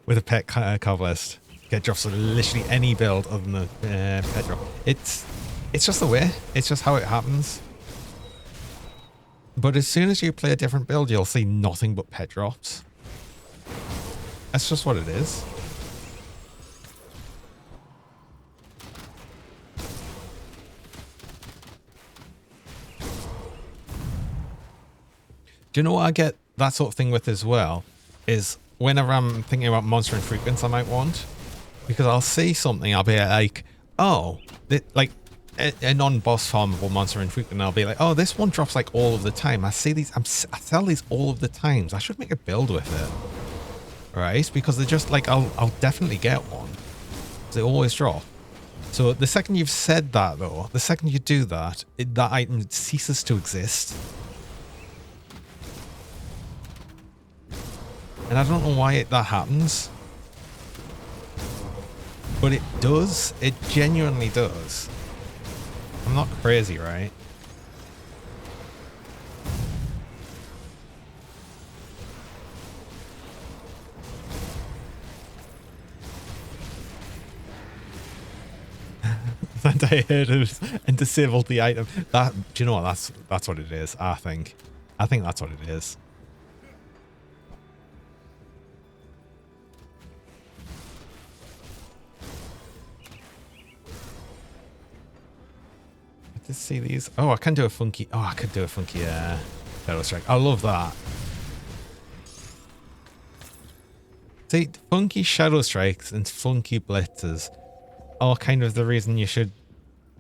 with a pet carve list. Get drops of literally any build other than the pet drop. It's just the way. It's just how it happens. But as soon as you play a different build, you'll see nothing but pet drops. That's just what it is. Do you know what I get that sort of thing with as well? Is whenever I'm thinking about monster and frequency I might want, because I'll see something, I'll be like, oh, like a non-boss farmable monster and frequent, and I'll be like, oh, this one drops like all of the time. I see these, I sell these all of the times. I should make a build with it. Right? Because they're just like, I'll definitely get one. They always drop. So the second you've said that though, the second you do that, that item ceases to exist. And I don't know why that happens. But it does. It genuinely does. I'm not crazy, right? And I heard it and disabled the item. That, do you know what? That's what it is. I think that's what it is. I did see these. Oh, I can do a funky. Oh, I could do a funky Shadow Strike. I love that. See, funky Shadow Strikes and funky Blitzes are kind of the reason you should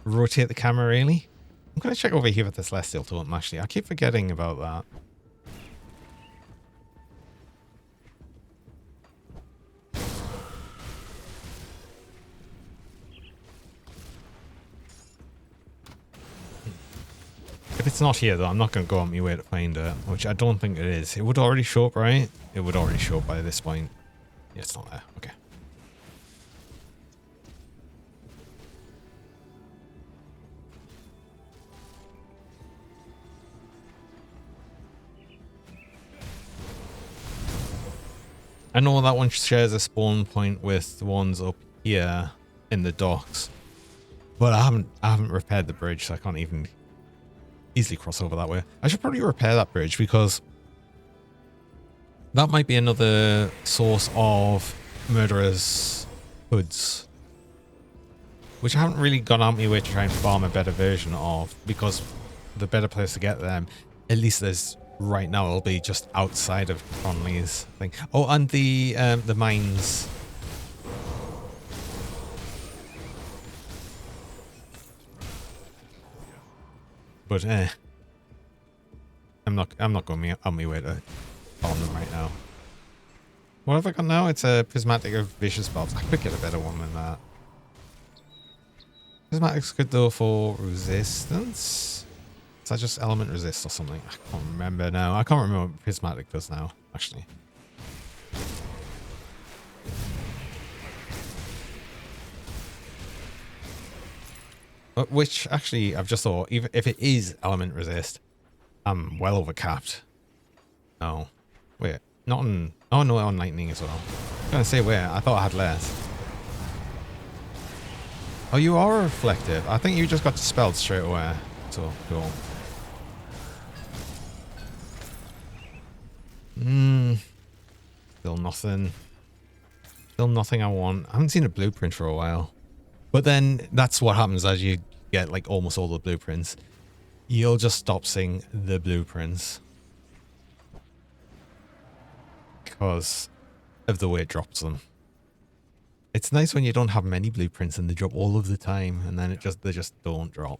rotate the camera, really. I'm going to check over here with the Celestial Totem, actually. I keep forgetting about that. If it's not here, though, I'm not going to go on my way to find it, which I don't think it is. It would already show up, right? It would already show up by this point. Yeah, it's not there. Okay. I know that one shares a spawn point with the ones up here in the docks, but I haven't repaired the bridge, so I can't even easily cross over that way. I should probably repair that bridge because that might be another source of murderers' hoods, which I haven't really gone out my way to try and farm a better version of, because the better place to get them, at least there's right now, it'll be just outside of Conley's thing. Oh, and the mines. But I'm not going on my way to farm them right now. What have I got now? It's a prismatic of vicious bobs. I could get a better one than that. Prismatic's good though for resistance. Is that just element resist or something? I can't remember now. I can't remember what prismatic does now, actually. Which, actually, I've just thought, even if it is element resist, I'm well overcapped. No. Wait. Not on... Oh, no, on lightning as well. I was going to say, where? I thought I had less. Oh, you are reflective. I think you just got dispelled straight away. So, cool. Still nothing. Still nothing I want. I haven't seen a blueprint for a while. But then that's what happens as you get like almost all the blueprints. You'll just stop seeing the blueprints. Because of the way it drops them. It's nice when you don't have many blueprints and they drop all of the time, and then they just don't drop.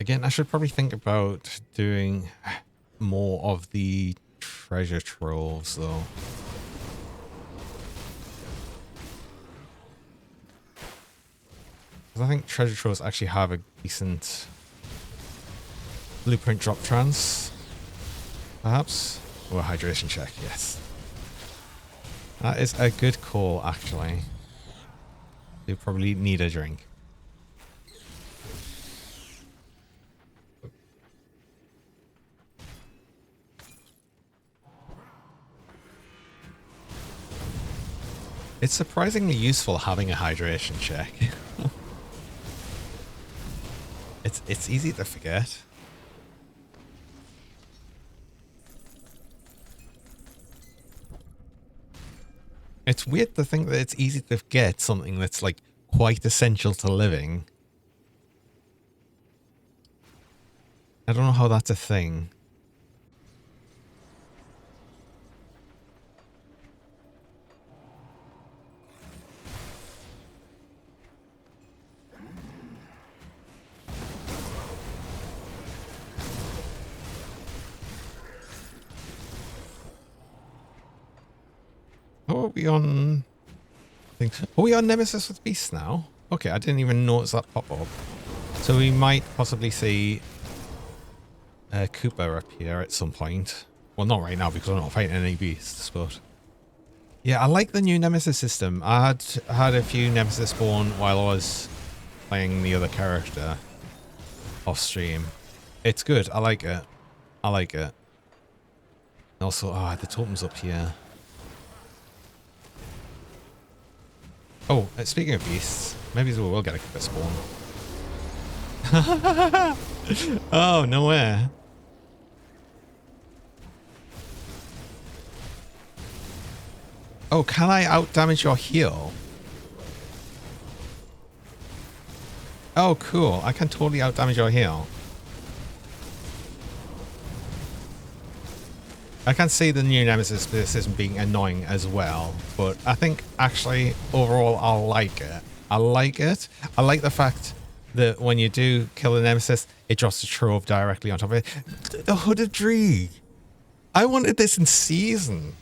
Again, I should probably think about doing more of the treasure troves, though. Because I think treasure troves actually have a decent blueprint drop chance, perhaps. Or a hydration check, yes. That is a good call, actually. You probably need a drink. It's surprisingly useful having a hydration check. It's easy to forget. It's weird to think that it's easy to forget something that's like quite essential to living. I don't know how that's a thing. Oh, are we on? Are we on Nemesis with Beasts now? Okay, I didn't even notice that pop up. So we might possibly see Cooper up here at some point. Well, not right now because I'm not fighting any beasts, but yeah, I like the new Nemesis system. I had a few Nemesis spawn while I was playing the other character off stream. It's good. I like it. I like it. Also, the totem's up here. Oh, speaking of beasts, maybe we will get a Cooper spawn. Oh, nowhere. Oh, can I out-damage your heal? Oh, cool. I can totally out-damage your heal. I can see the new Nemesis system being annoying as well, but I think actually overall I like it. I like it. I like the fact that when you do kill the Nemesis, it drops the trove directly on top of it. The Hooded Dreeg. I wanted this in season.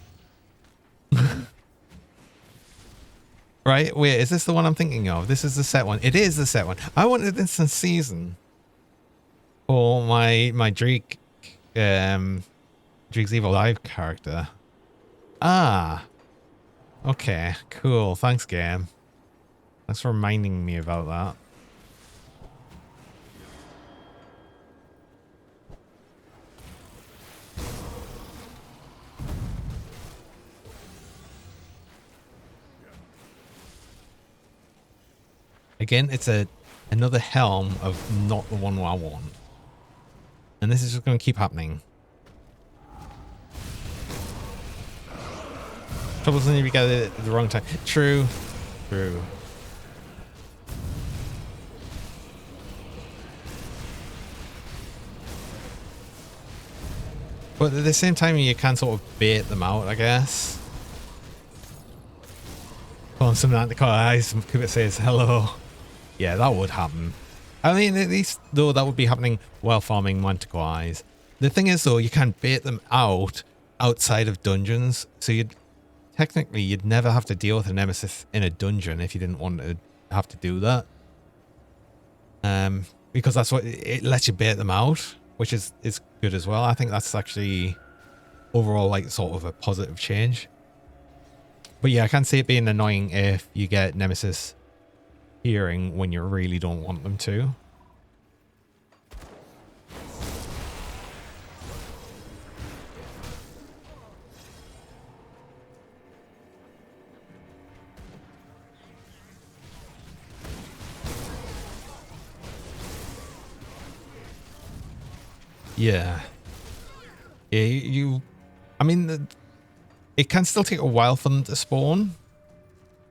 Right? Wait, is this the one I'm thinking of? This is the set one. It is the set one. I wanted this in season. For my Dreeg, Dreeg's Evil Live character. Ah. Okay, cool. Thanks, game. Thanks for reminding me about that. Again, it's another helm of not the one I want. And this is just going to keep happening. Trouble's when you get it at the wrong time. True. True. But at the same time, you can sort of bait them out, I guess. Call some Anticore eyes. Cooper says hello. Yeah, that would happen. I mean, at least, though, that would be happening while farming Manticore eyes. The thing is, though, you can bait them out outside of dungeons. So technically, you'd never have to deal with a Nemesis in a dungeon if you didn't want to have to do that. Because that's what it lets you bait them out, which is good as well. I think that's actually overall like sort of a positive change. But yeah, I can see it being annoying if you get Nemesis hearing when you really don't want them to. Yeah. Yeah, I mean, it can still take a while for them to spawn.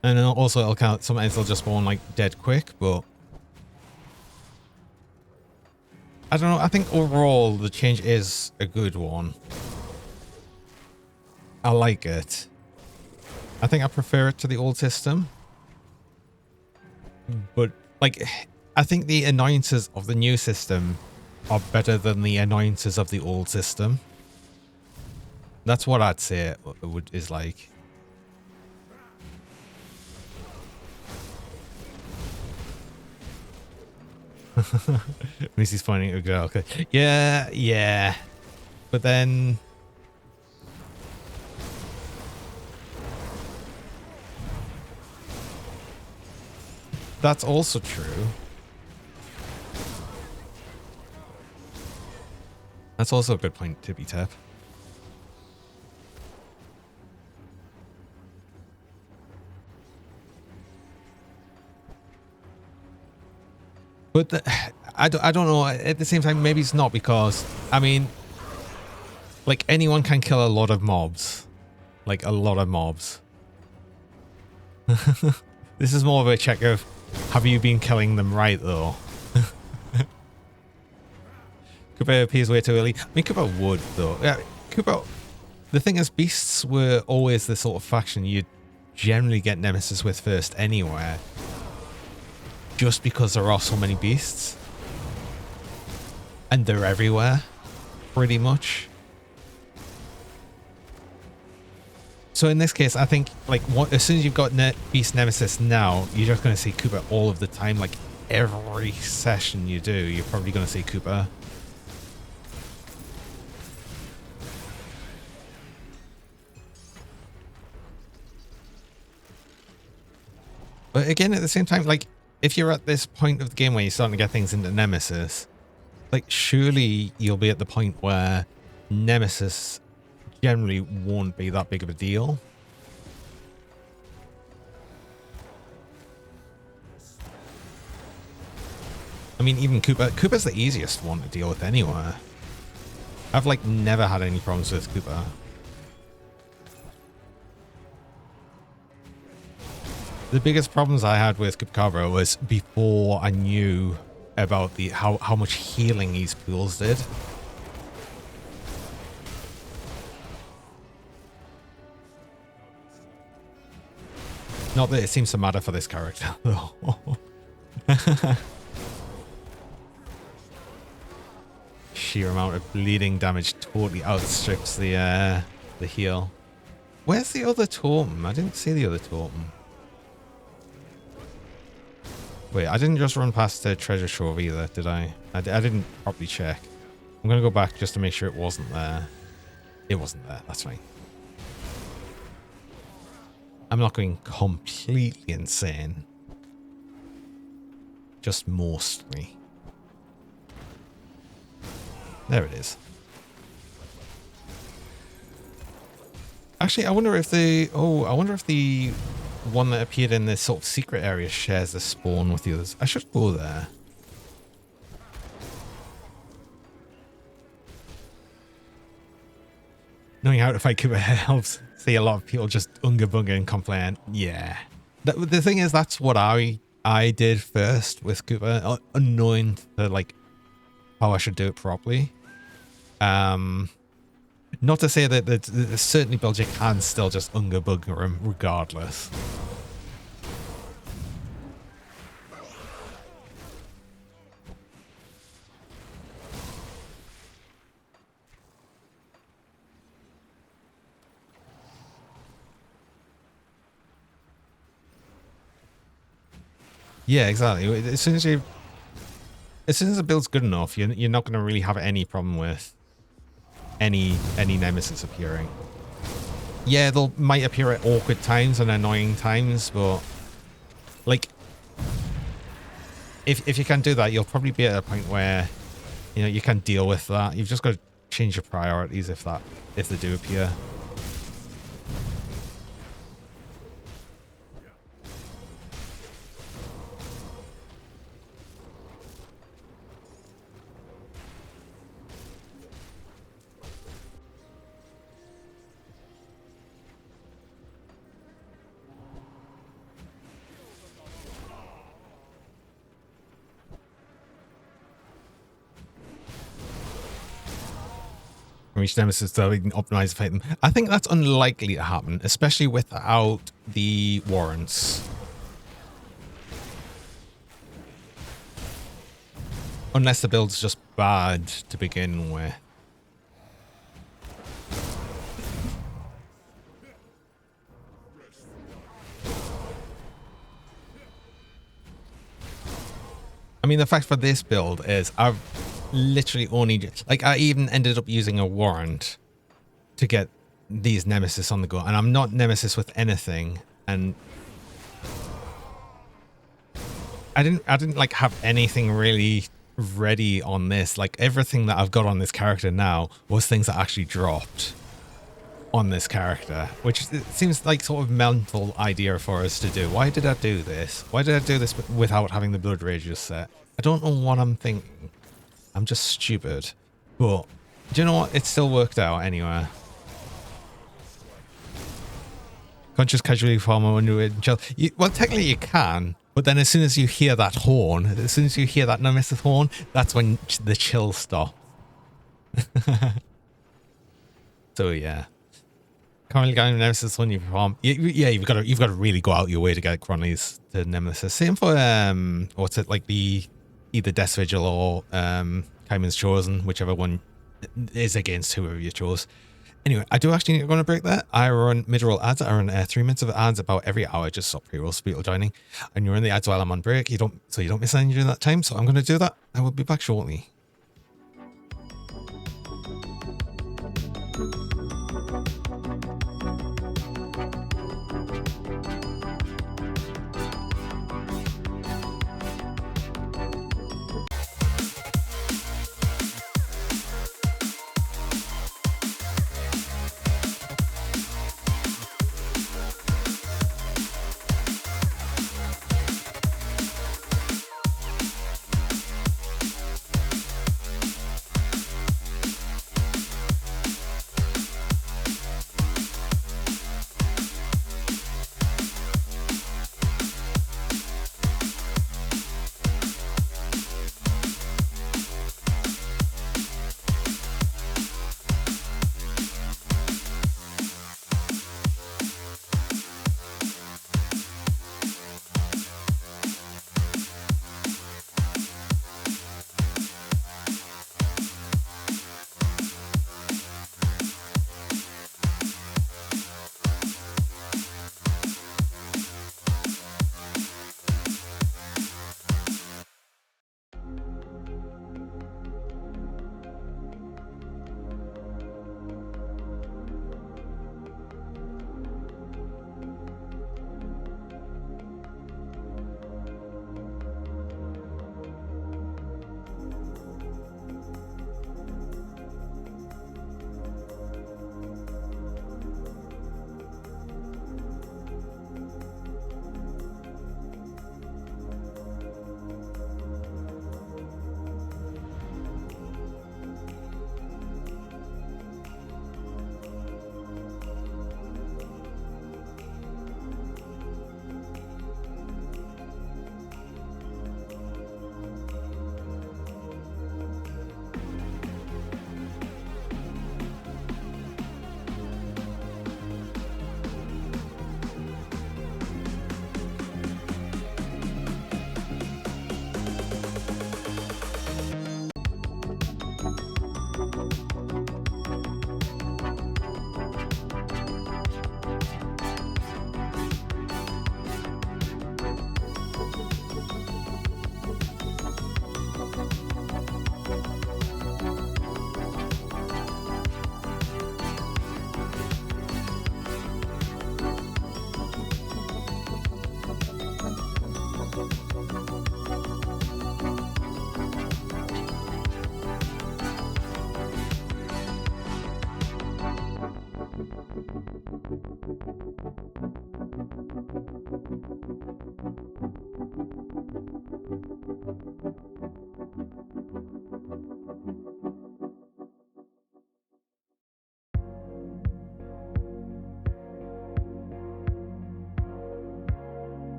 And then also, sometimes they'll just spawn like dead quick, but I don't know. I think overall the change is a good one. I like it. I think I prefer it to the old system. But like, I think the annoyances of the new system are better than the annoyances of the old system. That's what I'd say it is like. Missy's finding a girl. Okay. Yeah. But then that's also true. That's also a good point, Tippy Tap. But I don't know. At the same time, maybe it's not because, I mean, like anyone can kill a lot of mobs. Like a lot of mobs. This is more of a check of, have you been killing them right though? Cooper appears way too early. I mean, Cooper would though. Yeah, Cooper. The thing is, beasts were always the sort of faction you'd generally get Nemesis with first anyway. Just because there are so many beasts. And they're everywhere. Pretty much. So in this case, I think like as soon as you've got Beast Nemesis now, you're just going to see Cooper all of the time. Like every session you do, you're probably going to see Cooper. But again, at the same time, like if you're at this point of the game where you're starting to get things into Nemesis, like surely you'll be at the point where Nemesis generally won't be that big of a deal. I mean, even Cooper's the easiest one to deal with anywhere. I've like never had any problems with Cooper. The biggest problems I had with Chupacabra was before I knew about the how much healing these pools did. Not that it seems to matter for this character, though. Sheer amount of bleeding damage totally outstrips the heal. Where's the other totem? I didn't see the other totem. Wait, I didn't just run past the treasure trove either, did I? I didn't properly check. I'm going to go back just to make sure it wasn't there. It wasn't there, that's fine. I'm not going completely insane. Just mostly. There it is. Actually, I wonder if the... Oh, I wonder if the one that appeared in this sort of secret area shares the spawn with the others. I should go there. Knowing how to fight Cooper helps. See a lot of people just unga bunga and complain. Yeah. The thing is, that's what I did first with Cooper, unknowing to like how I should do it properly. Not to say that there's certainly builds you can still just unga bunga him regardless. Yeah, exactly. As soon as the build's good enough, you're not going to really have any problem with any nemesis appearing. Yeah, they might appear at awkward times and annoying times, but like if you can do that, you'll probably be at a point where you can deal with that. You've just got to change your priorities if they do appear. Reach nemesis so we can optimize fight them. I think that's unlikely to happen, especially without the warrants. Unless the build's just bad to begin with. I mean, the fact for this build is I've literally only, like, I even ended up using a warrant to get these nemesis on the go, and I'm not nemesis with anything, and I didn't like have anything really ready on this. Like, everything that I've got on this character now was things that actually dropped on this character, which it seems like sort of mental idea for us to do. Why did I do this? Why did I do this without having the blood rages set? I don't know what I'm thinking. I'm just stupid. But do you know what? It still worked out anyway. Can't just casually farm under it and chill. Well, technically you can, but then as soon as you hear that horn, as soon as you hear that nemesis horn, that's when the chill stops. So yeah. Currently getting nemesis when you farm. Yeah, you've got to really go out your way to get Cronley's to nemesis. Same for what's it, like the either Death Vigil or Kaiman's Chosen, whichever one is against whoever you chose. Anyway, I do actually need to go on a break there. I run mid-roll ads. I run 3 minutes of ads about every hour, just stop pre-rolls for people joining. And you run the ads while I'm on break. You don't miss anything during that time. So I'm going to do that. I will be back shortly.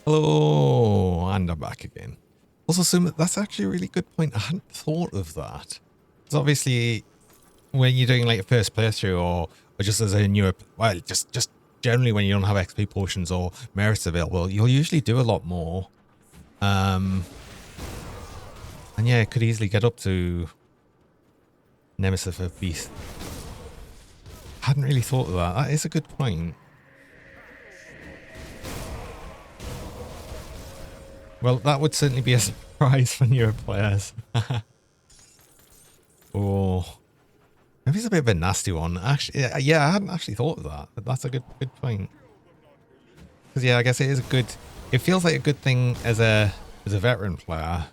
Hello, and I'm back again. Also, assume that's actually a really good point. I hadn't thought of that. Because obviously, when you're doing like a first playthrough or just as a newer, well, just generally when you don't have XP potions or merits available, you'll usually do a lot more. And yeah, it could easily get up to Nemesis of Beast. Hadn't really thought of that. That is a good point. Well, that would certainly be a surprise for newer players. Oh, maybe it's a bit of a nasty one. Actually, yeah, I hadn't actually thought of that, but that's a good point. Because yeah, I guess it is a good. It feels like a good thing as a veteran player.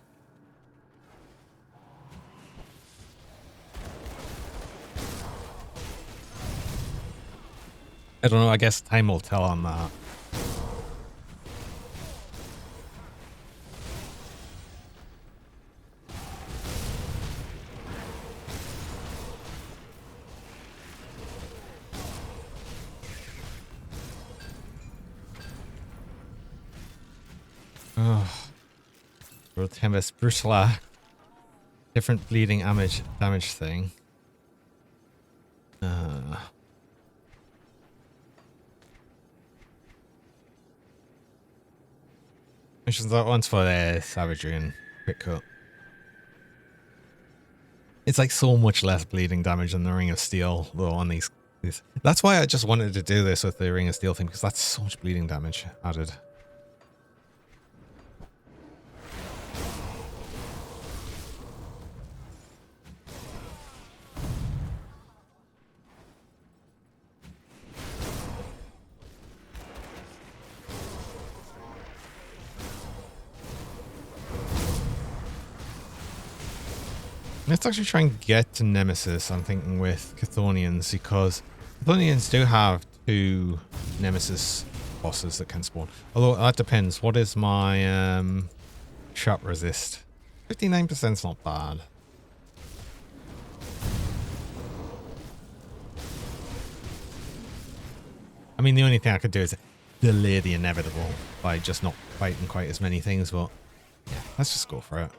I don't know, I guess time will tell on that. Oh, Tempest Brutala. Different bleeding damage thing. Missions that one's for savagery and quick cut. It's like so much less bleeding damage than the Ring of Steel though on these. That's why I just wanted to do this with the Ring of Steel thing, because that's so much bleeding damage added. Let's actually try and get to Nemesis, I'm thinking, with Chthonians, because Chthonians do have 2 Nemesis bosses that can spawn. Although, that depends. What is my shot resist? 59% is not bad. I mean, the only thing I could do is delay the inevitable by just not fighting quite as many things, but yeah, let's just go for it.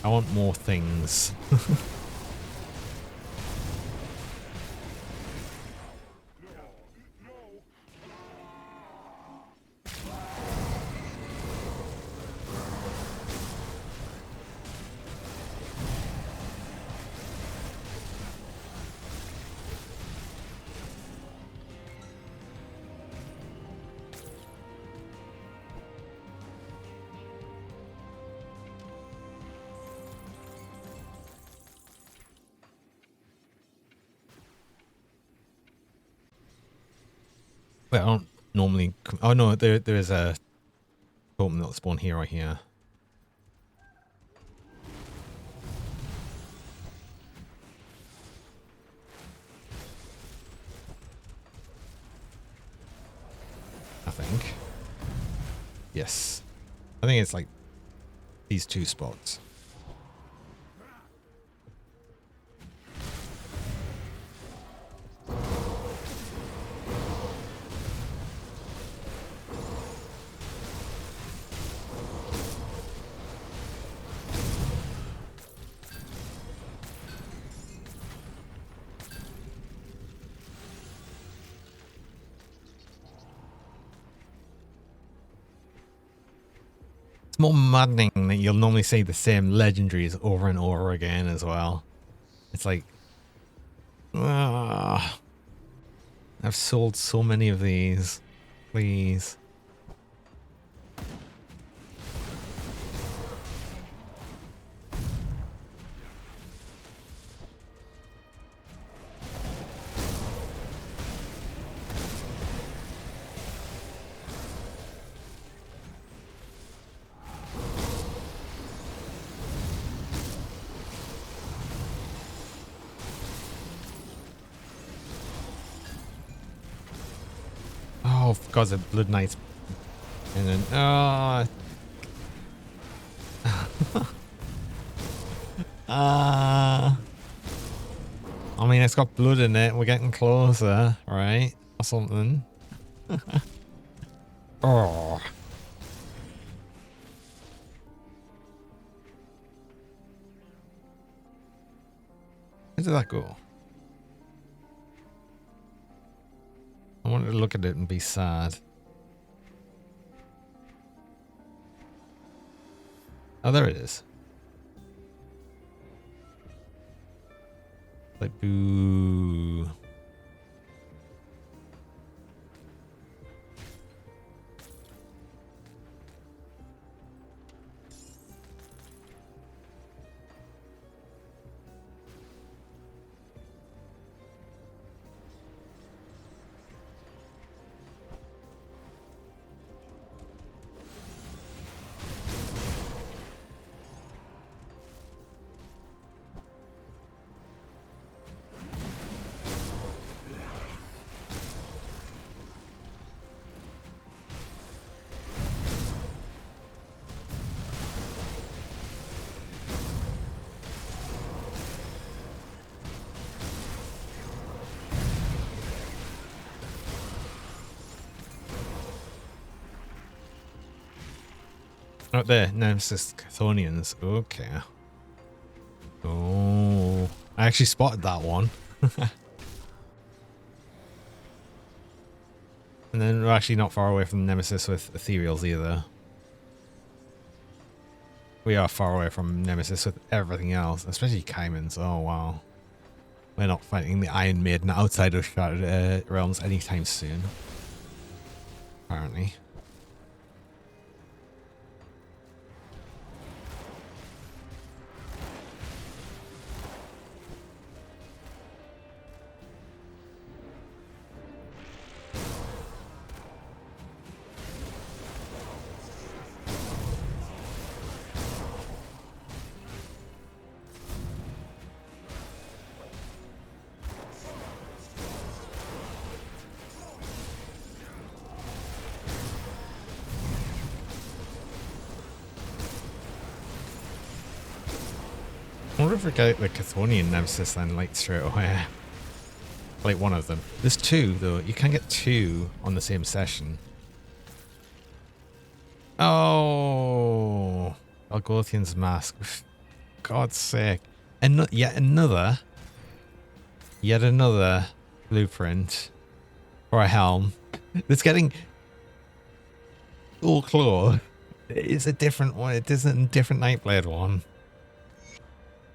I want more things. Wait, I don't normally... Oh no, there is a totem that'll spawn here or here. I think. Yes. I think it's like these 2 spots. It's more maddening that you'll normally see the same legendaries over and over again as well. It's like, I've sold so many of these. Please. Oh, because of Blood Knights. And then, I mean, it's got blood in it. We're getting closer, right? Or something. Oh. Where did that go? I wanted to look at it and be sad. Oh, there it is. Like, boo. Oh, there, Nemesis Chthonians. Okay. Oh, I actually spotted that one. And then we're actually not far away from Nemesis with Ethereals either. We are far away from Nemesis with everything else, especially Caimans. Oh, wow. We're not fighting the Iron Maiden outside of Shattered Realms anytime soon. Apparently. I wonder if we get the Chthonian Nemesis then, like, straight away. Like, one of them. There's two, though. You can get two on the same session. Oh! Algothian's Mask. For God's sake. And yet another blueprint for a helm that's getting all claw. It's a different one. It isn't a different Nightblade one.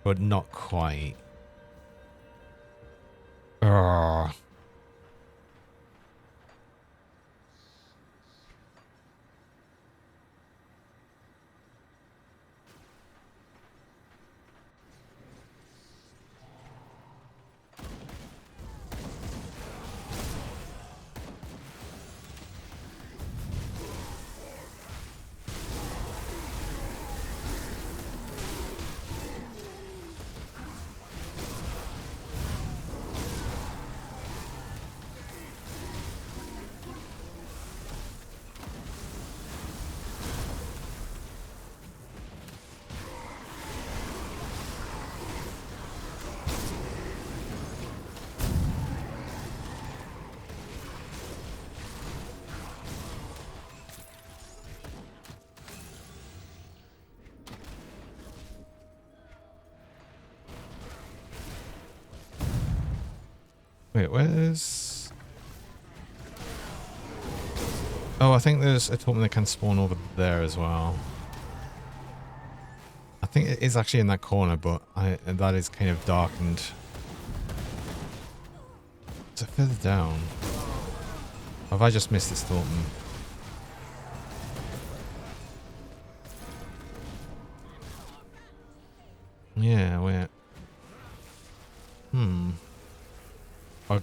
But not quite. Urgh. Wait, where's... Oh, I think there's a token that can spawn over there as well. I think it is actually in that corner, but that is kind of darkened. Is it further down? Or have I just missed this token? Yeah, wait.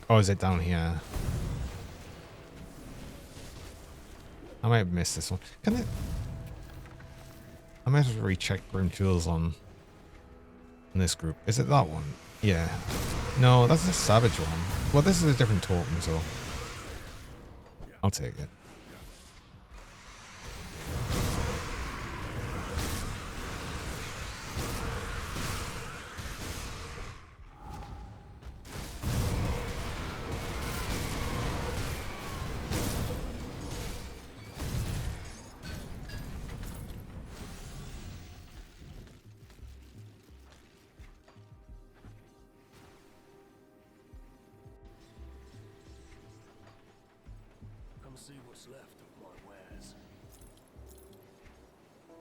Or is it down here? I might have missed this one. Can it... I might have to recheck Grim Jewels on this group. Is it that one? Yeah. No, that's a Savage one. Well, this is a different token, so... I'll take it. See what's left of my wares.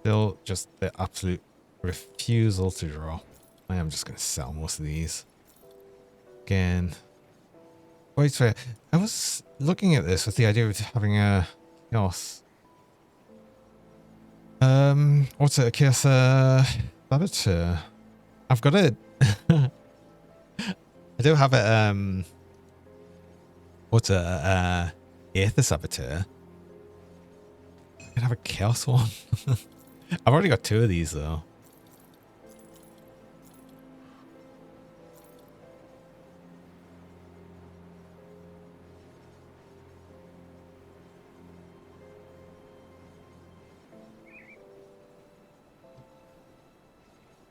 Still just the absolute refusal to draw. I am just going to sell most of these. Again. Wait, sorry. I was looking at this with the idea of having a Chaos. What's it? A Chaos Saboteur. I've got it. I do have it. What's a Aether Saboteur? I can have a Chaos one. I've already got two of these though.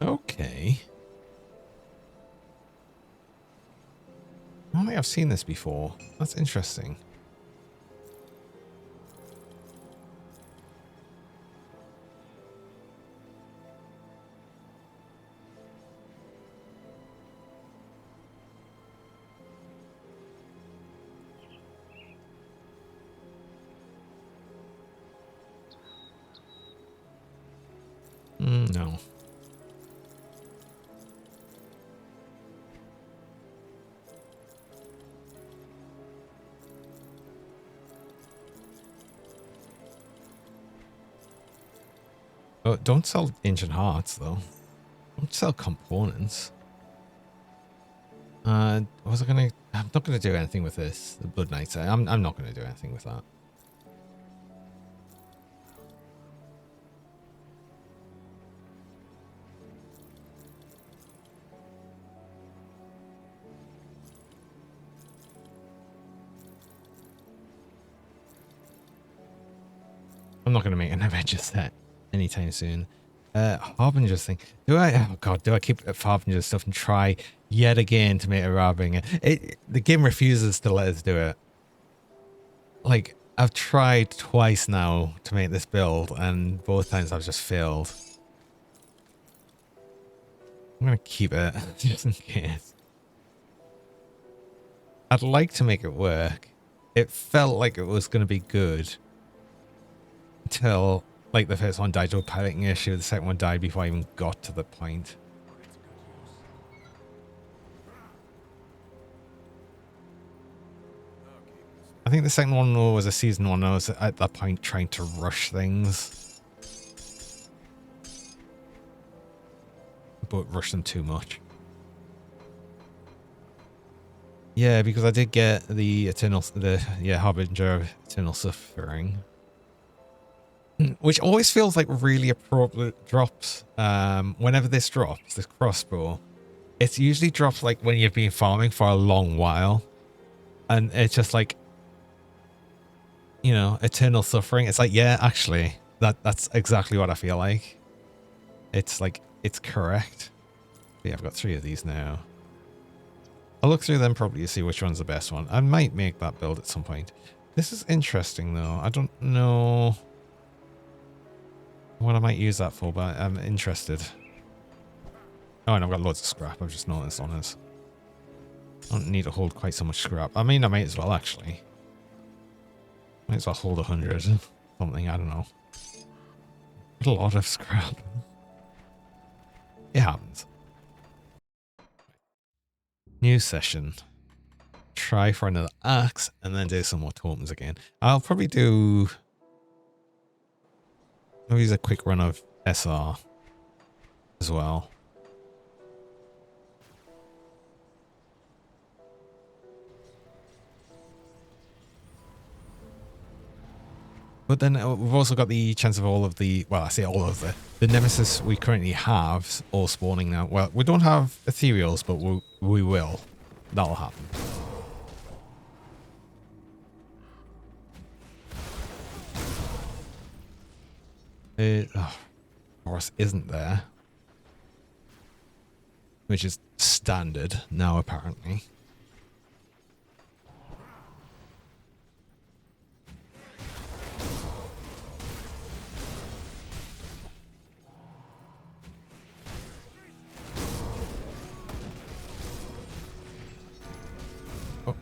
Okay. I don't think I've seen this before. That's interesting. No. Oh, don't sell ancient hearts though. Don't sell components. Was I gonna? I'm not gonna do anything with this. The Blood Knights. I'm not gonna do anything with that. I'm not gonna make an Avenger set anytime soon. Harbinger thing. Do I? Oh god, do I keep Harbinger stuff and try yet again to make a Harbinger? The game refuses to let us do it. Like, I've tried twice now to make this build, and both times I've just failed. I'm gonna keep it just in case. I'd like to make it work. It felt like it was gonna be good until. Like, the first one died to a piloting issue, the second one died before I even got to the point. I think the second one was a season one. I was at that point trying to rush things. But rush them too much. Yeah, because I did get the Harbinger of Eternal Suffering. Which always feels like really appropriate drops. Whenever this drops, this crossbow, it usually drops like when you've been farming for a long while. And it's just like, you know, Eternal Suffering. It's like, yeah, actually, that's exactly what I feel like. It's like, it's correct. But yeah, I've got 3 of these now. I'll look through them probably to see which one's the best one. I might make that build at some point. This is interesting though. I don't know what I might use that for, but I'm interested. Oh, and I've got loads of scrap. I've just noticed on this. I don't need to hold quite so much scrap. I mean, I might as well, actually. Might as well hold 100. Something, I don't know. A lot of scrap. It happens. New session. Try for another axe, and then do some more tokens again. I'll probably do... Maybe use a quick run of SR as well. But then we've also got the chance of all of the, well, I say all of the nemesis we currently have all spawning now. Well, we don't have ethereals, but we will. That'll happen. Horus isn't there, which is standard now apparently.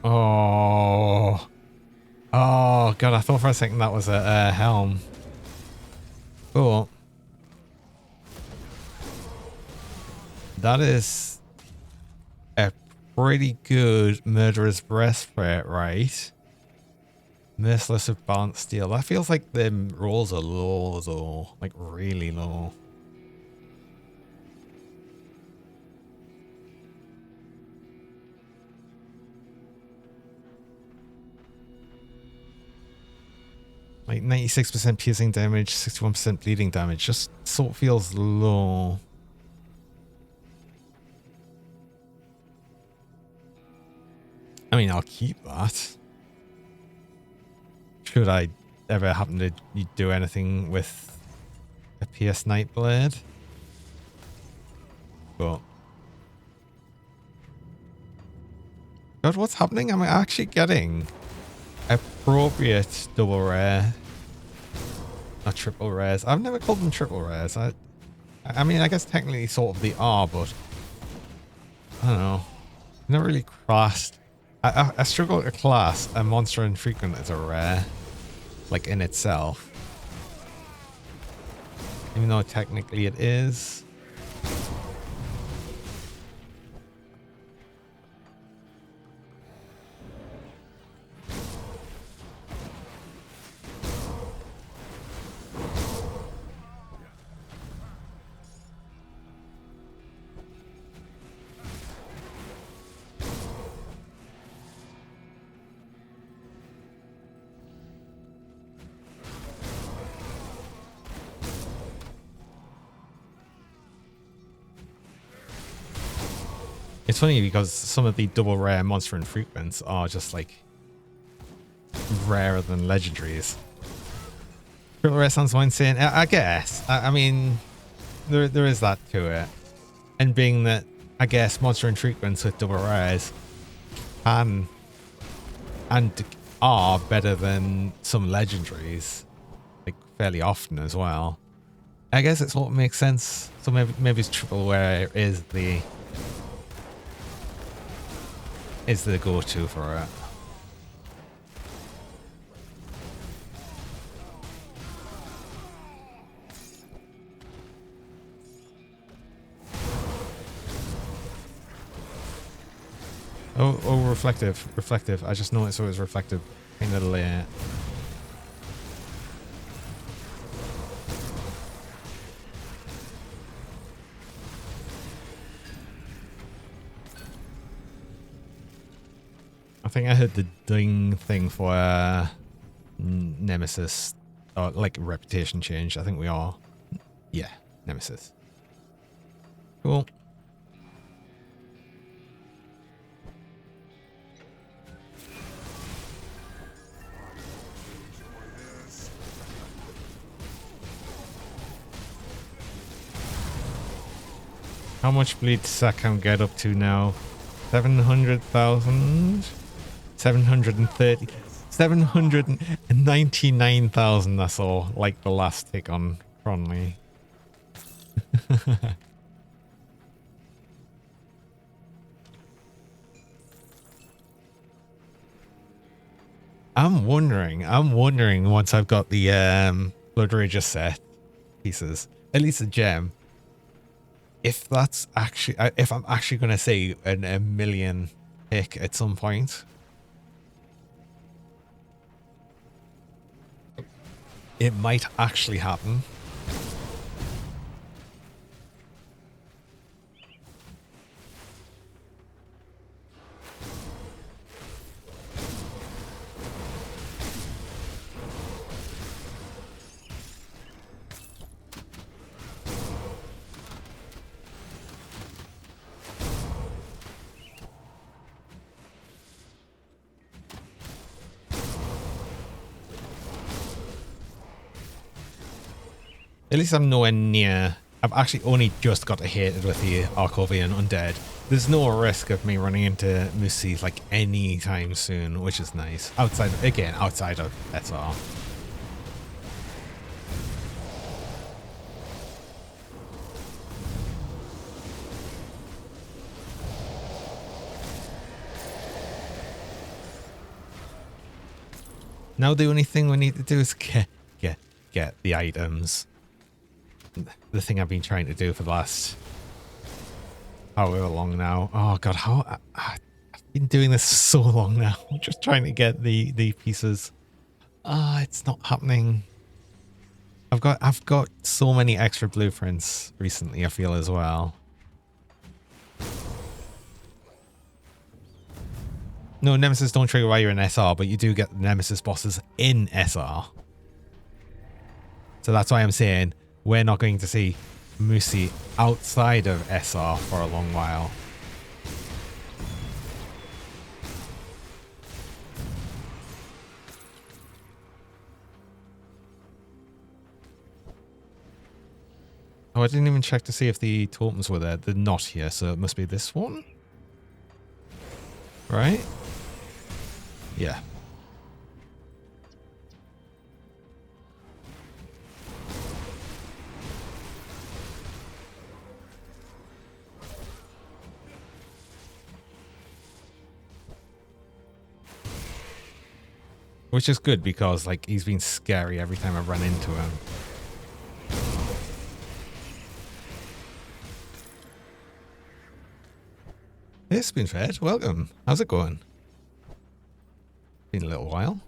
Oh, oh god! I thought for a second that was a helm. Oh. That is a pretty good murderer's breastplate, right? Merciless with balanced steel. That feels like the rolls are low though, like really low. Like 96% piercing damage, 61% bleeding damage. Just sort of feels low. I mean, I'll keep that. Should I ever happen to do anything with a PS Nightblade? But... God, what's happening? I'm actually getting appropriate double rare. Not triple rares. I've never called them triple rares. I mean, I guess technically sort of they are, but... I don't know. Never really crossed... I struggle to class a monster infrequent as a rare, like in itself. Even though technically it is. It's funny because some of the double rare monster infrequents are just like rarer than legendaries. Triple rare sounds more insane. I guess. I mean, there is that to it. And being that, I guess, monster infrequents with double rares can and are better than some legendaries, like fairly often as well. I guess it's what makes sense. So maybe it's triple rare is the go-to for it. Oh, reflective. I just noticed it was reflective. Kind of late. I think I heard the ding thing for Nemesis, or like reputation change. I think we are. Yeah, Nemesis. Cool. How much bleed does that can get up to now? 700,000? 730. 799,000, that's all. Like the last tick on Cronley. I'm wondering once I've got the Blood Rager set pieces, at least a gem, if that's actually, if I'm actually going to see a million pick at some point. It might actually happen. At least I'm nowhere near. I've actually only just got to hit it with the Arcovian Undead. There's no risk of me running into Moosey like any time soon, which is nice. Outside of SR. Now the only thing we need to do is get the items. The thing I've been trying to do for the last however long now. Oh god, I've been doing this for so long now. I'm just trying to get the pieces. It's not happening. I've got so many extra blueprints recently, I feel, as well. No, Nemesis don't trigger while you're in SR, but you do get the Nemesis bosses in SR. So that's why I'm saying we're not going to see Moosey outside of SR for a long while. Oh, I didn't even check to see if the totems were there. They're not here, so it must be this one. Right? Yeah. Which is good because, like, he's been scary every time I run into him. Spoonfed. Welcome. How's it going? Been a little while.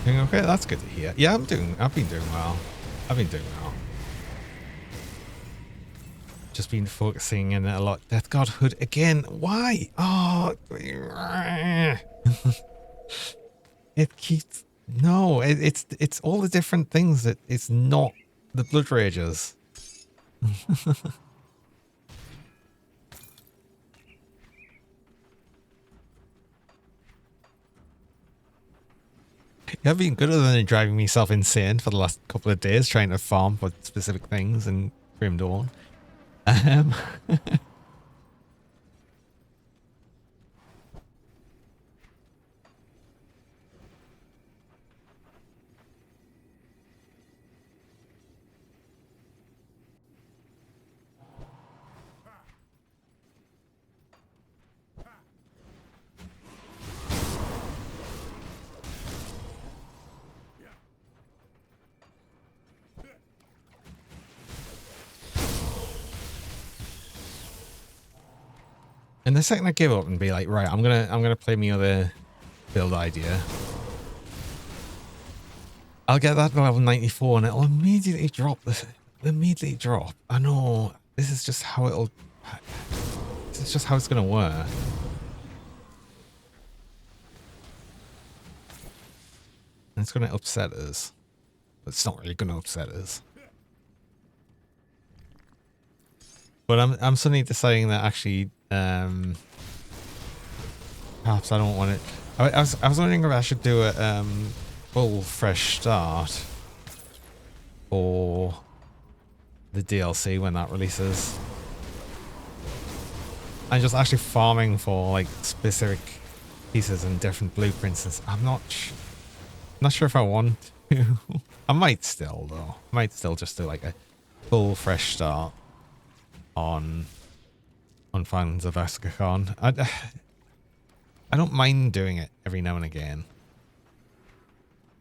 Doing okay, that's good to hear. Yeah, I've been doing well. I've been doing well. Just been focusing in a lot. Death God Hood again. Why? Oh, it keeps no. It's all the different things that it's not the Blood Rages. I've been good other than driving myself insane for the last couple of days trying to farm for specific things in Grim Dawn. And the second I give up and be like, right, I'm gonna play me other build idea. I'll get that to level 94 and it'll immediately drop. Immediately drop. I know this is just how it'll. This is just how it's gonna work. And it's gonna upset us, but it's not really gonna upset us. But I'm suddenly deciding that actually. Perhaps I don't want it. I was wondering if I should do a full fresh start for the DLC when that releases. I'm just actually farming for like specific pieces and different blueprints. I'm not sure if I want to. I might still though. I might still just do like a full fresh start on Fans of Askakon. I don't mind doing it every now and again.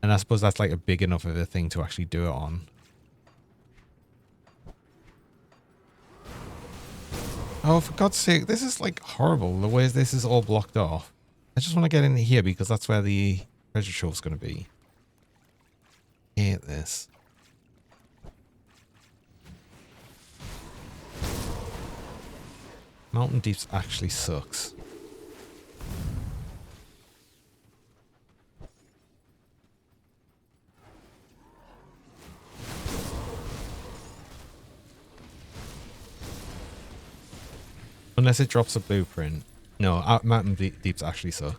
And I suppose that's like a big enough of a thing to actually do it on. Oh, for God's sake, this is like horrible, the way this is all blocked off. I just want to get in here because that's where the treasure trove's going to be. I hate this. Mountain Deeps actually sucks. Unless it drops a blueprint. No, Mountain Deeps actually sucks.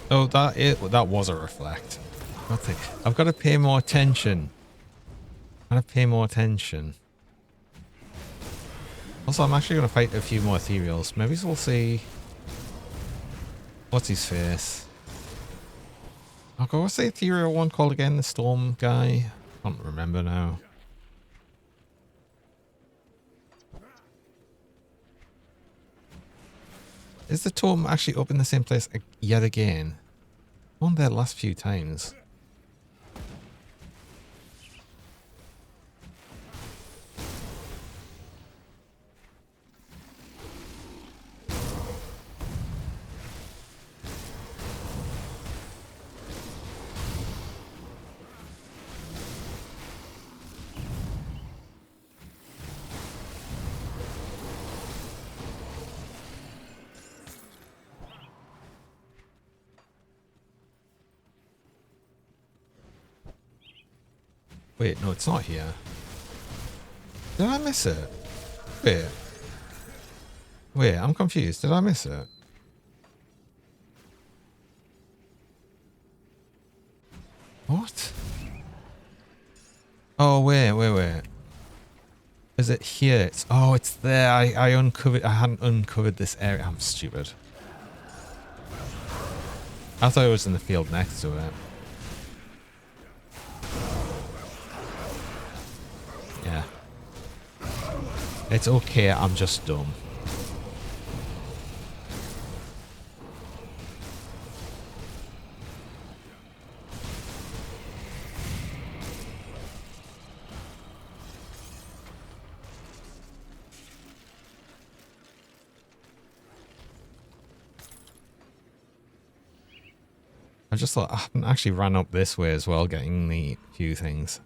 Oh, that was a reflect. I've got to pay more attention. I've got to pay more attention. Also, I'm actually going to fight a few more ethereals. Maybe we'll see. What's his face? Oh god, what's the ethereal one called again? The storm guy? I can't remember now. Is the tomb actually up in the same place yet again? On there last few times. Wait, no, it's not here. Did I miss it? Wait, I'm confused. Did I miss it? What? Oh, wait. Is it here? It's oh, it's there. I uncovered. I hadn't uncovered this area. I'm stupid. I thought it was in the field next to it. Yeah. It's okay. I'm just dumb. I just thought I haven't actually ran up this way as well, getting the few things.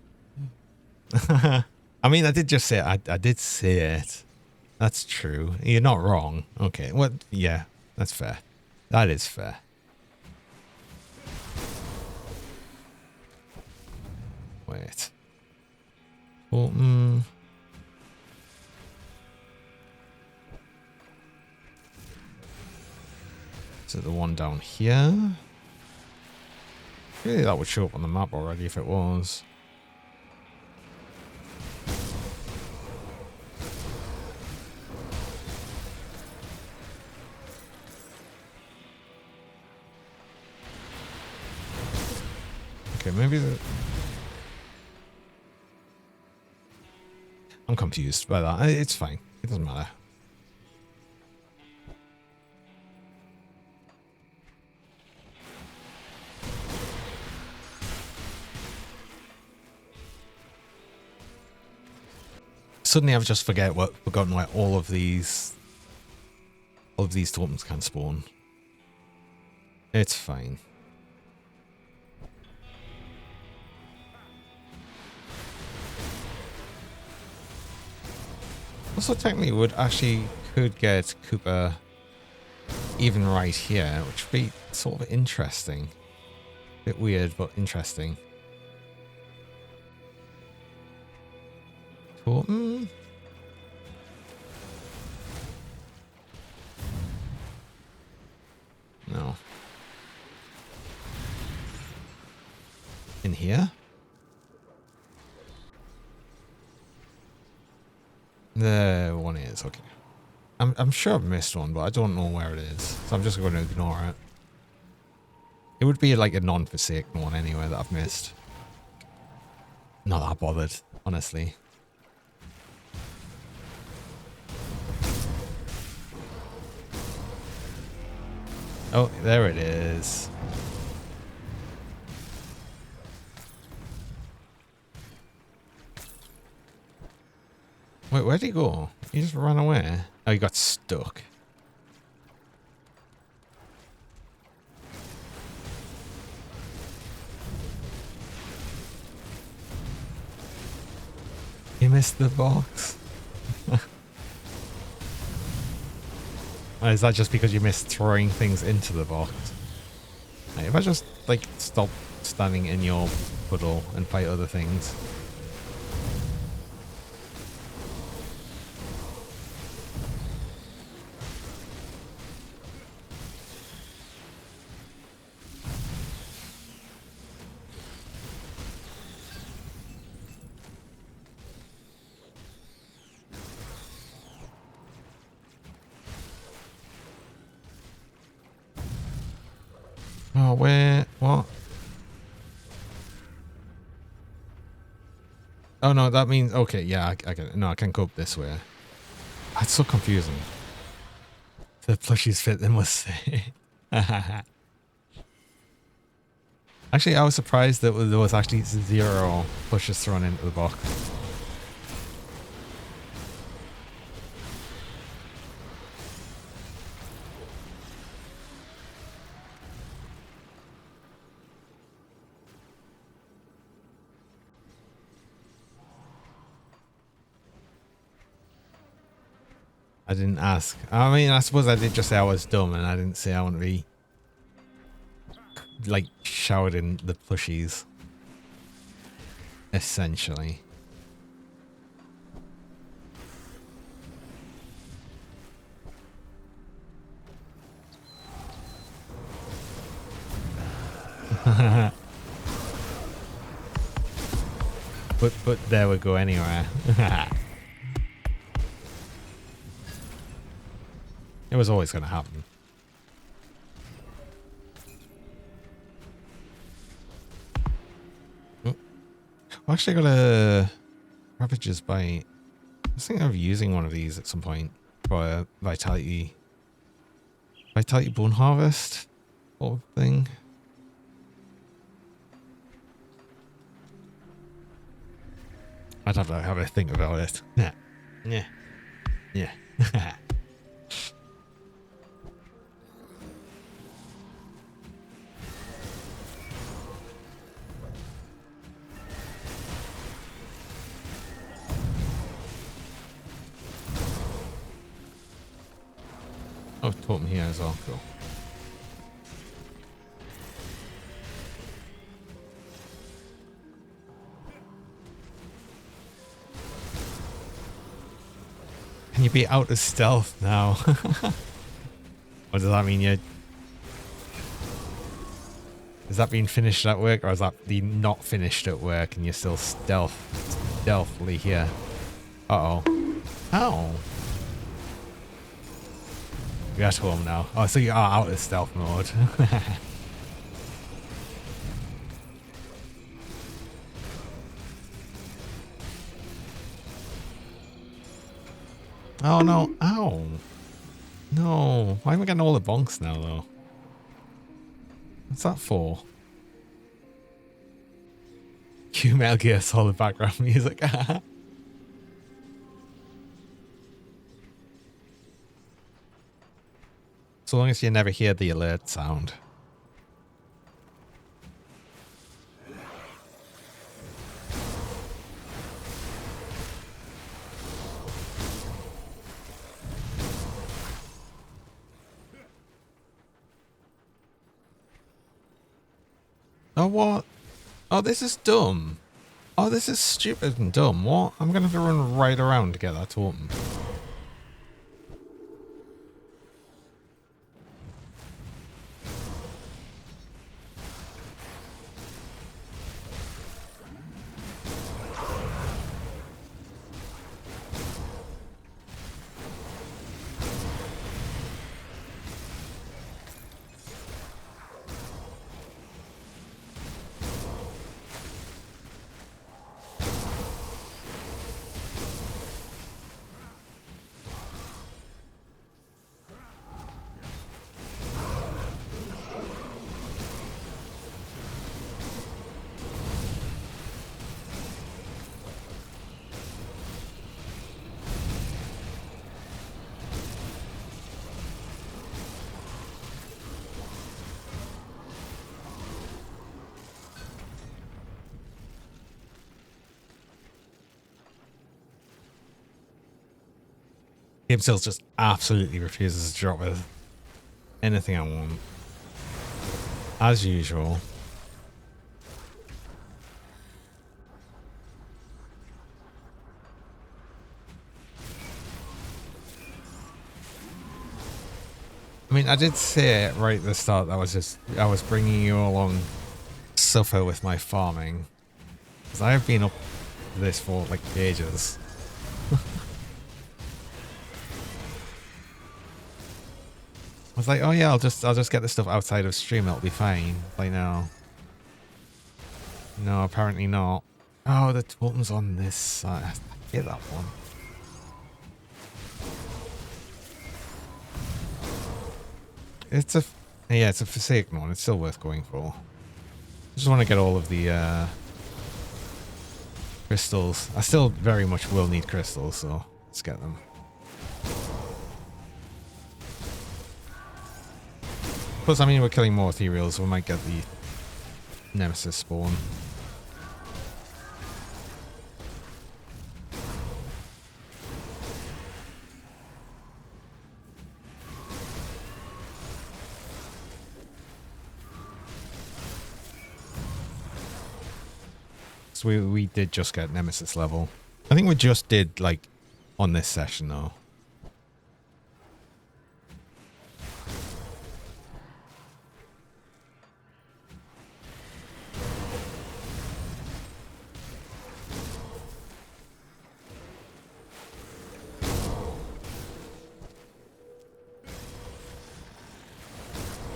I mean, I did just say it. I did say it. That's true. You're not wrong. Okay. Well, yeah, that's fair. That is fair. Wait. Well, is it the one down here? Really, that would show up on the map already if it was. Okay, maybe the... I'm confused by that. It's fine. It doesn't matter. Suddenly I've just forgotten where all of these totems can spawn. It's fine. Also, technically, would actually could get Cooper even right here, which would be sort of interesting. Bit weird, but interesting. Totem? No. In here? There one is, okay. I'm sure I've missed one, but I don't know where it is. So I'm just going to ignore it. It would be like a non-Forsaken one anyway that I've missed. Not that bothered, honestly. Oh, there it is. Wait, where'd he go? He just ran away. Oh, he got stuck. You missed the box. Is that just because you missed throwing things into the box? Hey, if I just, like, stop standing in your puddle and fight other things. Oh, where? What? Oh, no, that means... Okay, yeah, I get it. No, I can go up this way. It's so confusing. The plushies fit, they must say. Actually, I was surprised that there was actually 0 plushes thrown into the box. I didn't ask. I mean, I suppose I did just say I was dumb, and I didn't say I want to be, like, showered in the plushies. Essentially. But there we go anyway. It was always going to happen. Oh. I actually got a Ravager's Bite. I was thinking of using one of these at some point for a Vitality Bone Harvest sort of thing. I'd have to have a think about it. Yeah. Yeah. Yeah. Oh, totem here as well. Cool. Can you be out of stealth now? Or does that mean you... Has that been finished at work, or is that the not finished at work and you're still stealthily here? Uh-oh. Ow. You're at home now. Oh, so you are out of stealth mode. Oh no. Ow. No. Why am I getting all the bonks now though? What's that for? Cue Metal Gear Solid background music. So long as you never hear the alert sound. Oh, what? Oh, this is dumb. Oh, this is stupid and dumb. What? I'm going to have to run right around to get that totem. Game still just absolutely refuses to drop with anything I want. As usual. I mean, I did say it right at the start that I was bringing you along to suffer with my farming. Because I have been up this for like ages. I was like, oh yeah, I'll just get the stuff outside of stream, it'll be fine. Like no. No, apparently not. Oh, the totem's on this side. I get that one. It's a Forsaken one. It's still worth going for. I just want to get all of the crystals. I still very much will need crystals, so let's get them. Plus, I mean, we're killing more ethereals, so we might get the Nemesis spawn. So we did just get Nemesis level. I think we just did, like, on this session, though.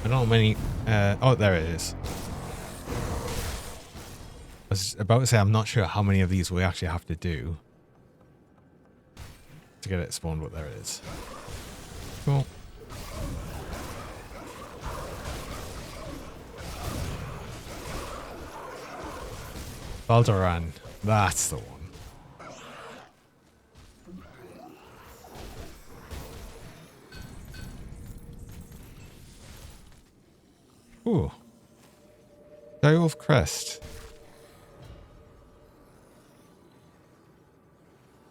I don't know how many... oh, there it is. I was about to say, I'm not sure how many of these we actually have to do to get it spawned, but there it is. Cool. Valdoran. That's the one. Ooh. Direwolf Crest.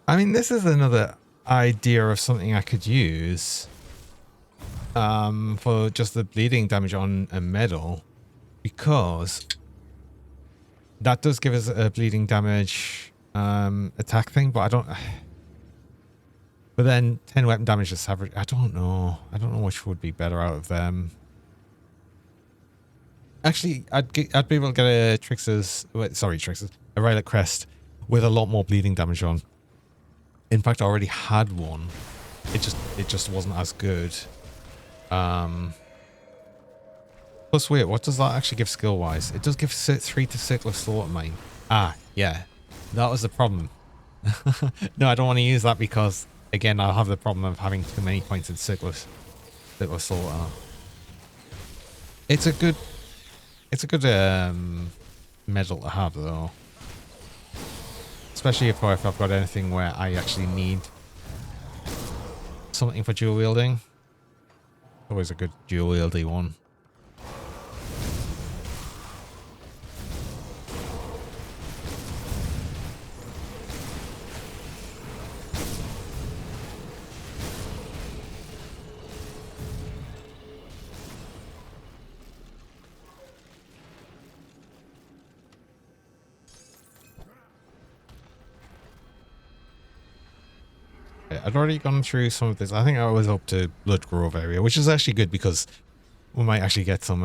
I mean, this is another idea of something I could use for just the bleeding damage on a medal, because that does give us a bleeding damage attack thing, but I don't... But then 10 weapon damage is average. I don't know. I don't know which would be better out of them. Actually, I'd be able to get a Trickster's... Sorry, Trickster's. A Relic Crest with a lot more bleeding damage on. In fact, I already had one. It just wasn't as good. Plus, wait, what does that actually give skill-wise? It does give 3 to Sickler Slaughter Mine. Ah, yeah. That was the problem. No, I don't want to use that because, again, I'll have the problem of having too many points in Sickler Slaughter. It's a good medal to have, though. Especially if I've got anything where I actually need something for dual wielding. Always a good dual wieldy one. I'd already gone through some of this. I think I was up to Blood Grove area, which is actually good because we might actually get some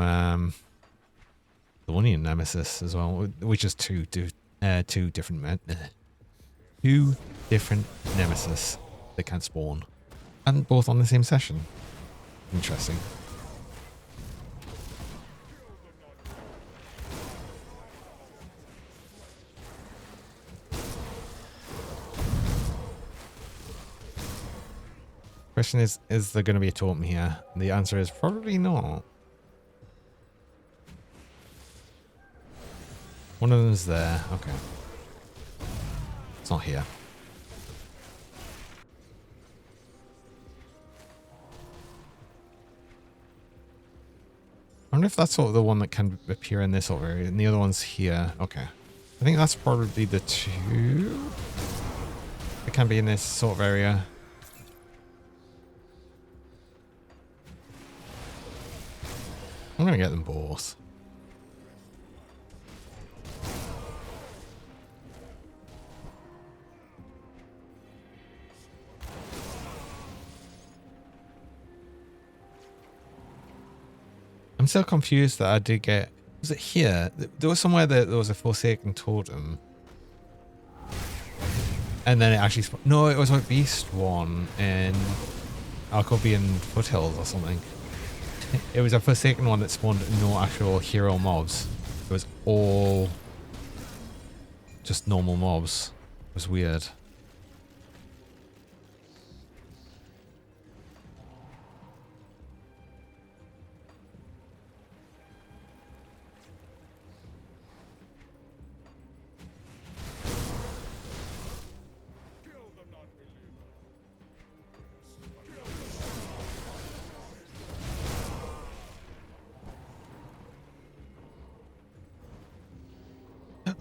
Thornian Nemesis as well, which is two different Nemesis that can spawn, and both on the same session. Interesting. Question is there going to be a totem here? And the answer is probably not. One of them's there. Okay. It's not here. I wonder if that's sort of the one that can appear in this sort of area, and the other one's here. Okay. I think that's probably the two that can be in this sort of area. I'm going to get them both. I'm still confused that I did get... Was it here? There was somewhere that there was a Forsaken Totem. And then it actually... No, it was a Beast one in Alcobian Foothills or something. It was a Forsaken one that spawned no actual hero mobs. It was all just normal mobs. It was weird.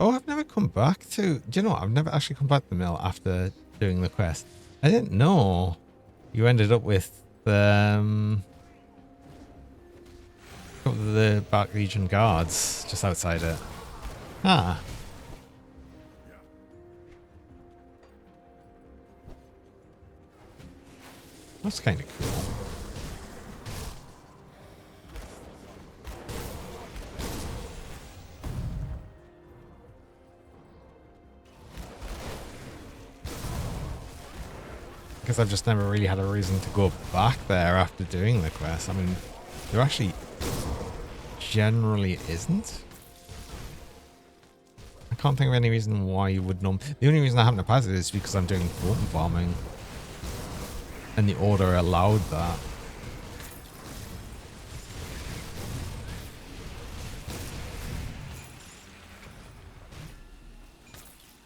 Oh, I've never come back to... Do you know what? I've never actually come back to the mill after doing the quest. I didn't know you ended up with the Back Legion guards just outside it. Ah. That's kind of cool. Because I've just never really had a reason to go back there after doing the quest. I mean, they're actually generally isn't. I can't think of any reason why you would know. The only reason I haven't passed it is because I'm doing totem farming. And the order allowed that.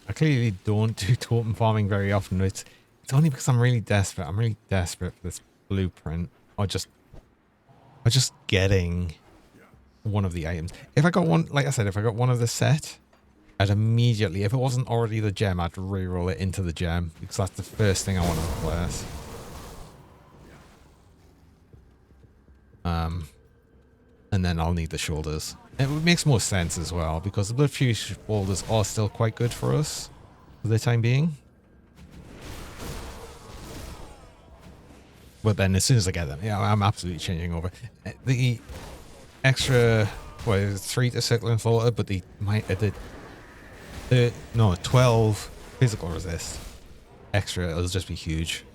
I clearly don't do totem farming very often. It's only because I'm really desperate. I'm really desperate for this blueprint. Or just getting one of the items. If I got one, like I said, if I got one of the set, I'd immediately, if it wasn't already the gem, I'd reroll it into the gem. Because that's the first thing I want to replace. And then I'll need the shoulders. It makes more sense as well, because the blood fuse shoulders are still quite good for us for the time being. But then as soon as I get them, yeah, I'm absolutely changing over. The extra, what is it, 3 to circle and slaughter, but the 12 physical resist extra, it'll just be huge.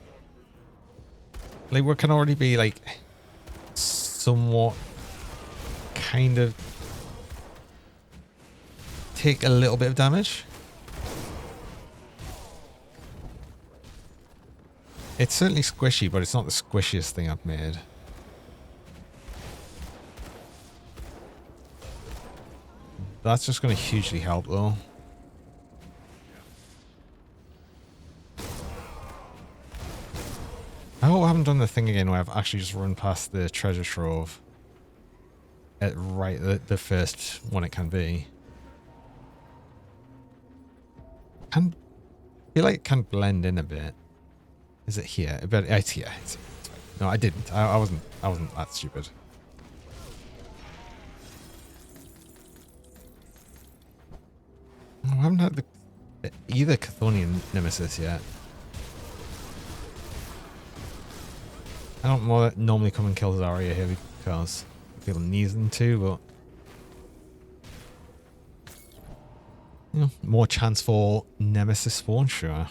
Like, we can already be like somewhat kind of take a little bit of damage. It's certainly squishy, but it's not the squishiest thing I've made. That's just going to hugely help though. I hope I haven't done the thing again where I've actually just run past the treasure trove at the first one it can be. I feel like it can blend in a bit. Is it here? But it's here. It's fine. No, I didn't. I wasn't that stupid. Oh, I haven't had either Chthonian nemesis yet. I don't normally come and kill Zarya here because I feel needing to, but you know, more chance for nemesis spawn, sure.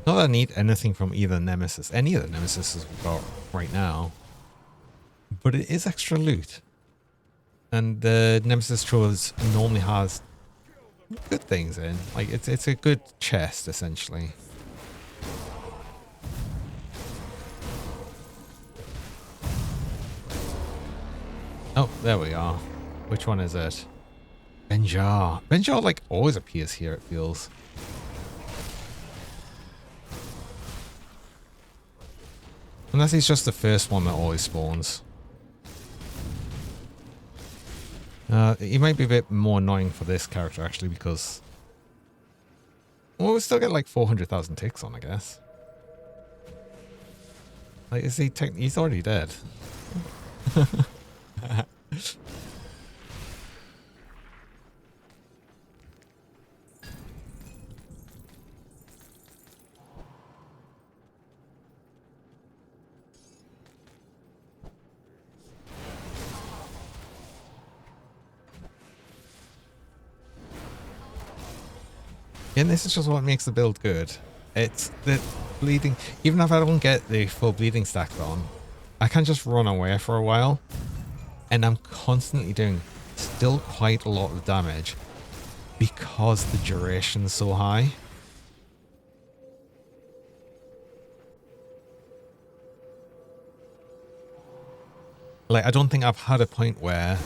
Not that I need anything from either nemesis, any of the nemesis we've got right now, but it is extra loot. And the nemesis troves normally has good things in. Like, it's a good chest, essentially. Oh, there we are. Which one is it? Benjar. Benjar, like, always appears here, it feels. Unless he's just the first one that always spawns. He might be a bit more annoying for this character, actually, because... well, we still get like 400,000 ticks on, I guess. Like, is he he's already dead. And this is just what makes the build good. It's the bleeding. Even if I don't get the full bleeding stacked on, I can just run away for a while. And I'm constantly doing still quite a lot of damage because the duration's so high. Like, I don't think I've had a point where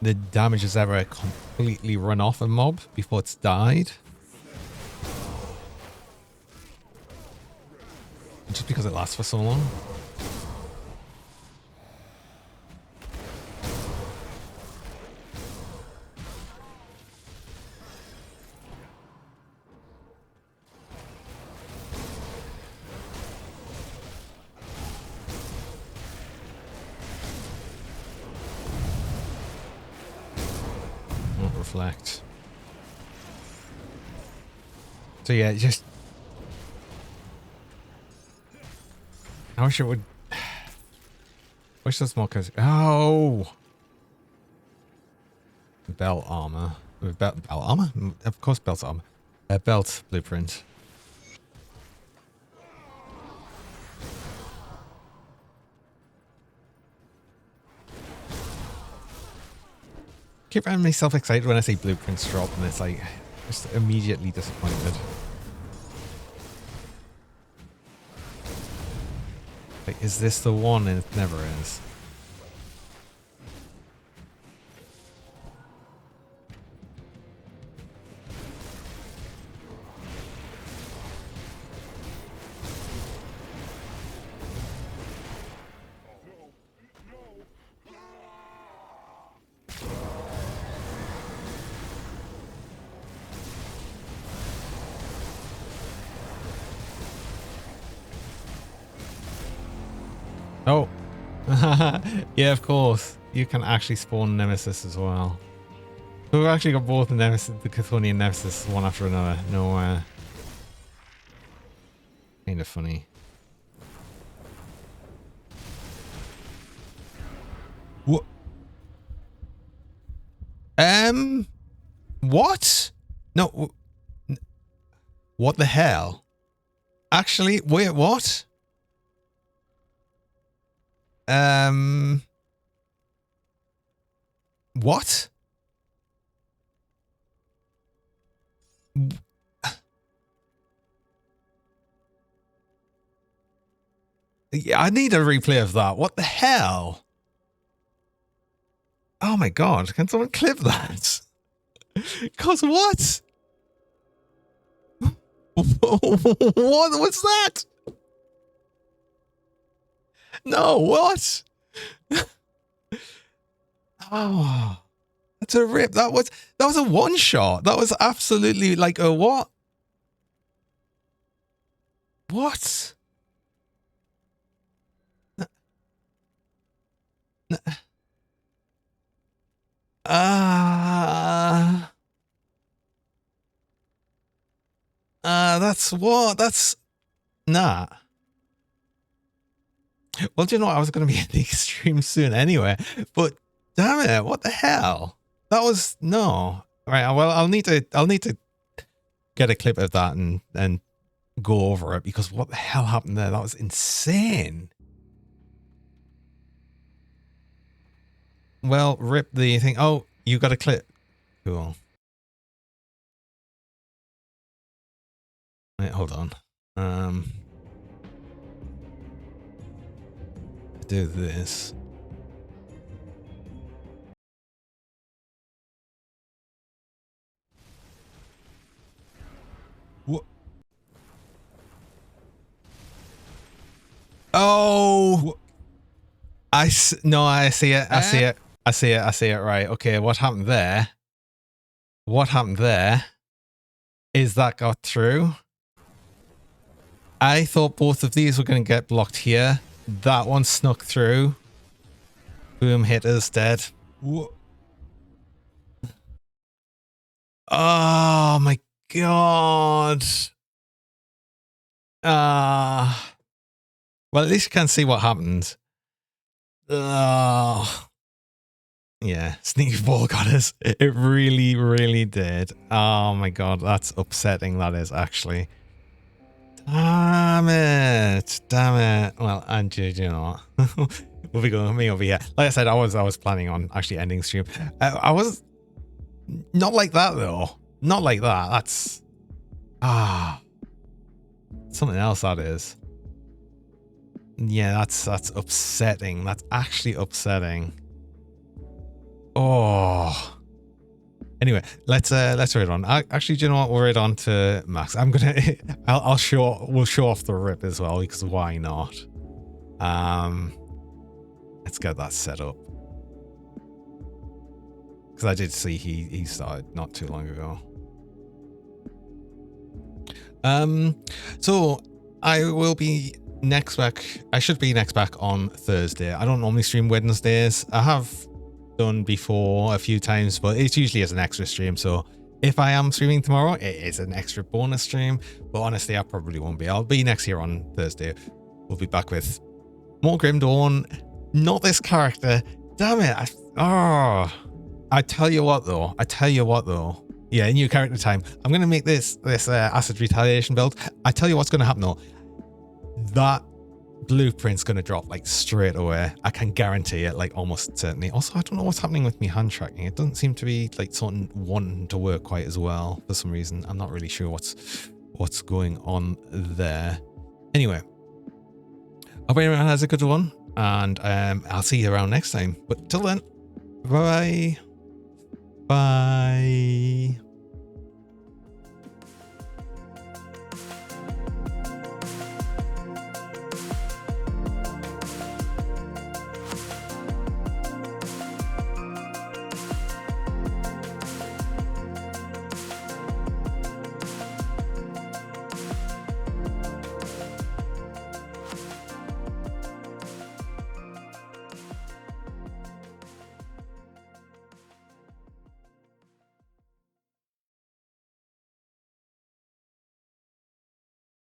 the damage has ever completely run off a mob before it's died. Just because it lasts for so long. deflect. So yeah, just... I wish it would... Wish there's more cause... Oh! Belt armor. Belt armor? Of course belt armor. Belt blueprint. Keep finding myself excited when I say blueprints drop and it's like just immediately disappointed. Like, is this the one? And it never is. Oh. Yeah, of course. You can actually spawn Nemesis as well. So we've actually got both the Nemesis, the Chthonian Nemesis, one after another. No, kind of funny. What? What? No. What the hell? Actually, wait, what? What? Yeah, I need a replay of that. What the hell? Oh my god, can someone clip that? Cause what? What was that? No, what? Oh, that's a rip. That was a one shot. That was absolutely like a what? What? That's what? That's nah. Well, do you know what? I was going to be in the extreme soon anyway, but damn it, what the hell? That was no. Right, well, I'll need to get a clip of that and go over it because what the hell happened there? That was insane. Well, rip the thing. Oh, you got a clip. Cool. Wait, hold on. Do this. What? Oh, no, I see it. I see it. I see it. I see it. Right. Okay. What happened there? What happened there is that got through. I thought both of these were going to get blocked here. That one snuck through. Boom, hit us dead. Whoa. Oh my god. Well, at least you can see what happened. Yeah, sneaky ball got us. It really, really did. Oh my god, that's upsetting. That is actually. Damn it! Damn it! Well, and you know what? We'll be going with me over here. Like I said, I was planning on actually ending stream. I was not like that though. Not like that. That's something else. That is. Yeah, that's upsetting. That's actually upsetting. Oh. Anyway, let's read on. Actually, do you know what? We'll read on to Max. I'm gonna. we'll show off the rip as well because why not? Let's get that set up because I did see he started not too long ago. So I will be next back. I should be next back on Thursday. I don't normally stream Wednesdays. I have done before a few times, but it's usually as an extra stream. So if I am streaming tomorrow, it is an extra bonus stream. But honestly, I probably won't be. I'll be next here on Thursday. We'll be back with more Grim Dawn. Not this character. Damn it. I tell you what though. Yeah, new character time. I'm going to make this acid retaliation build. I tell you what's going to happen though. That blueprint's going to drop like straight away. I can guarantee it, like almost certainly. Also, I don't know what's happening with me hand tracking. It doesn't seem to be like something wanting to work quite as well for some reason. I'm not really sure what's going on there. Anyway, hope everyone has a good one, and I'll see you around next time. But till then, bye. Bye.